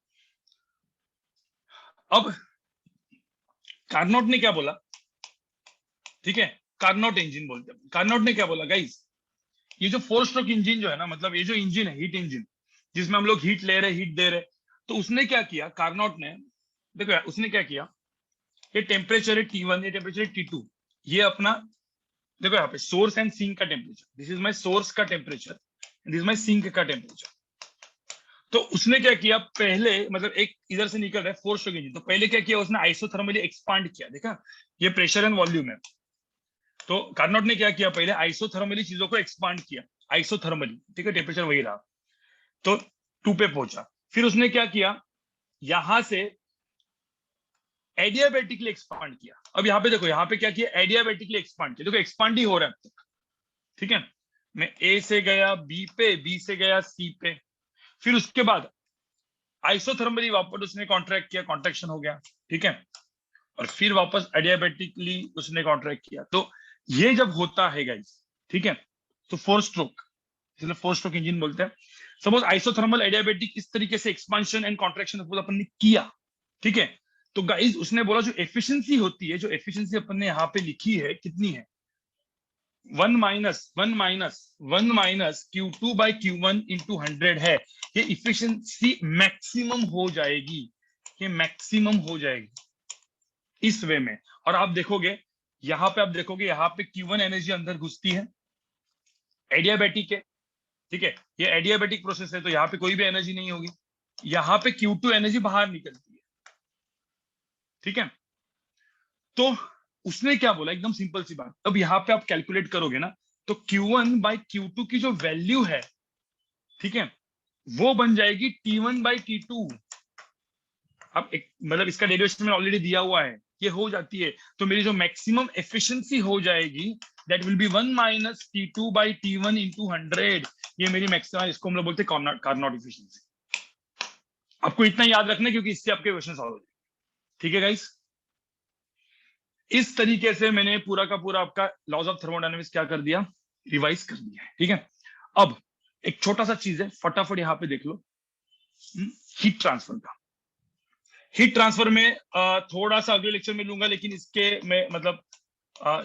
अब कार्नोट ने क्या बोला, ठीक है, कार्नोट इंजन बोलते हैं। कार्नोट ने क्या बोला गाइस, ये जो 4 स्ट्रोक इंजन जो है ना, मतलब ये जो इंजन है, हीट इंजन, जिसमें हम लोग हीट ले रहे, हीट दे रहे, तो उसने क्या किया, कार्नोट ने, देखो यार, उसने क्या किया, ये टेम्परेचर है T1, ये टेम्परेचर है T2, ये अपना, देखो यहाँ पे सोर्स एंड सिंक का temperature, this is my source का temperature, this is my sink का टेम्परेचर। तो उसने क्या किया, पहले मतलब एक इधर से निकल रहा है 4 स्ट्रोक इंजन, तो पहले क्या किया, उसने आइसोथर्मली एक्सपांड किया, देखा, ये प्रेशर एंड वॉल्यूम है। तो कार्नोट ने क्या किया, पहले आइसोथर्मली चीजों को एक्सपांड किया, आइसोथर्मली, ठीक है, टेम्परेचर वही रहा, तो 2 पे पहुंचा। फिर उसने क्या किया, यहां से एडियाबेटिकली एक्सपांड किया। अब यहाँ पे देखो, यहाँ पे क्या किया, एडियाबेटिकली एक्सपांड किया, देखो एक्सपांड ही हो रहा है अब तक, ठीक है। मैं A से गया B पे, B से गया C पे, फिर उसके बाद आइसोथर्मली वापस उसने कॉन्ट्रैक्ट किया, कॉन्ट्रैक्शन हो गया, ठीक है, और फिर वापस एडियाबेटिकली उसने कॉन्ट्रैक्ट किया। तो ये जब होता है गाइस, ठीक है, तो 4 स्ट्रोक, इसलिए 4 स्ट्रोक इंजन बोलते हैं। सपोज आइसोथर्मल एडियाबेटिक इस तरीके से एक्सपांशन एंड कॉन्ट्रैक्शन सपोज अपन ने किया, ठीक है, तो गाइस उसने बोला जो एफिशिएंसी होती है, जो एफिशिएंसी अपन ने यहाँ पे लिखी है, कितनी है, 1 minus Q2 by Q1 into 100 है। ये इफिशिएंसी मैक्सिमम हो जाएगी, ये मैक्सिमम हो जाएगी इस वे में। और आप देखोगे, यहाँ पे आप देखोगे, यहाँ पे Q1 एनर्जी अंदर घुसती है, एडियाबेटिक है, ठीक है, ये एडियाबेटिक प्रोसेस है, तो यहाँ पे कोई भी एनर्जी नहीं होगी। यहाँ पे Q2 एनर्जी बाहर निकलती है, ठीक है, तो उसने क्या बोला, एकदम सिंपल सी बात। अब यहाँ पे आप कैलकुलेट करोगे ना, तो Q1 बाई Q2 की जो वैल्यू है, ठीक है, वो बन जाएगी T1 बाई T2। अब एक मतलब इसका डेरिवेशन में ऑलरेडी दिया हुआ है, ये हो जाती है, तो मेरी जो मैक्सिमम एफिशिएंसी हो जाएगी that will be 1 minus T2 by T1 into 100। ये मेरी मैक्सिमम, इसको हम लोग बोलते हैं कार्नोट एफिशिएंसी। आपको इतना याद रखना है क्योंकि इससे आपके क्वेश्चन सॉल्व हो जाएंगे। ठीक है गाइस, इस तरीके से मैंने पूरा का पूरा आपका लॉज ऑफ थर्मोडायनेमिक्स क्या कर दिया, रिवाइज कर दिया है। ठीक है, अब एक छोटा सा चीज है, फटाफट यहाँ पे देख लो, हीट ट्रांसफर का। हीट ट्रांसफर में थोड़ा सा अगले लेक्चर में लूंगा, लेकिन इसके मैं मतलब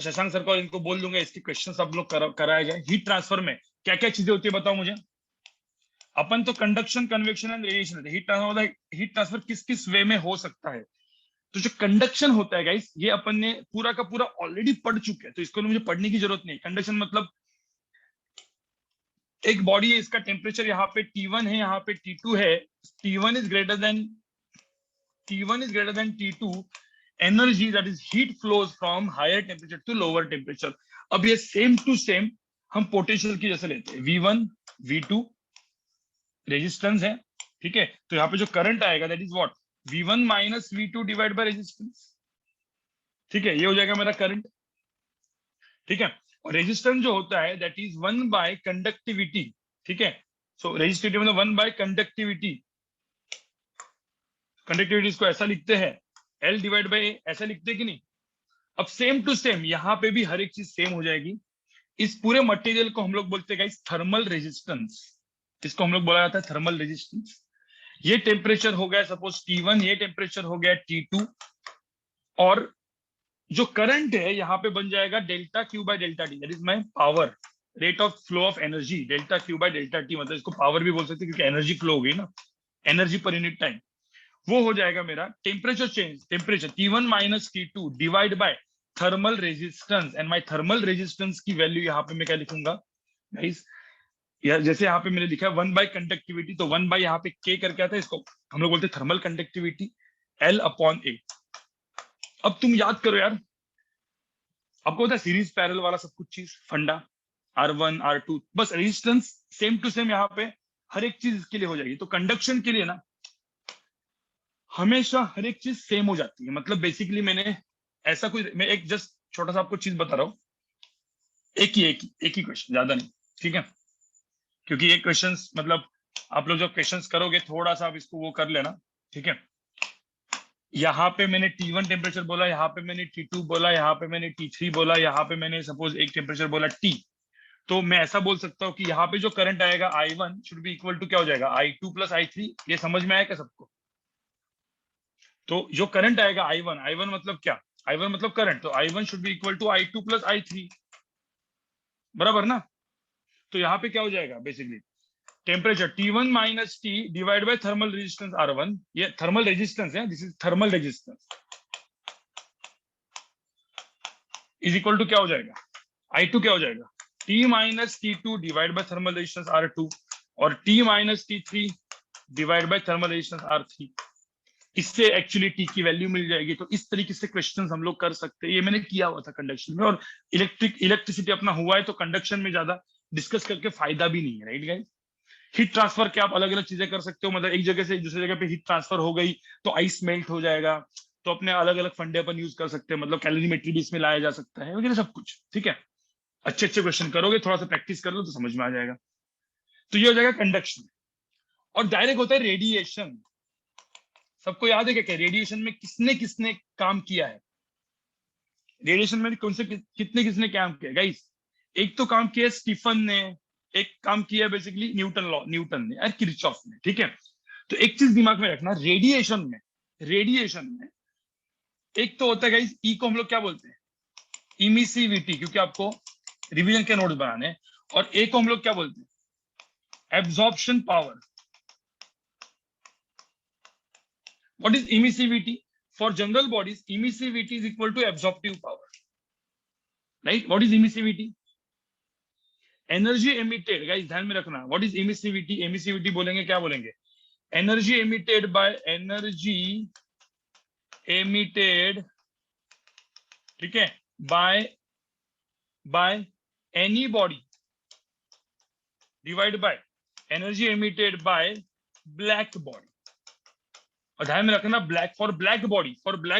शशांक सर को इनको बोल दूंगा, इसके क्वेश्चन सब लोग कराया जाए। हीट ट्रांसफर में क्या क्या चीजें होती है बताओ मुझे। अपन तो conduction, convection and radiation, heat transfer, heat transfer किस किस वे में हो सकता है। तो जो कंडक्शन होता है गाइस, ये अपन ने पूरा का पूरा ऑलरेडी पढ़ चुके हैं, तो इसको मुझे पढ़ने की जरूरत नहीं। कंडक्शन मतलब एक बॉडी है, इसका टेम्परेचर यहाँ पे T1 है, यहाँ पे T2 है, T1 is greater then T2, energy that is heat flows from higher temperature to lower temperature। अब ये सेम टू सेम हम पोटेंशियल की जैसे लेते हैं, V1 V2 रेजिस्टेंस है, ठीक है, तो यहाँ पे जो करंट आएगा that is what, V1 minus V2 divide by resistance. ठीक है, ये हो जाएगा मेरा करंट। ठीक है, और रेजिस्टेंस जो होता है दैट इज 1 बाय कंडक्टिविटी। ठीक है, सो रेजिस्टिविटी मतलब 1 बाय कंडक्टिविटी। कंडक्टिविटी को ऐसा लिखते हैं L डिवाइड बाय A, ऐसा लिखते हैं कि नहीं। अब सेम टू सेम यहाँ पे भी हर एक चीज सेम हो जाएगी। इस पूरे मटेरियल को हम लोग बोलते हैं गाइस थर्मल रेजिस्टेंस। इसको हम लोग बोला जाता है थर्मल रेजिस्टेंस। ये टेम्परेचर हो गया सपोज T1, ये टेम्परेचर हो गया T2, और जो करंट है यहाँ पे बन जाएगा delta Q by delta T, that is my power, rate of flow of energy, delta Q by delta T, मतलब इसको पावर भी बोल सकते हैं क्योंकि एनर्जी फ्लो हो गई ना, एनर्जी पर यूनिट टाइम। वो हो जाएगा मेरा temperature change, temperature T1 minus T2 divide by thermal resistance, and my thermal resistance की वैल्यू यहाँ पे मैं क्या लिखूंगा गाइस, या जैसे यहाँ पे मैंने लिखा है 1 बाय कंडक्टिविटी, तो 1 बाय यहाँ पे K करके आता है, इसको हम लोग बोलते हैं thermal conductivity, L upon A। अब तुम याद करो यार, आपको पता है सीरीज पैरेलल वाला सब कुछ चीज फंडा, R1 R2, बस रेजिस्टेंस सेम टू सेम यहाँ पे हर एक चीज इसके लिए हो जाएगी। तो कंडक्शन के लिए ना हमेशा हर एक चीज सेम हो जाती है, मतलब बेसिकली मैंने ऐसा कोई, मैं एक जस्ट छोटा सा आपको चीज बता रहा हूँ, एक ही क्वेश्चन, ज्यादा नहीं, ठीक है, क्योंकि ये क्वेश्चंस मतलब आप लोग जब क्वेश्चंस करोगे थोड़ा सा आप इसको वो कर लेना। ठीक है, यहाँ पे मैंने T1 टेम्परेचर बोला, यहाँ पे मैंने T2 बोला, यहाँ पे मैंने T3 बोला, यहाँ पे मैंने सपोज एक टेम्परेचर बोला T। तो मैं ऐसा बोल सकता हूँ कि यहाँ पे जो करंट आएगा I1 should be equal to क्या हो जाएगा, I2 प्लस I3। ये समझ में आया क्या सबको। तो जो करंट आएगा I1 मतलब क्या, I1 मतलब करंट, तो I1 should be equal to I2 plus I3, बराबर ना। तो यहाँ पे क्या हो जाएगा basically, temperature T1 minus T divide by thermal resistance R1, ये थर्मल रेजिस्टेंस है, this is thermal resistance, is equal to क्या हो जाएगा, I2 क्या हो जाएगा, T minus T2 divide by thermal resistance R2, और T minus T3 divide by thermal resistance R3। इससे एक्चुअली T की वैल्यू मिल जाएगी। तो इस तरीके से क्वेश्चंस हम लोग कर सकते हैं, ये मैंने किया हुआ था कंडक्शन में। और इलेक्ट्रिसिटी अपना हुआ है तो कंडक्शन में ज्यादा डिस्कस करके फायदा भी नहीं है, राइट गाइस। हीट ट्रांसफर के आप अलग अलग चीजें कर सकते हो, मतलब एक जगह से दूसरी जगह पे हीट ट्रांसफर हो गई तो आइस मेल्ट हो जाएगा, तो अपने अलग अलग फंडे अपन यूज कर सकते हैं, मतलब कैलोरीमेट्री भी इसमें लाया जा सकता है वगैरह सब कुछ। ठीक है, अच्छे अच्छे क्वेश्चन करोगे, थोड़ा सा प्रैक्टिस कर लो तो समझ में आ जाएगा। तो ये हो जाएगा कंडक्शन। और डायरेक्ट होता है रेडिएशन। सबको याद है क्या रेडिएशन में किसने किसने काम किया है, रेडिएशन में कौन से कितने किसने काम किया गाइस। एक तो काम किया स्टीफन ने, एक काम किया बेसिकली न्यूटन ने और किरचॉफ ने। ठीक है, तो एक चीज दिमाग में रखना, रेडिएशन में एक तो होता है गाइस ई को हम लोग क्या बोलते हैं, इमिसिविटी, क्योंकि आपको रिवीजन के नोट्स बनाने हैं। और ए को हम लोग क्या बोलते हैं, absorption power. What is emissivity, for general bodies emissivity is equal to absorptive power, right. What is emissivity, energy emitted, guys ध्यान में रखना, व्हाट इज इमिसिविटी, एमिसिविटी बोलेंगे क्या बोलेंगे, एनर्जी एमिटेड बाय एमिटेड, ठीक है, by any body divide by energy emitted by black body. और ध्यान में रखना फॉर ब्लैक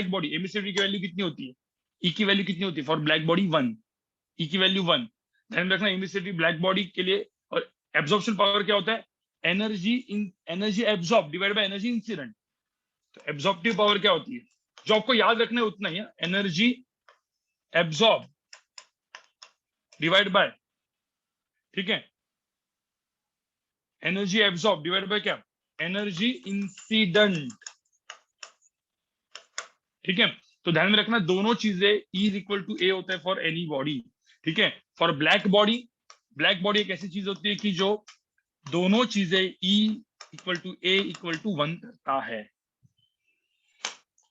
बॉडी एमिसिविटी की वैल्यू कितनी होती है, ई की वैल्यू कितनी होती है फॉर ब्लैक बॉडी 1, ई की वैल्यू 1। ध्यान में रखना एमिसिविटी ब्लैक बॉडी के लिए। और एब्जॉर्प्शन पावर क्या होता है, energy absorb divide by energy incident. तो एब्जॉर्प्टिव पावर क्या होती है, जो आपको याद रखना है उतना ही, एनर्जी एब्जॉर्ब डिवाइड बाय, ठीक है, एनर्जी एब्जॉर्ब डिवाइड बाय क्या, एनर्जी इंसिडेंट, ठीक है। तो ध्यान में रखना दोनों चीजें E इज इक्वल टू ए होता है फॉर एनी बॉडी, ठीक है। फॉर ब्लैक बॉडी एक ऐसी चीज होती है कि जो दोनों चीजें E equal to A equal to 1 करता है।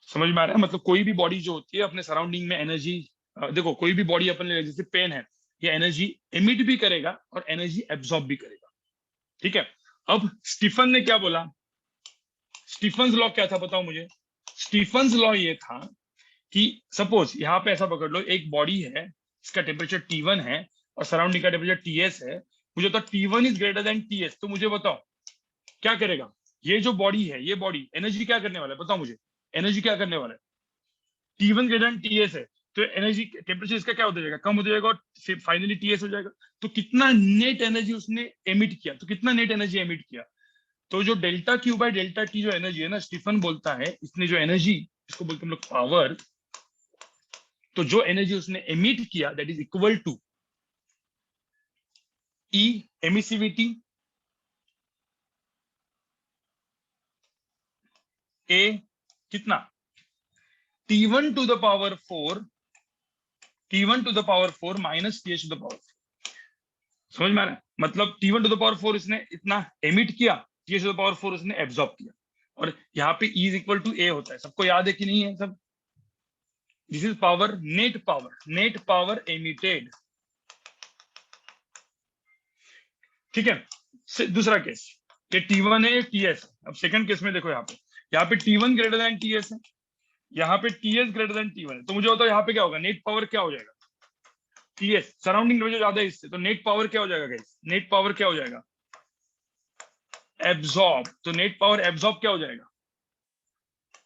समझ में आ रहा है, मतलब कोई भी बॉडी जो होती है अपने सराउंडिंग में एनर्जी, देखो कोई भी बॉडी अपन ले, जैसे पेन है, ये एनर्जी एमिट भी करेगा और एनर्जी एब्जॉर्ब भी करेगा, ठीक है। अब स्टीफन ने क्या बोला, स्टीफन्स लॉ क्या था बताओ मुझे। स्टीफन्स लॉ ये था कि सपोज यहाँ पे ऐसा पकड़ लो, एक बॉडी है, इसका टेम्परेचर T1 है और सराउंडिंग का टेम्परेचर TS है। मुझे तो T1 is greater then TS, तो मुझे बताओ क्या करेगा ये जो बॉडी है, ये बॉडी एनर्जी क्या करने वाला है, बताओ मुझे एनर्जी क्या करने वाला है। T1 ग्रेटर देन TS है तो एनर्जी टेम्परेचर इसका क्या होता जाएगा, कम होता जाएगा और फाइनली TS हो जाएगा। तो कितना नेट एनर्जी उसने एमिट किया, तो कितना नेट एनर्जी एमिट किया, तो जो delta Q by delta T जो एनर्जी है ना, स्टीफन बोलता है इसने जो एनर्जी, इसको बोलते हम लोग पावर, तो जो एनर्जी उसने एमिट किया that is equal to E emissivity A कितना T1 to the power 4, T1 to the power 4 minus TH to the power 4। समझ में आ रहा है, मतलब T1 टू द पावर 4 इसने इतना एमिट किया, TH टू द पावर 4 उसने एब्जॉर्ब किया। और यहाँ पे E इज इक्वल टू ए होता है, सबको याद है कि नहीं है सब। This is power, net power emitted, ठीक है। दूसरा केस, ये T1 है, ये TS है। अब सेकंड केस में देखो यहाँ पे T1 ग्रेटर देन TS है, यहाँ पे TS ग्रेटर देन T1 है। तो मुझे बताओ यहाँ पे क्या होगा, नेट पावर क्या हो जाएगा, TS सराउंडिंग टेम्परेचर ज्यादा है इससे, तो नेट पावर क्या हो जाएगा गाइस, नेट पावर क्या हो जाएगा, एब्जॉर्ब। तो नेट पावर एब्जॉर्ब क्या हो जाएगा,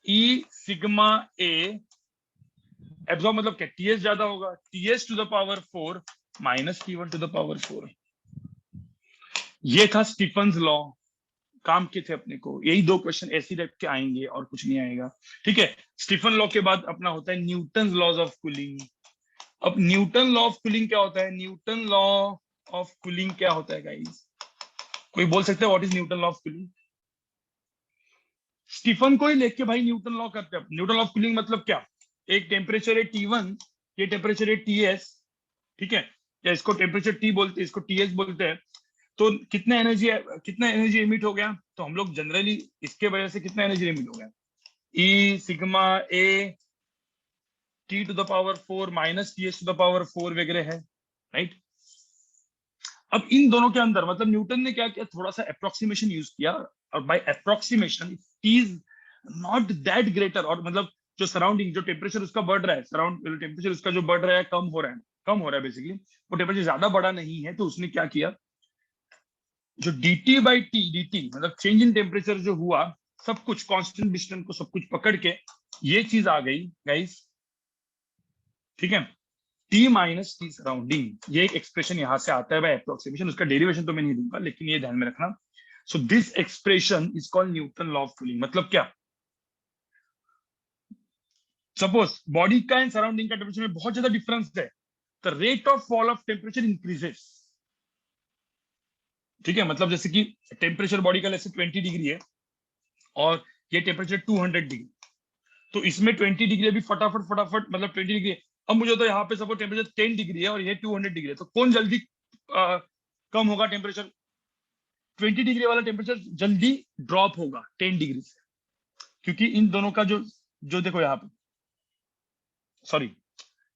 E सिग्मा A, एब्जॉर्ब मतलब क्या, TS ज्यादा होगा, TS to the power 4 minus T1 to the power 4। ये था स्टीफन्स लॉ, काम के थे अपने को, यही दो क्वेश्चन ऐसे रख के आएंगे और कुछ नहीं आएगा, ठीक है। स्टीफन लॉ के बाद अपना होता है न्यूटन लॉज ऑफ कूलिंग। अब न्यूटन लॉ ऑफ कूलिंग क्या होता है, न्यूटन लॉ ऑफ कूलिंग क्या होता है गाइस, कोई बोल सकते हैं what is Newton law of cooling. Stefan को ही लेके भाई न्यूटन लॉ करते हैं। न्यूटन लॉ ऑफ कूलिंग मतलब क्या, एक टेम्परेचर है T1, ये टेम्परेचर है TS, ठीक है, या इसको टेम्परेचर T बोलते हैं, इसको TS बोलते हैं। तो कितना एनर्जी एमिट हो गया, तो हम लोग जनरली इसके वजह से कितना एनर्जी एमिट हो गया, E sigma A T to the power 4 minus TH to the power 4 वगैरह है, राइट। अब इन दोनों के अंदर मतलब न्यूटन ने क्या किया, थोड़ा सा अप्रोक्सीमेशन यूज किया, और by approximation it is not that greater, और मतलब जो सराउंडिंग जो टेम्परेचर उसका बढ़ रहा है, सराउंड टेम्परेचर उसका जो बढ़ रहा है, कम हो रहा है बेसिकली, वो टेम्परेचर ज्यादा बड़ा नहीं है। तो उसने क्या किया, जो dt बाई टी, dt मतलब चेंज इन टेम्परेचर जो हुआ, सब कुछ कांस्टेंट डिस्टेंस को सब कुछ पकड़ के ये चीज आ गई गाइस, ठीक है, T माइनस टी सराउंडिंग। ये एक एक्सप्रेशन यहां से आता है बाय अप्रोक्सीमेशन, उसका डेरिवेशन तो मैं नहीं दूंगा, लेकिन ये ध्यान में रखना। So this expression is called Newton law of cooling. मतलब क्या, सपोज बॉडी का एंड सराउंडिंग का टेम्परेचर में बहुत ज्यादा डिफरेंस है, the rate of fall of temperature increases, ठीक है। मतलब जैसे कि टेम्परेचर बॉडी का जैसे 20 डिग्री है और ये टेम्परेचर 200 डिग्री, तो इसमें 20 डिग्री अभी फटाफट मतलब 20 डिग्री है। अब मुझे तो यहाँ पे सपोज टेम्परेचर 10 डिग्री है और ये 200 डिग्री है, तो कौन जल्दी कम होगा टेम्परेचर, 20 डिग्री वाला टेम्परेचर जल्दी ड्रॉप होगा 10 डिग्री से, क्योंकि इन दोनों का जो देखो यहाँ पे, सॉरी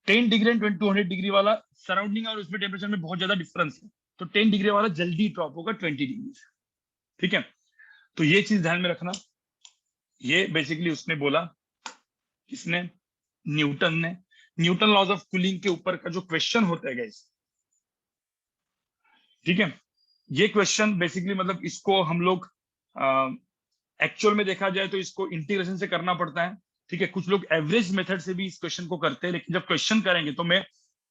10 डिग्री एंड 200 डिग्री वाला सराउंडिंग और उसमें टेम्परेचर में बहुत ज्यादा डिफरेंस है, तो 10 डिग्री वाला जल्दी ड्रॉप होगा 20 डिग्री से, ठीक है। तो ये चीज ध्यान में रखना, ये बेसिकली उसने बोला किसने? न्यूटन ने। न्यूटन लॉज ऑफ कूलिंग के ऊपर का जो क्वेश्चन होता है गाइस, ठीक है, ये क्वेश्चन बेसिकली मतलब इसको हम लोग एक्चुअल में देखा जाए तो इसको इंटीग्रेशन से करना पड़ता है, ठीक है। कुछ लोग एवरेज मेथड से भी इस क्वेश्चन को करते हैं, लेकिन जब क्वेश्चन करेंगे तो मैं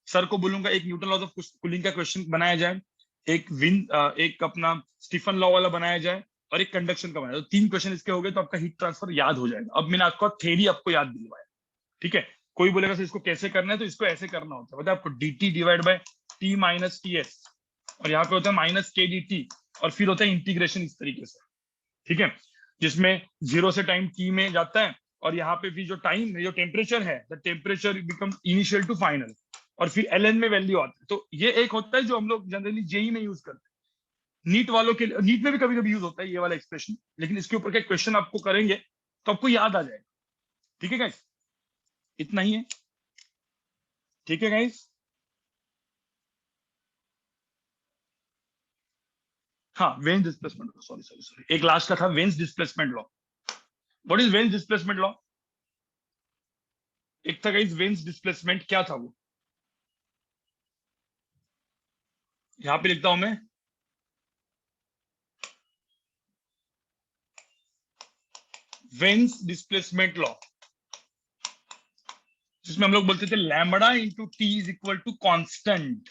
सर को बोलूंगा एक न्यूटन लॉज ऑफ कूलिंग का क्वेश्चन बनाया जाए, एक अपना स्टीफन लॉ वाला बनाया जाए, और एक कंडक्शन का बनाया, तो 3 क्वेश्चन इसके हो गए तो आपका हीट ट्रांसफर याद हो जाएगा। अब मैंने आपको थ्योरी आपको याद दिलवाया, ठीक है। कोई बोलेगा सर इसको कैसे करना है, तो इसको ऐसे करना होता है, बताए आपको, dt divide by t minus T S, और यहाँ पे होता है माइनस के डी टी, और फिर होता है इंटीग्रेशन इस तरीके से, ठीक है, जिसमें 0 से टाइम t में जाता है, और यहाँ पे भी जो टाइम जो टेम्परेचर है, the temperature become initial to final, और फिर ln में वैल्यू आती है। तो ये एक होता है जो हम लोग जनरली जेई में यूज करते हैं, नीट वालों के नीट में भी कभी कभी यूज होता है ये वाला एक्सप्रेशन, लेकिन इसके ऊपर का क्वेश्चन आपको करेंगे तो आपको याद आ जाएगा, ठीक है गाइस, इतना ही है, ठीक है गाइस। हाँ, veins displacement, sorry sorry sorry, एक लास्ट का था veins displacement law. What is veins displacement law? एक था गाइस वेन्स डिस्प्लेसमेंट, क्या था वो, यहां पे लिखता हूं मैं, वेन्स डिस्प्लेसमेंट लॉ, जिसमें हम लोग बोलते थे lambda into T is equal to constant,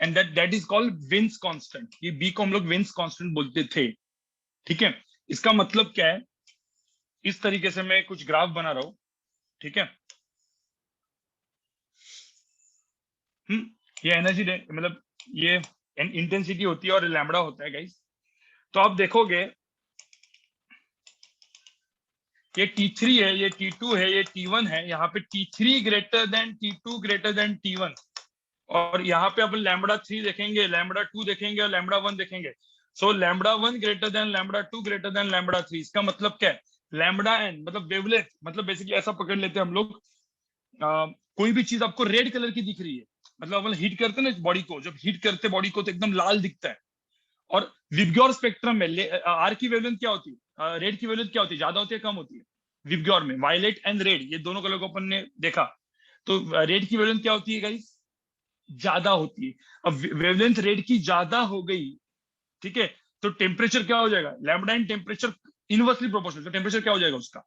and that is called Wien's constant. ये बी को हम लोग वेन्स कांस्टेंट बोलते थे, ठीक है। इसका मतलब क्या है, इस तरीके से मैं कुछ ग्राफ बना रहा हूं, ठीक है। ये एनर्जी मतलब ये इंटेंसिटी होती है और लैम्बडा होता है गाइस। तो आप देखोगे ये T3 है, ये T2 है, ये T1 है, यहाँ पे T3 greater than T2 greater than T1, और यहाँ पे अपन लैम्बडा 3 देखेंगे, लैम्बडा 2 देखेंगे, और लैम्बडा 1 देखेंगे। So lambda 1 greater than lambda 2 greater than lambda 3, इसका मतलब क्या है, लैम्बडा एन मतलब वेवलेंथ, मतलब बेसिकली ऐसा पकड़ लेते हैं हम लोग, कोई भी चीज आपको रेड कलर की दिख रही है, मतलब अपन हीट करते हैं ना बॉडी को, जब हीट करते बॉडी को तो एकदम लाल दिखता है, और विबग्योर स्पेक्ट्रम में आर की वेवलेंथ क्या होती है, रेड की वेवलेंथ क्या होती है, ज्यादा होती है कम होती है? विबग्योर में वायलेट एंड रेड, ये दोनों कलर को अपन ने देखा, तो रेड की वेवलेंथ क्या होती है गाइस, ज्यादा होती है। अब वेवलेंथ रेड की ज्यादा हो गई, ठीक है, तो टेम्परेचर क्या हो जाएगा, lambda and temperature inversely proportional, तो टेम्परेचर क्या हो जाएगा उसका,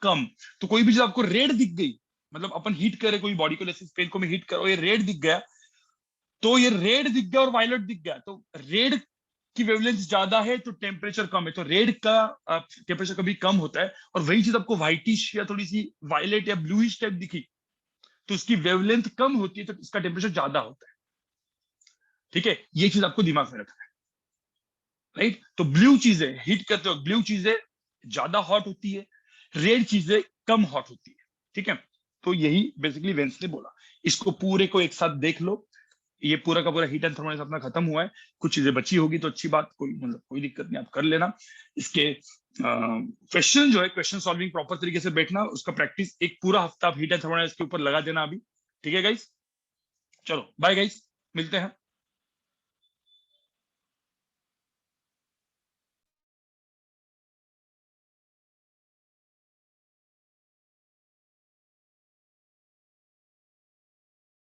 कम। तो कोई भी चीज आपको रेड दिख गई, मतलब अपन हीट करे कोई बॉडी को, जैसे पेन को मैं हीट करो, ये रेड दिख गया, तो ये रेड दिख गया और वायलेट दिख गया, तो रेड की वेवलेंथ ज्यादा है तो टेम्परेचर कम है, तो रेड का टेम्परेचर कभी कम होता है, और वही चीज आपको व्हाइटिश या थोड़ी सी वायलेट या ब्लूइश टाइप दिखी, तो उसकी वेवलेंथ कम होती है, तो इसका टेम्परेचर ज्यादा होता है, ठीक है। ये चीज आपको दिमाग में रखना है, राइट। तो ब्लू चीजें हीट करते हो, ब्लू चीजें ज्यादा हॉट होती है, रेड चीजें कम हॉट होती है, ठीक है। तो यही बेसिकली वेंस ने बोला। इसको पूरे को एक साथ देख लो, ये पूरा का पूरा हीट एंड थर्मल अपना खत्म हुआ है, कुछ चीजें बची होगी तो अच्छी बात, कोई मतलब कोई दिक्कत नहीं, आप कर लेना। इसके क्वेश्चन जो है, क्वेश्चन सॉल्विंग प्रॉपर तरीके से बैठना, उसका प्रैक्टिस एक पूरा हफ्ता आप हीट एंड थर्मल इसके ऊपर लगा देना अभी, ठीक है गाइस। चलो बाय गाइस, मिलते हैं।